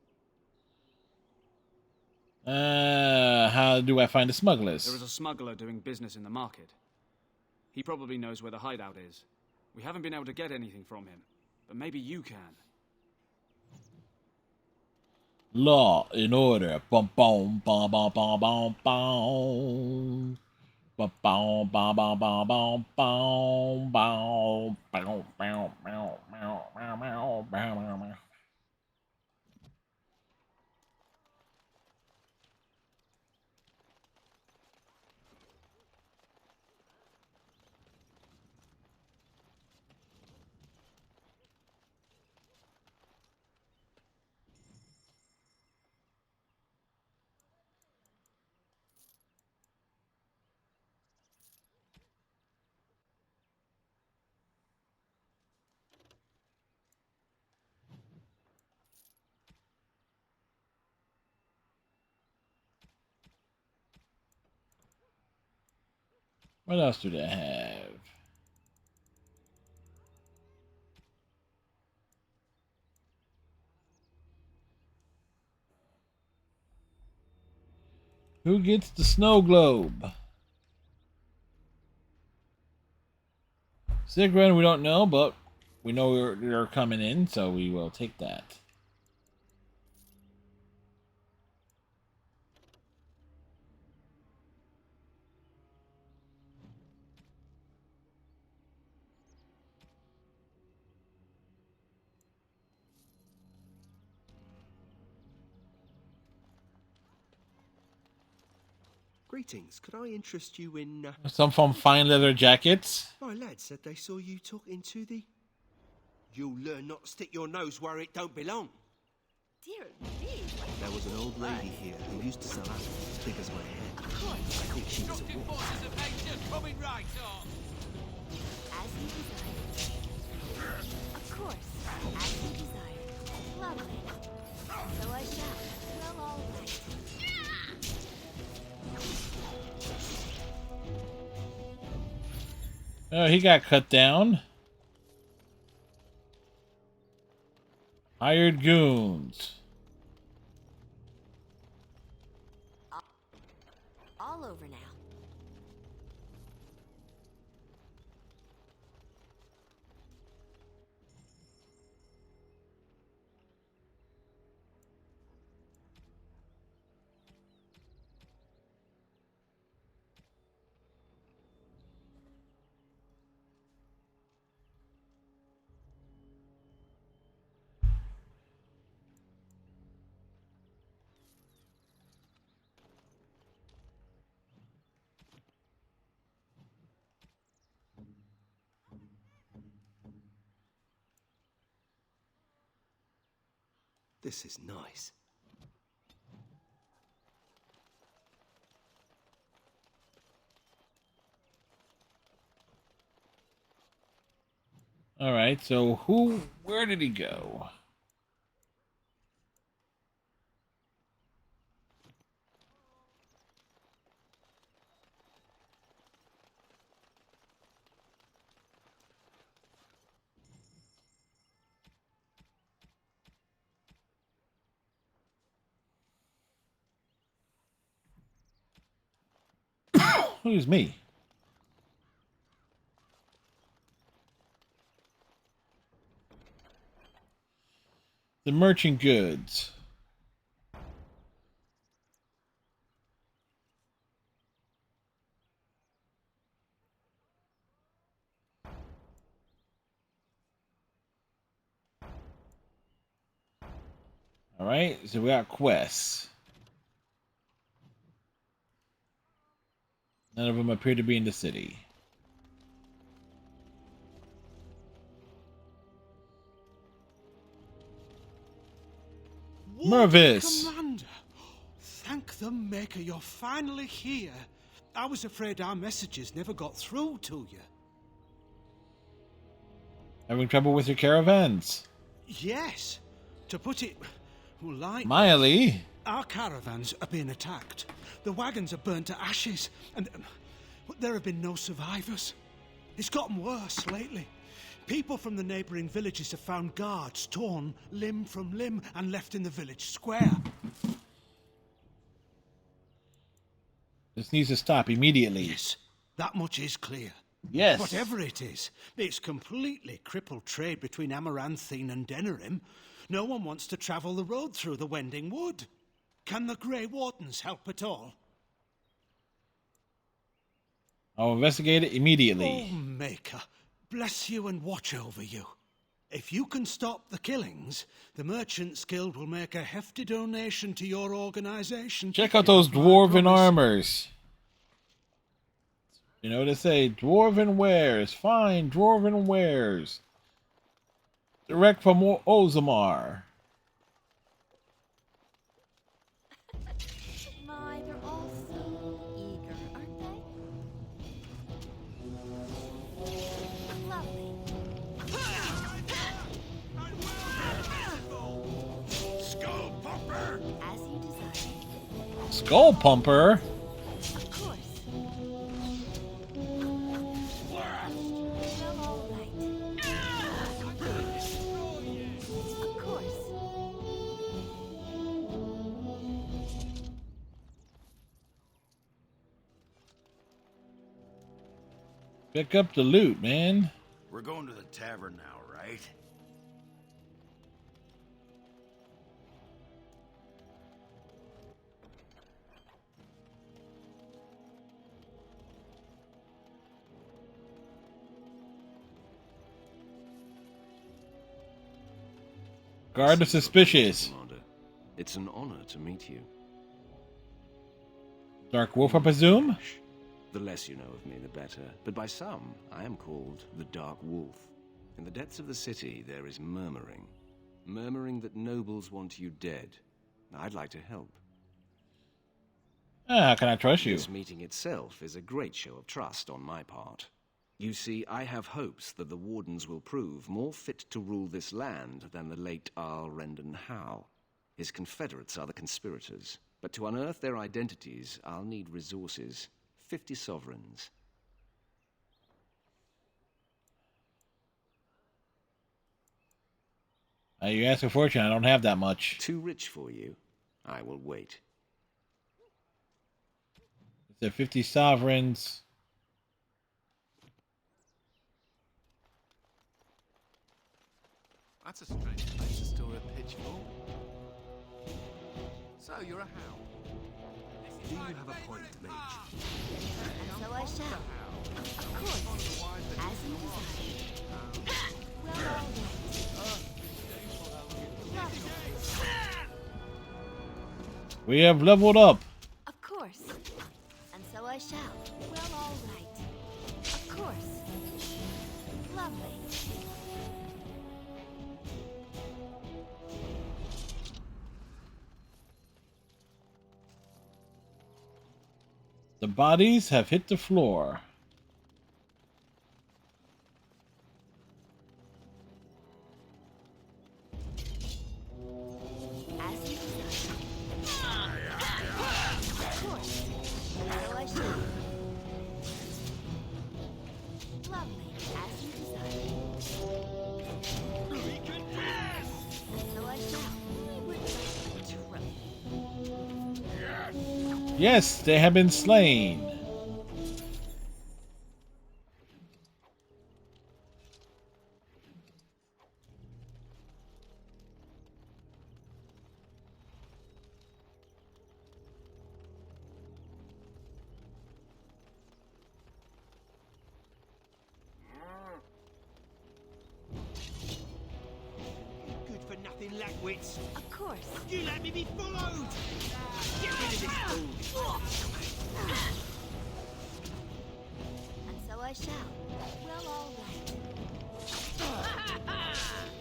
S4: How do I find the smugglers?
S15: There is a smuggler doing business in the market. He probably knows where the hideout is. We haven't been able to get anything from him, but maybe you can.
S4: Law and order. Bum bum bum bum bum bum bum. Bum bum bum bum bum bum bum bum. Bow bow bow bow bow bow bow bow. What else do they have? Who gets the snow globe? Sigrun, we don't know, but we know they're coming in, so we will take that.
S17: Greetings. Could I interest you in...
S4: Some from fine leather jackets.
S17: My lad said they saw you talking to the You'll learn not to stick your nose where it don't belong.
S21: Dear me.
S19: There was an old lady here who used to sell apples as big as my head.
S21: Of course.
S19: I think she was a
S1: Destructive
S19: witch.
S1: forces of nature coming right on.
S21: As you desire. Of course. As you desire. Lovely. So I shall. Well, all right.
S4: Oh, he got cut down. Hired goons.
S21: All over now.
S19: This is nice.
S4: All right, so where did he go? Who's me? The merchant goods. All right, so we got quests. None of them appear to be in the city. Mervis!
S2: Commander! Thank the Maker you're finally here. I was afraid our messages never got through to you.
S4: Having trouble with your caravans?
S2: Yes. To put it lightly,
S4: Miley?
S2: our caravans are being attacked. The wagons are burnt to ashes, and there have been no survivors. It's gotten worse lately. People from the neighboring villages have found guards torn limb from limb and left in the village square.
S4: This needs to stop immediately.
S2: Yes, that much is clear.
S4: Yes.
S2: Whatever it is, it's completely crippled trade between Amaranthine and Denerim. No one wants to travel the road through the Wending Wood. Can the Grey Wardens help at all?
S4: I'll investigate it immediately.
S2: Oh, Maker, bless you and watch over you. If you can stop the killings, the Merchants Guild will make a hefty donation to your organization.
S4: Check out those dwarven armors. You know what they say? Dwarven wares. Fine dwarven wares. Direct from Ozamar.
S21: My, they're all so eager, aren't they? Lovely.
S10: Skull Pumper!
S21: As you desire.
S4: Skull Pumper?
S21: Of course. Well, all right. Of course.
S4: Pick up the loot, man.
S10: We're going to the tavern now, right?
S4: Guard the suspicious.
S7: Commander. It's an honor to meet you.
S4: Dark Wolf, I presume?
S7: The less you know of me, the better. But by some, I am called the Dark Wolf. In the depths of the city, there is murmuring. Murmuring that nobles want you dead. I'd like to help.
S4: How can I trust you?
S7: This meeting itself is a great show of trust on my part. You see, I have hopes that the Wardens will prove more fit to rule this land than the late Arl Rendon Howe. His confederates are the conspirators, but to unearth their identities, I'll need resources. 50 sovereigns.
S4: You ask a fortune, I don't have that much.
S7: Too rich for you? I will wait.
S4: Is there 50 sovereigns?
S9: That's a strange place to store a pitchfork. So, you're a hound.
S17: Do you have a point, Mage?
S6: And so I shall. Of course, as you desire. Well, all right.
S4: We have leveled up.
S6: Of course. And so I shall. Well, all right. Of course. Lovely.
S4: The bodies have hit the floor.
S6: As you desire. Of course. And so I shall. Lovely. As you desire. And so I shall. I would like a trophy.
S4: Yes, they have been slain.
S17: Good for nothing lackwits.
S6: Of course.
S17: You let me be followed. Get rid of this fool.
S6: And so I shall. Well, all right.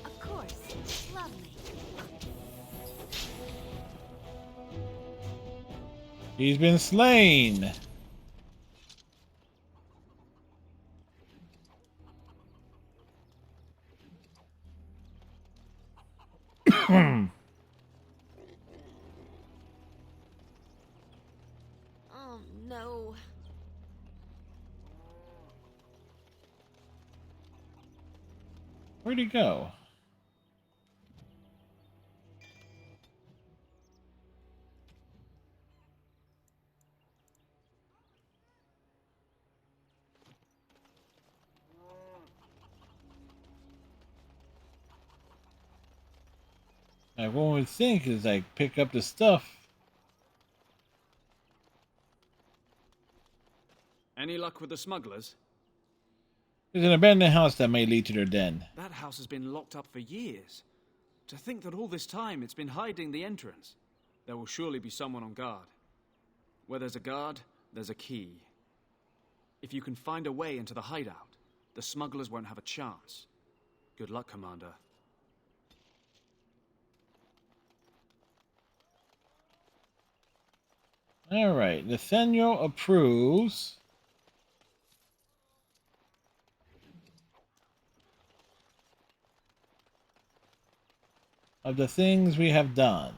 S6: Of course. Lovely.
S4: He's been slain.
S6: Oh, no.
S4: Where'd he go? Like, one would think is like pick up the stuff.
S15: Any luck with the smugglers?
S4: There's an abandoned house that may lead to their den.
S15: That house has been locked up for years. To think that all this time it's been hiding the entrance. There will surely be someone on guard. Where there's a guard, there's a key. If you can find a way into the hideout, the smugglers won't have a chance. Good luck, Commander.
S4: All right, Nathaniel approves. Of the things we have done.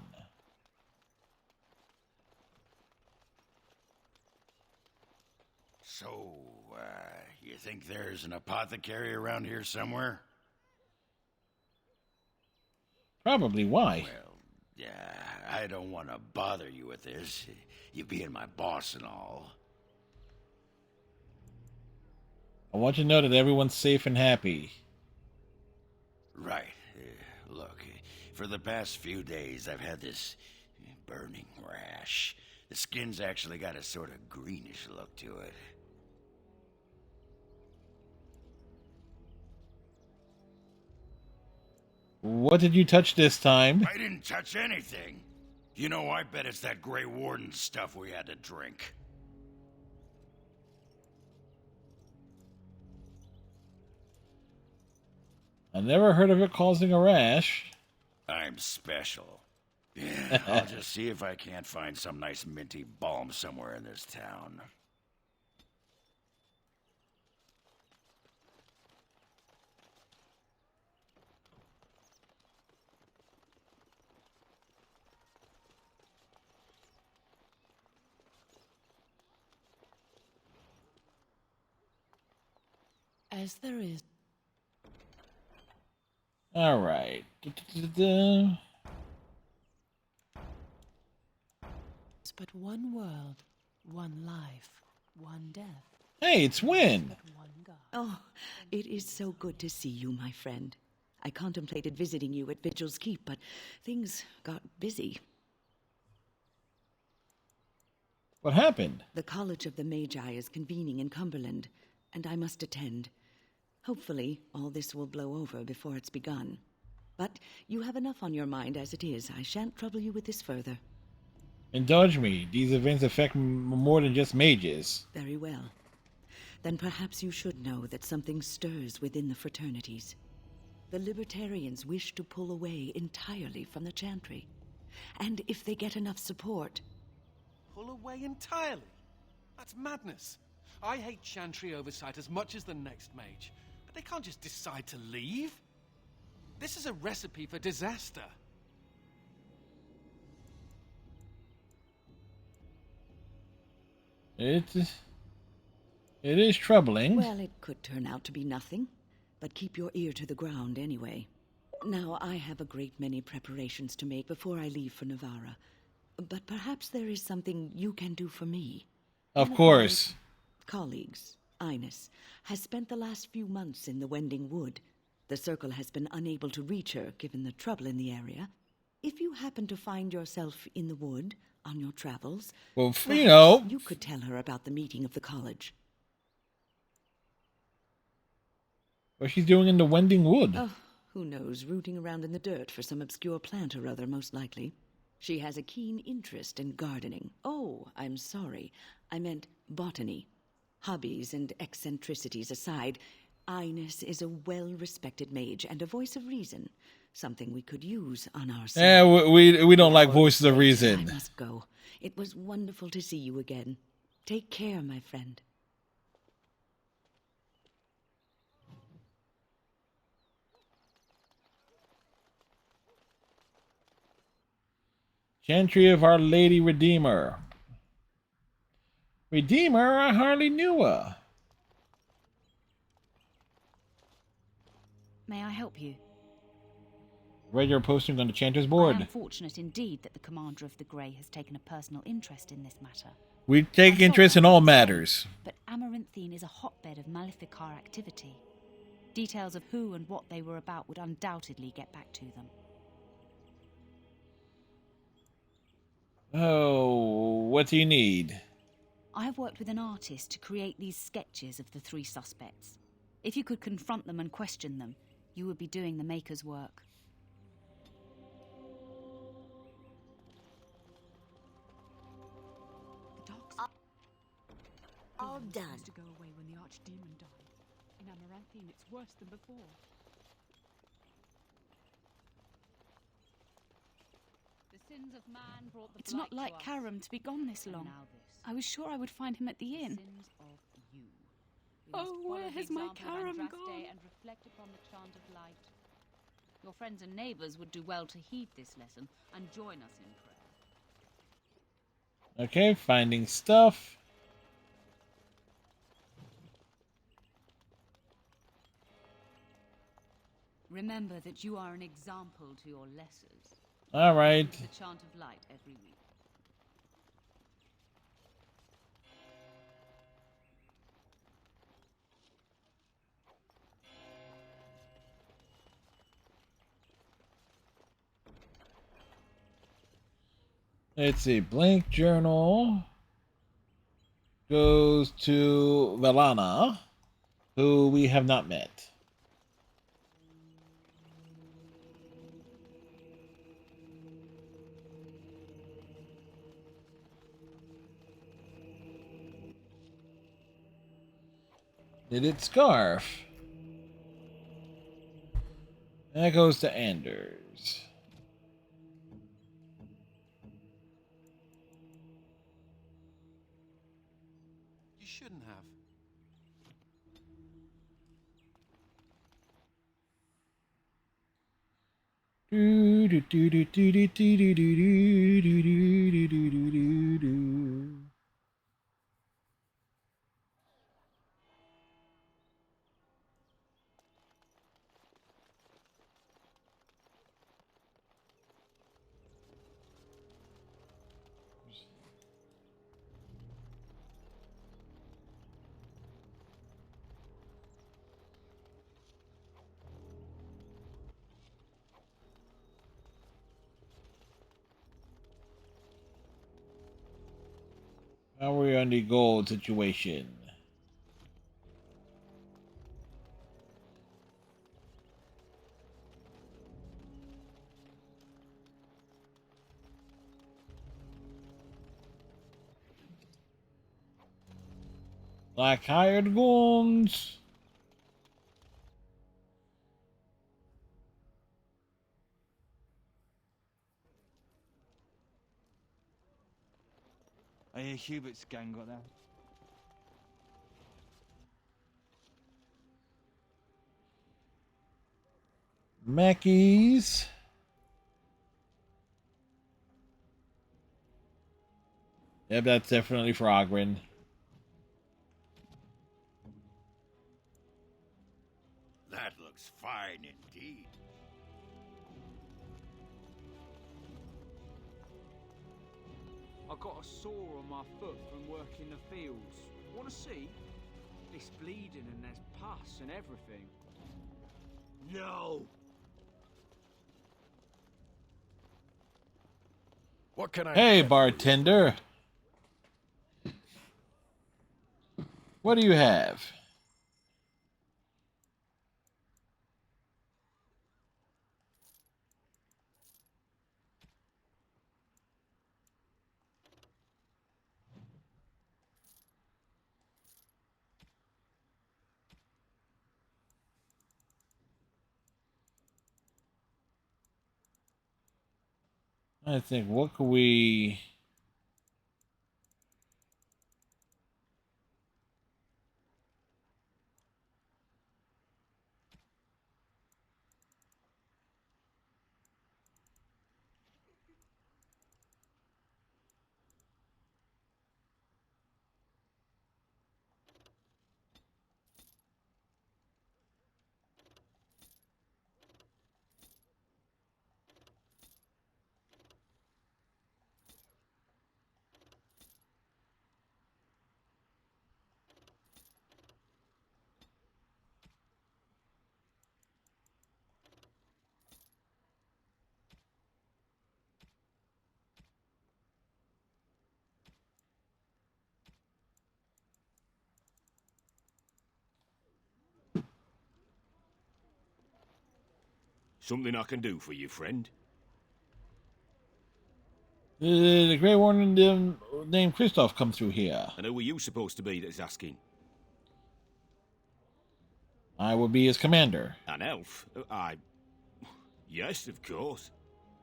S10: So, you think there's an apothecary around here somewhere?
S4: Probably. Why?
S10: Well, yeah, I don't want to bother you with this, you being my boss and all.
S4: I want you to know that everyone's safe and happy.
S10: Right. Look, for the past few days, I've had this burning rash. The skin's actually got a sort of greenish look to it.
S4: What did you touch this time?
S10: I didn't touch anything. You know, I bet it's that Grey Warden stuff we had to drink.
S4: I never heard of it causing a rash.
S10: I'm special. Yeah, I'll just see if I can't find some nice minty balm somewhere in this town.
S20: As there is.
S4: All right.
S20: But one world, one life, one death.
S4: Hey, it's Wynn.
S8: Oh, it is so good to see you, my friend. I contemplated visiting you at Vigil's Keep, but things got busy.
S4: What happened?
S8: The College of the Magi is convening in Cumberland, and I must attend. Hopefully, all this will blow over before it's begun. But you have enough on your mind as it is. I shan't trouble you with this further.
S4: Indulge me. These events affect more than just mages.
S8: Very well. Then perhaps you should know that something stirs within the fraternities. The Libertarians wish to pull away entirely from the Chantry. And if they get enough support...
S9: Pull away entirely? That's madness. I hate Chantry oversight as much as the next mage. But they can't just decide to leave. This is a recipe for disaster.
S4: It is troubling.
S8: Well, it could turn out to be nothing, but keep your ear to the ground anyway. Now, I have a great many preparations to make before I leave for Navarra, but perhaps there is something you can do for me.
S4: Of course.
S8: Colleagues, Ines, has spent the last few months in the Wending Wood. The Circle has been unable to reach her, given the trouble in the area. If you happen to find yourself in the wood on your travels,
S4: well, you know,
S8: you could tell her about the meeting of the college.
S4: What she's doing in the Wending Wood?
S8: Oh, who knows, rooting around in the dirt for some obscure plant or other, most likely. She has a keen interest in gardening. Oh, I'm sorry. I meant botany. Hobbies and eccentricities aside, Ines is a well-respected mage and a voice of reason. Something we could use on our side.
S4: Yeah, we don't like voices of reason.
S8: I must go. It was wonderful to see you again. Take care, my friend.
S4: Chantry of Our Lady Redeemer. Redeemer? I hardly knew her.
S14: May I help you?
S4: Read your posting on the Chanter's board.
S14: I am fortunate indeed that the Commander of the Grey has taken a personal interest in this matter.
S4: We take interest in all matters.
S14: But Amaranthine is a hotbed of Maleficar activity. Details of who and what they were about would undoubtedly get back to them.
S4: Oh, what do you need?
S14: I have worked with an artist to create these sketches of the three suspects. If you could confront them and question them, you would be doing the Maker's work.
S21: All done.
S20: To go away when the Archdemon died. In Amaranthine, it's worse than before.
S14: The sins of man brought the
S20: It's not like Karam to be gone this long. I was sure I would find him at the inn.
S14: Sins of you.
S20: Oh, where has my Karam gone?
S14: And reflect upon the chant of light. Your friends and neighbors would do well to heed this lesson and join us in prayer.
S4: Okay, finding stuff.
S14: Remember that you are an example to your lessers.
S4: All right.
S14: The chant of light every week.
S4: Let's see. Blank journal goes to Velana, who we have not met. Knitted scarf. That goes to Anders.
S9: You shouldn't have.
S4: Do do do do do do do do do do do do do do do. How are we on the gold situation? Like hired guns.
S5: I hear Hubert's gang got that.
S4: Mackies. Yep, that's definitely for Ogren.
S10: That looks fine indeed.
S15: I got a sore on my foot from working the fields. Want to see? It's bleeding and there's pus and everything.
S17: No!
S11: What can I
S4: Hey,
S11: get
S4: bartender. What do you have? I think, what could we...
S13: Something I can do for you, friend?
S4: The Grey Warden named Christoph come through here.
S13: And who are you supposed to be that's asking?
S4: I will be his commander.
S13: An elf? Yes, of course.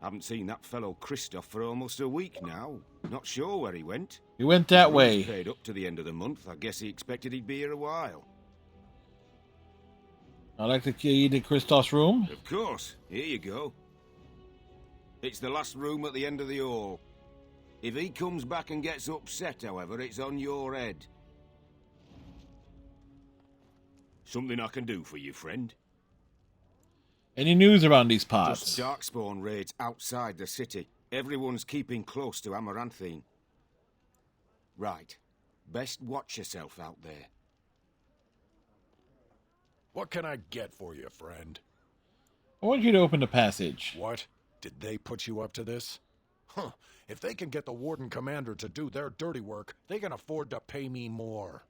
S13: Haven't seen that fellow Christoph for almost a week now. Not sure where he went.
S4: He went that
S13: His
S4: way.
S13: rent's paid up to the end of the month. I guess he expected he'd be here a while.
S4: I'd like to key to Christoph's room.
S13: Of course. Here you go. It's the last room at the end of the hall. If he comes back and gets upset, however, it's on your head. Something I can do for you, friend?
S4: Any news around these parts?
S13: Just darkspawn raids outside the city. Everyone's keeping close to Amaranthine. Right. Best watch yourself out there.
S11: What can I get for you, friend?
S4: I want you to open the passage.
S11: What? Did they put you up to this? Huh. If they can get the Warden Commander to do their dirty work, they can afford to pay me more.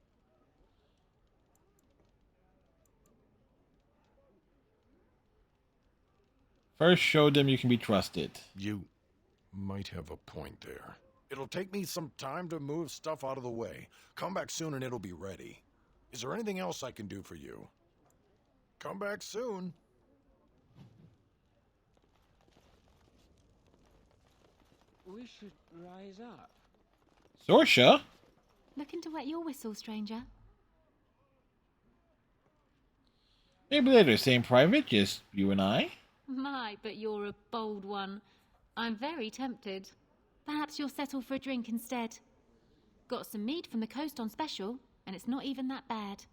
S4: First, show them you can be trusted.
S11: You might have a point there. It'll take me some time to move stuff out of the way. Come back soon and it'll be ready. Is there anything else I can do for you? Come back soon.
S18: we should rise up.
S4: Sorsha?
S20: Looking to wet your whistle, stranger?
S4: Maybe later, same private, just you and I?
S20: My, but you're a bold one. I'm very tempted. Perhaps you'll settle for a drink instead. Got some mead from the coast on special, and it's not even that bad.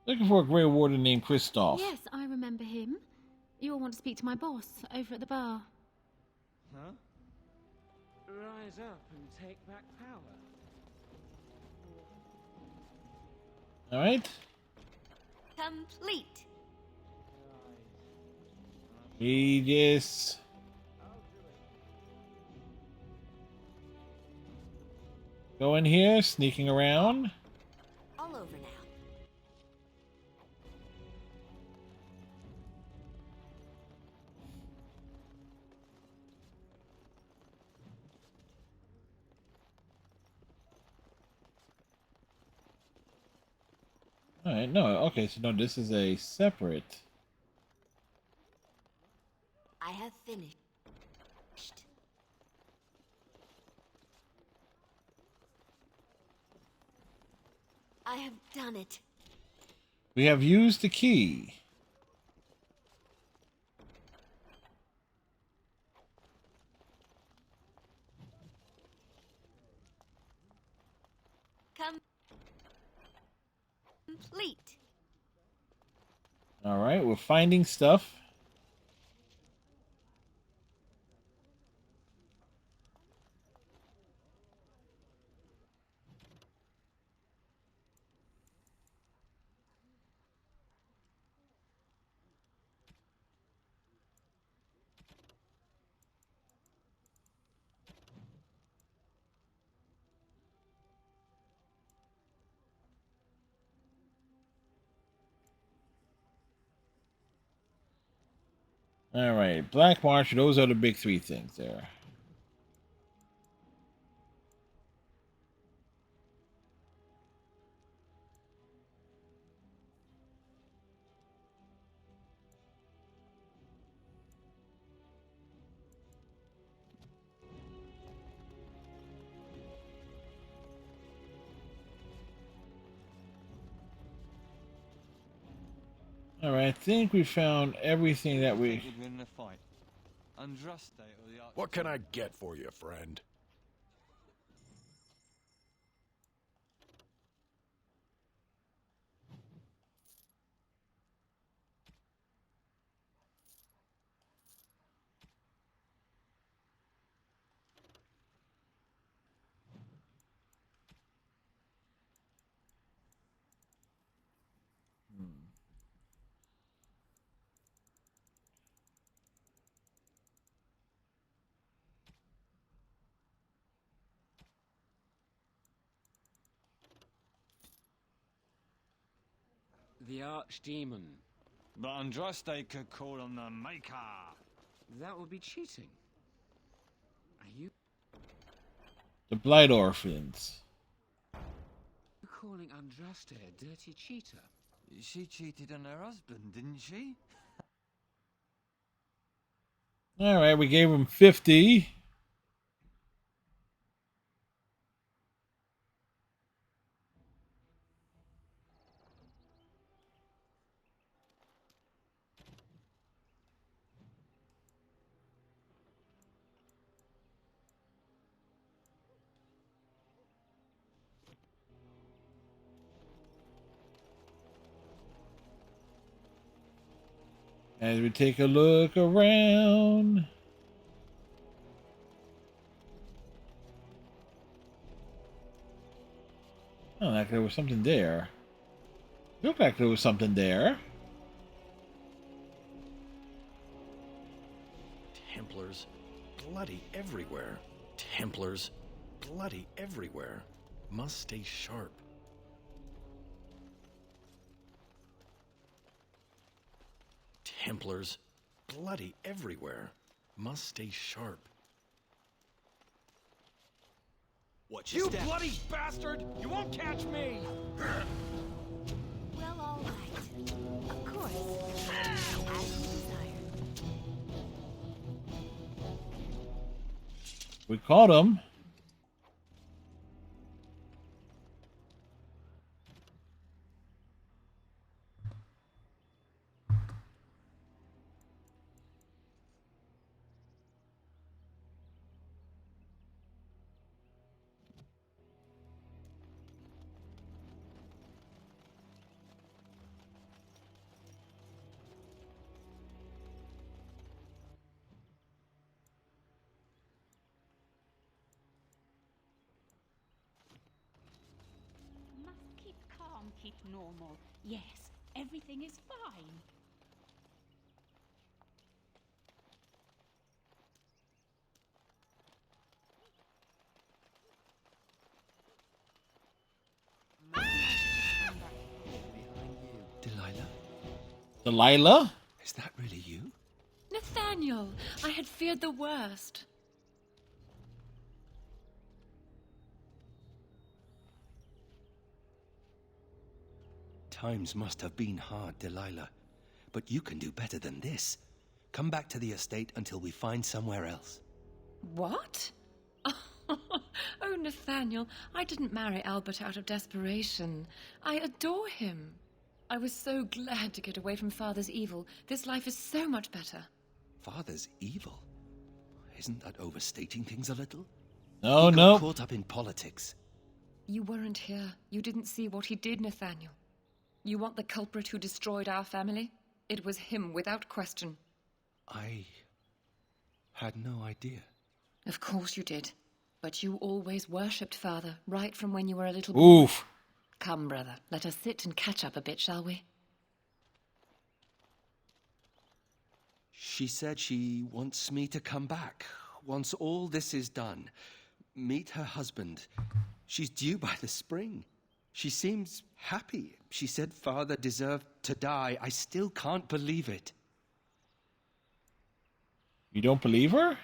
S4: Looking for a Grey Warden named Kristoff.
S20: Yes, I remember him. You'll want to speak to my boss over at the bar.
S18: Huh? Rise up and take back power.
S4: Alright.
S21: Complete.
S4: Aegis. Go in here, sneaking around.
S21: All over now.
S4: Alright, no, okay, so no, this is a separate.
S21: I have finished. I have done it.
S4: We have used the key.
S21: Complete.
S4: Alright, we're finding stuff. Alright, Black March, those are the big three things there. Alright, I think we found everything that we...
S5: Win the fight. Andraste or the
S10: What can I get for you, friend?
S18: The Archdemon.
S5: But Andraste could call on the Maker.
S18: That would be cheating. Are you
S4: The Blight Orphans.
S18: calling Andraste a dirty cheater?
S5: She cheated on her husband, didn't she?
S4: Alright, we gave him 50. As we take a look around. Oh, like there was something there. Looked like there was something there.
S10: Templars bloody everywhere. Templars bloody everywhere. Must stay sharp. Templars bloody everywhere. Must stay sharp.
S17: Watch your
S10: You
S17: step.
S10: bloody bastard! You won't catch me!
S21: Well, all right. Of course. As you desire.
S4: We caught him.
S14: Must keep calm, keep normal. Yes, everything is fine.
S19: Delilah?
S4: Delilah?
S19: Is that really you?
S3: Nathaniel, I had feared the worst.
S19: Times must have been hard, Delilah. But you can do better than this. Come back to the estate until we find somewhere else.
S3: What? Oh, Nathaniel, I didn't marry Albert out of desperation. I adore him. I was so glad to get away from Father's evil. This life is so much better.
S19: Father's evil? Isn't that overstating things a little?
S4: No,
S19: He
S4: no.
S19: got caught up in politics.
S3: You weren't here. You didn't see what he did, Nathaniel. You want the culprit who destroyed our family? It was him, without question.
S19: I had no idea.
S3: Of course you did. But you always worshipped Father, right from when you were a little boy.
S4: Oof.
S3: Come, brother, let us sit and catch up a bit, shall we?
S19: She said she wants me to come back. Once all this is done, meet her husband. She's due by the spring. She seems happy. She said Father deserved to die. I still can't believe it.
S4: You don't believe her?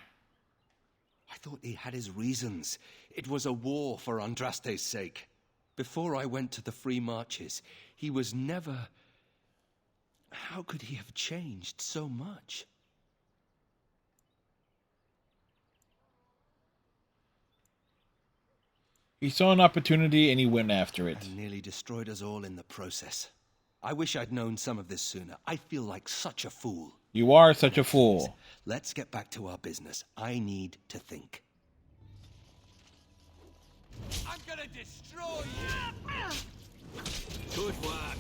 S19: I thought he had his reasons. It was a war for Andraste's sake. Before I went to the Free Marches, he was never... How could he have changed so much?
S4: He saw an opportunity and he went after it.
S19: And nearly destroyed us all in the process. I wish I'd known some of this sooner. I feel like such a fool.
S4: You are such a fool.
S19: Let's get back to our business. I need to think.
S1: I'm gonna destroy you!
S5: Good work.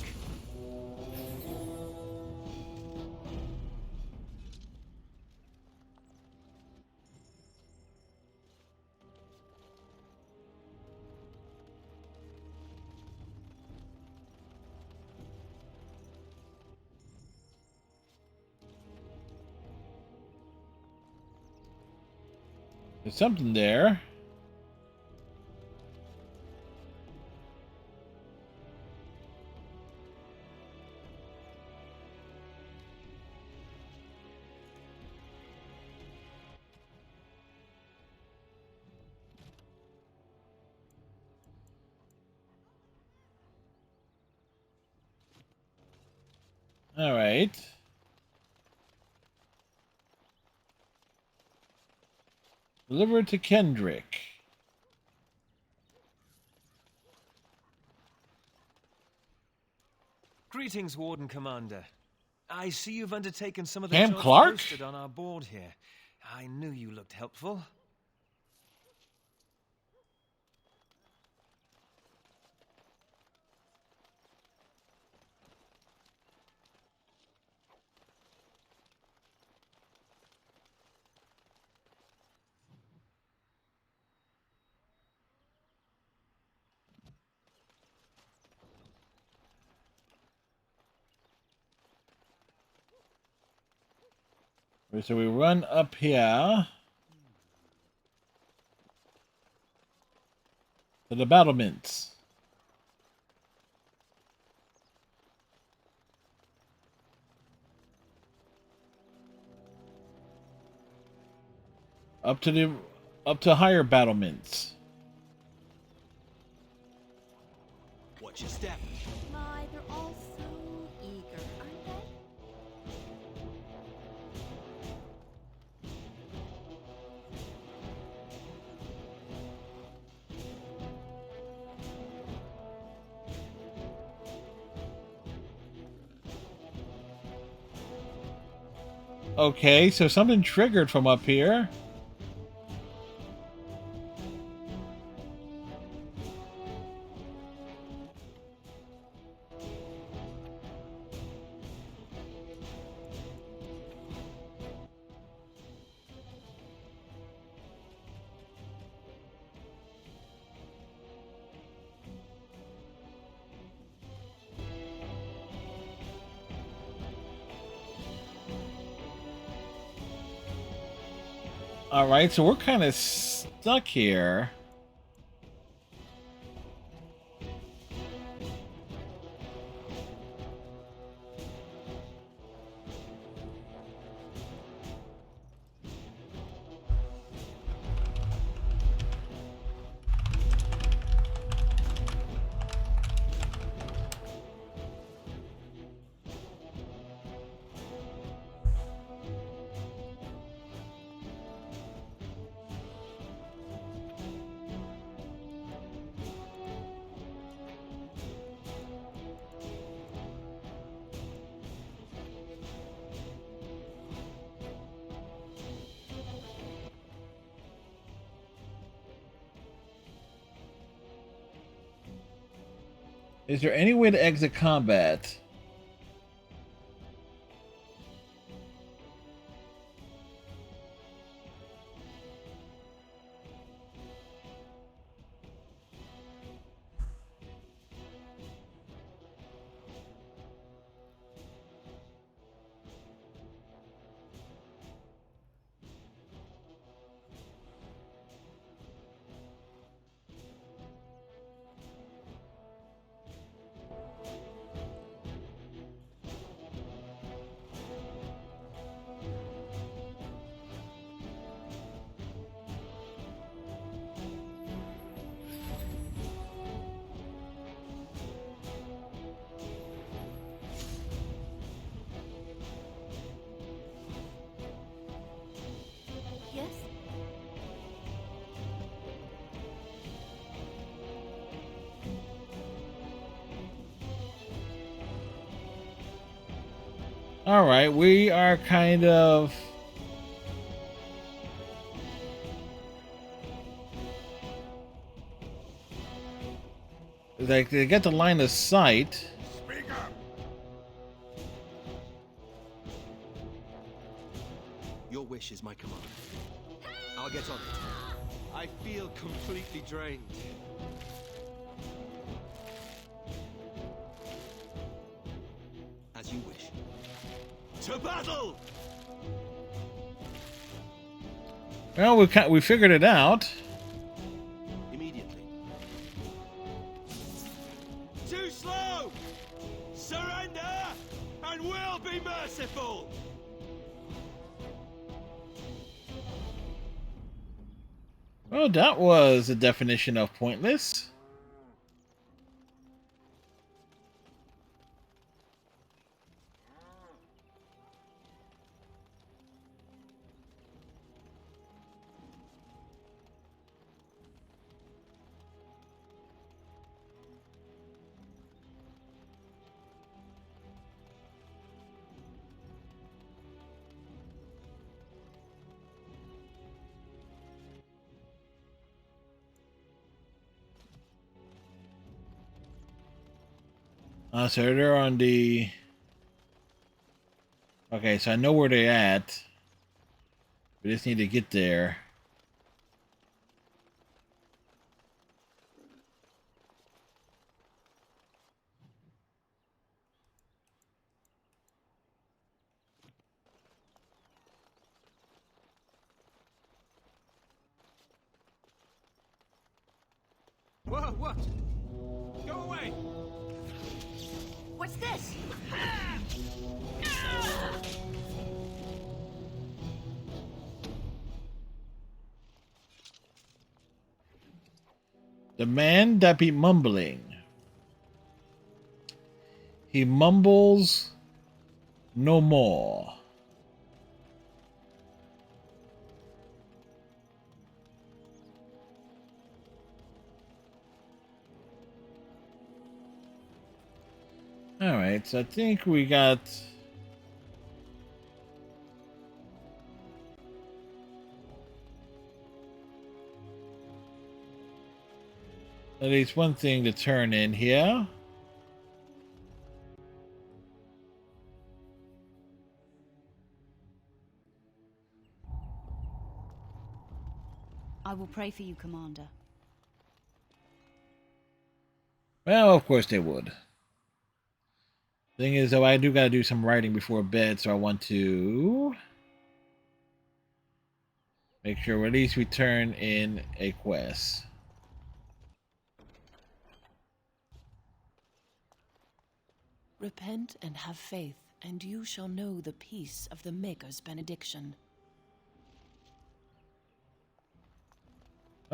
S4: There's something there. All right. Deliver it to Kendrick.
S12: Greetings, Warden Commander. I see you've undertaken some of the
S4: Cam
S12: jobs
S4: Clark?
S12: posted on our board here. I knew you looked helpful.
S4: So we run up here to the battlements. Up to higher battlements.
S19: Watch your step.
S21: My, they're all so eager, aren't they?
S4: Okay, so something triggered from up here. Alright, so we're kind of stuck here. Is there any way to exit combat?
S21: Yes?
S4: Alright, we are kind of... Like, they get the line of sight.
S10: Speak up.
S19: Your wish is my command. I'll get on it. I feel completely drained. As you wish. To battle!
S4: Well, we figured it out.
S19: Immediately. Too slow! Surrender, and we'll be merciful!
S4: Well, that was a definition of pointless. So they're on the... Okay, so I know where they're at. We just need to get there.
S17: Whoa, what? Go away!
S6: What's this?
S4: The man that be mumbling. He mumbles no more. Alright, so I think we got... At least one thing to turn in here.
S14: I will pray for you, Commander.
S4: Well, of course they would. Thing is, though, I do gotta do some writing before bed, so I want to make sure at least we turn in a quest.
S16: Repent and have faith, and you shall know the peace of the Maker's benediction.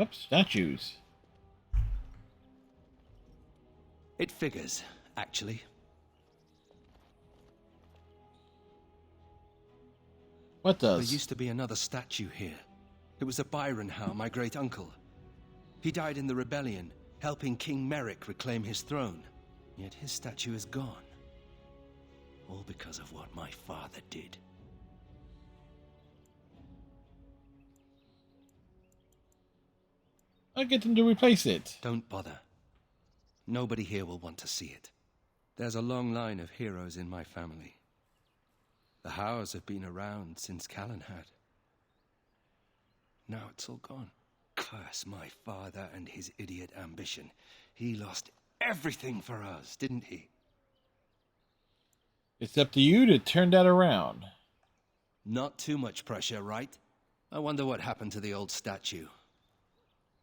S4: Oops, statues.
S19: It figures, actually.
S4: What does?
S19: There used to be another statue here. It was a Byron Howe, my great-uncle. He died in the rebellion, helping King Merrick reclaim his throne. Yet his statue is gone. All because of what my father did.
S4: I'll get them to replace it.
S19: Don't bother. Nobody here will want to see it. There's a long line of heroes in my family. The Howes have been around since Callan had. Now it's all gone. Curse my father and his idiot ambition. He lost everything for us, didn't he?
S4: It's up to you to turn that around.
S19: Not too much pressure, right? I wonder what happened to the old statue.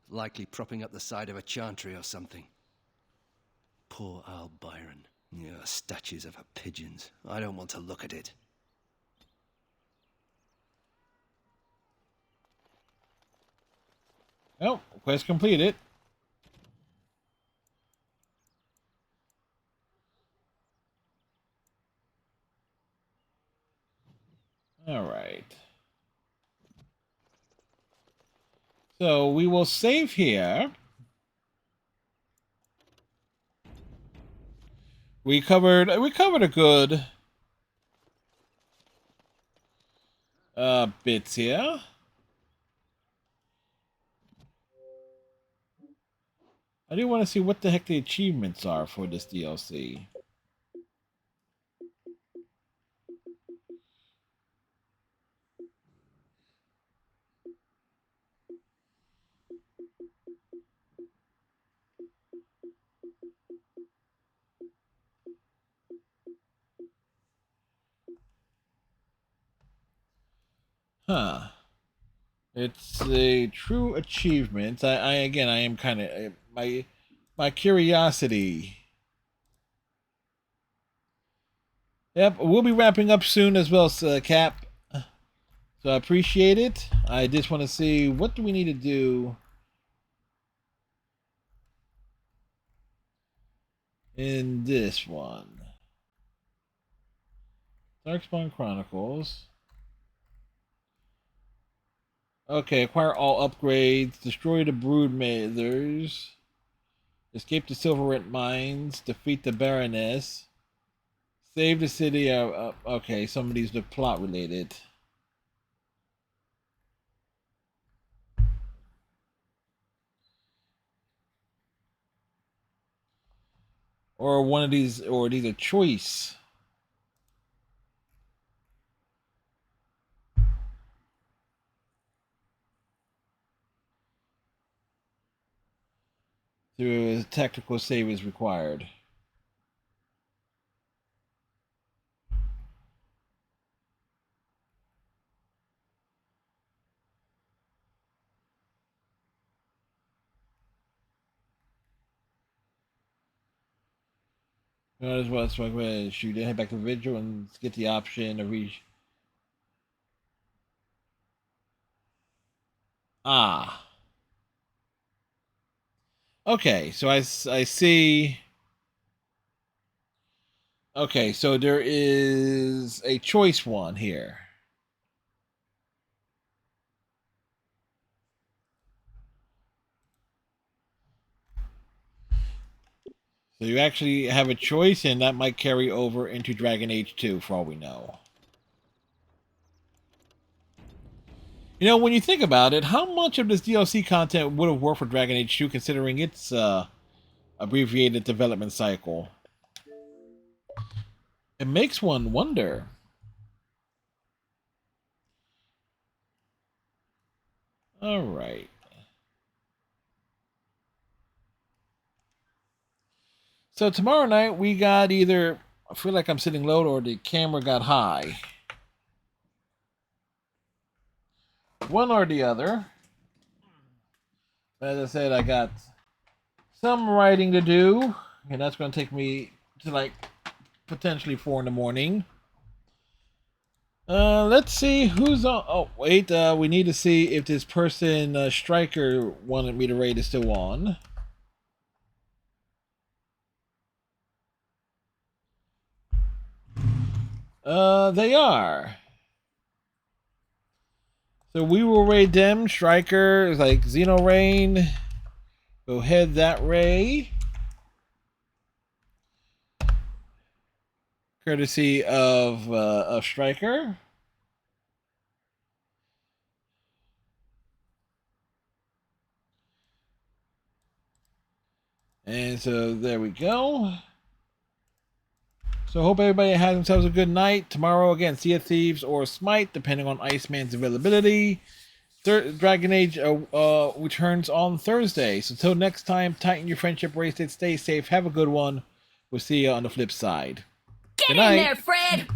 S19: Likely propping up the side of a chantry or something. Poor Al Byron. Yeah, statues of her pigeons. I don't want to look at it.
S4: Oh, quest completed. All right. So we will save here. We covered a good bits here. I do want to see what the heck the achievements are for this DLC. Huh. It's a true achievement. I am kind of my curiosity. Yep, we'll be wrapping up soon as well, Cap. So I appreciate it. I just want to see what do we need to do in this one. Darkspawn Chronicles. Okay, acquire all upgrades, destroy the Broodmathers, escape the Silverrent mines, defeat the Baroness, save the city of... okay, some of these are plot related. Or one of these, or these are choice. Through a tactical save is required. Might as well shoot it, head back to Vigil and get the option to reach. Ah. Okay, so I see. Okay, so there is a choice one here. So you actually have a choice, and that might carry over into Dragon Age 2, for all we know. You know, when you think about it, how much of this DLC content would have worked for Dragon Age 2 considering its abbreviated development cycle? It makes one wonder. All right. So tomorrow night we got either, I feel like I'm sitting low or the camera got high. One or the other. As I said, I got some writing to do, and that's going to take me to like potentially 4 in the morning. Let's see who's on. Oh, wait, we need to see if this person, Striker, wanted me to raid is still on. They are. So we will raid them. Striker, like Xeno Rain. Go head that way. Courtesy of Striker. And so there we go. So hope everybody has themselves a good night. Tomorrow again, Sea of Thieves or Smite, depending on Iceman's availability. Dragon Age returns on Thursday. So till next time, tighten your friendship bracelet, stay safe, have a good one. We'll see you on the flip side.
S21: Get in there, Fred!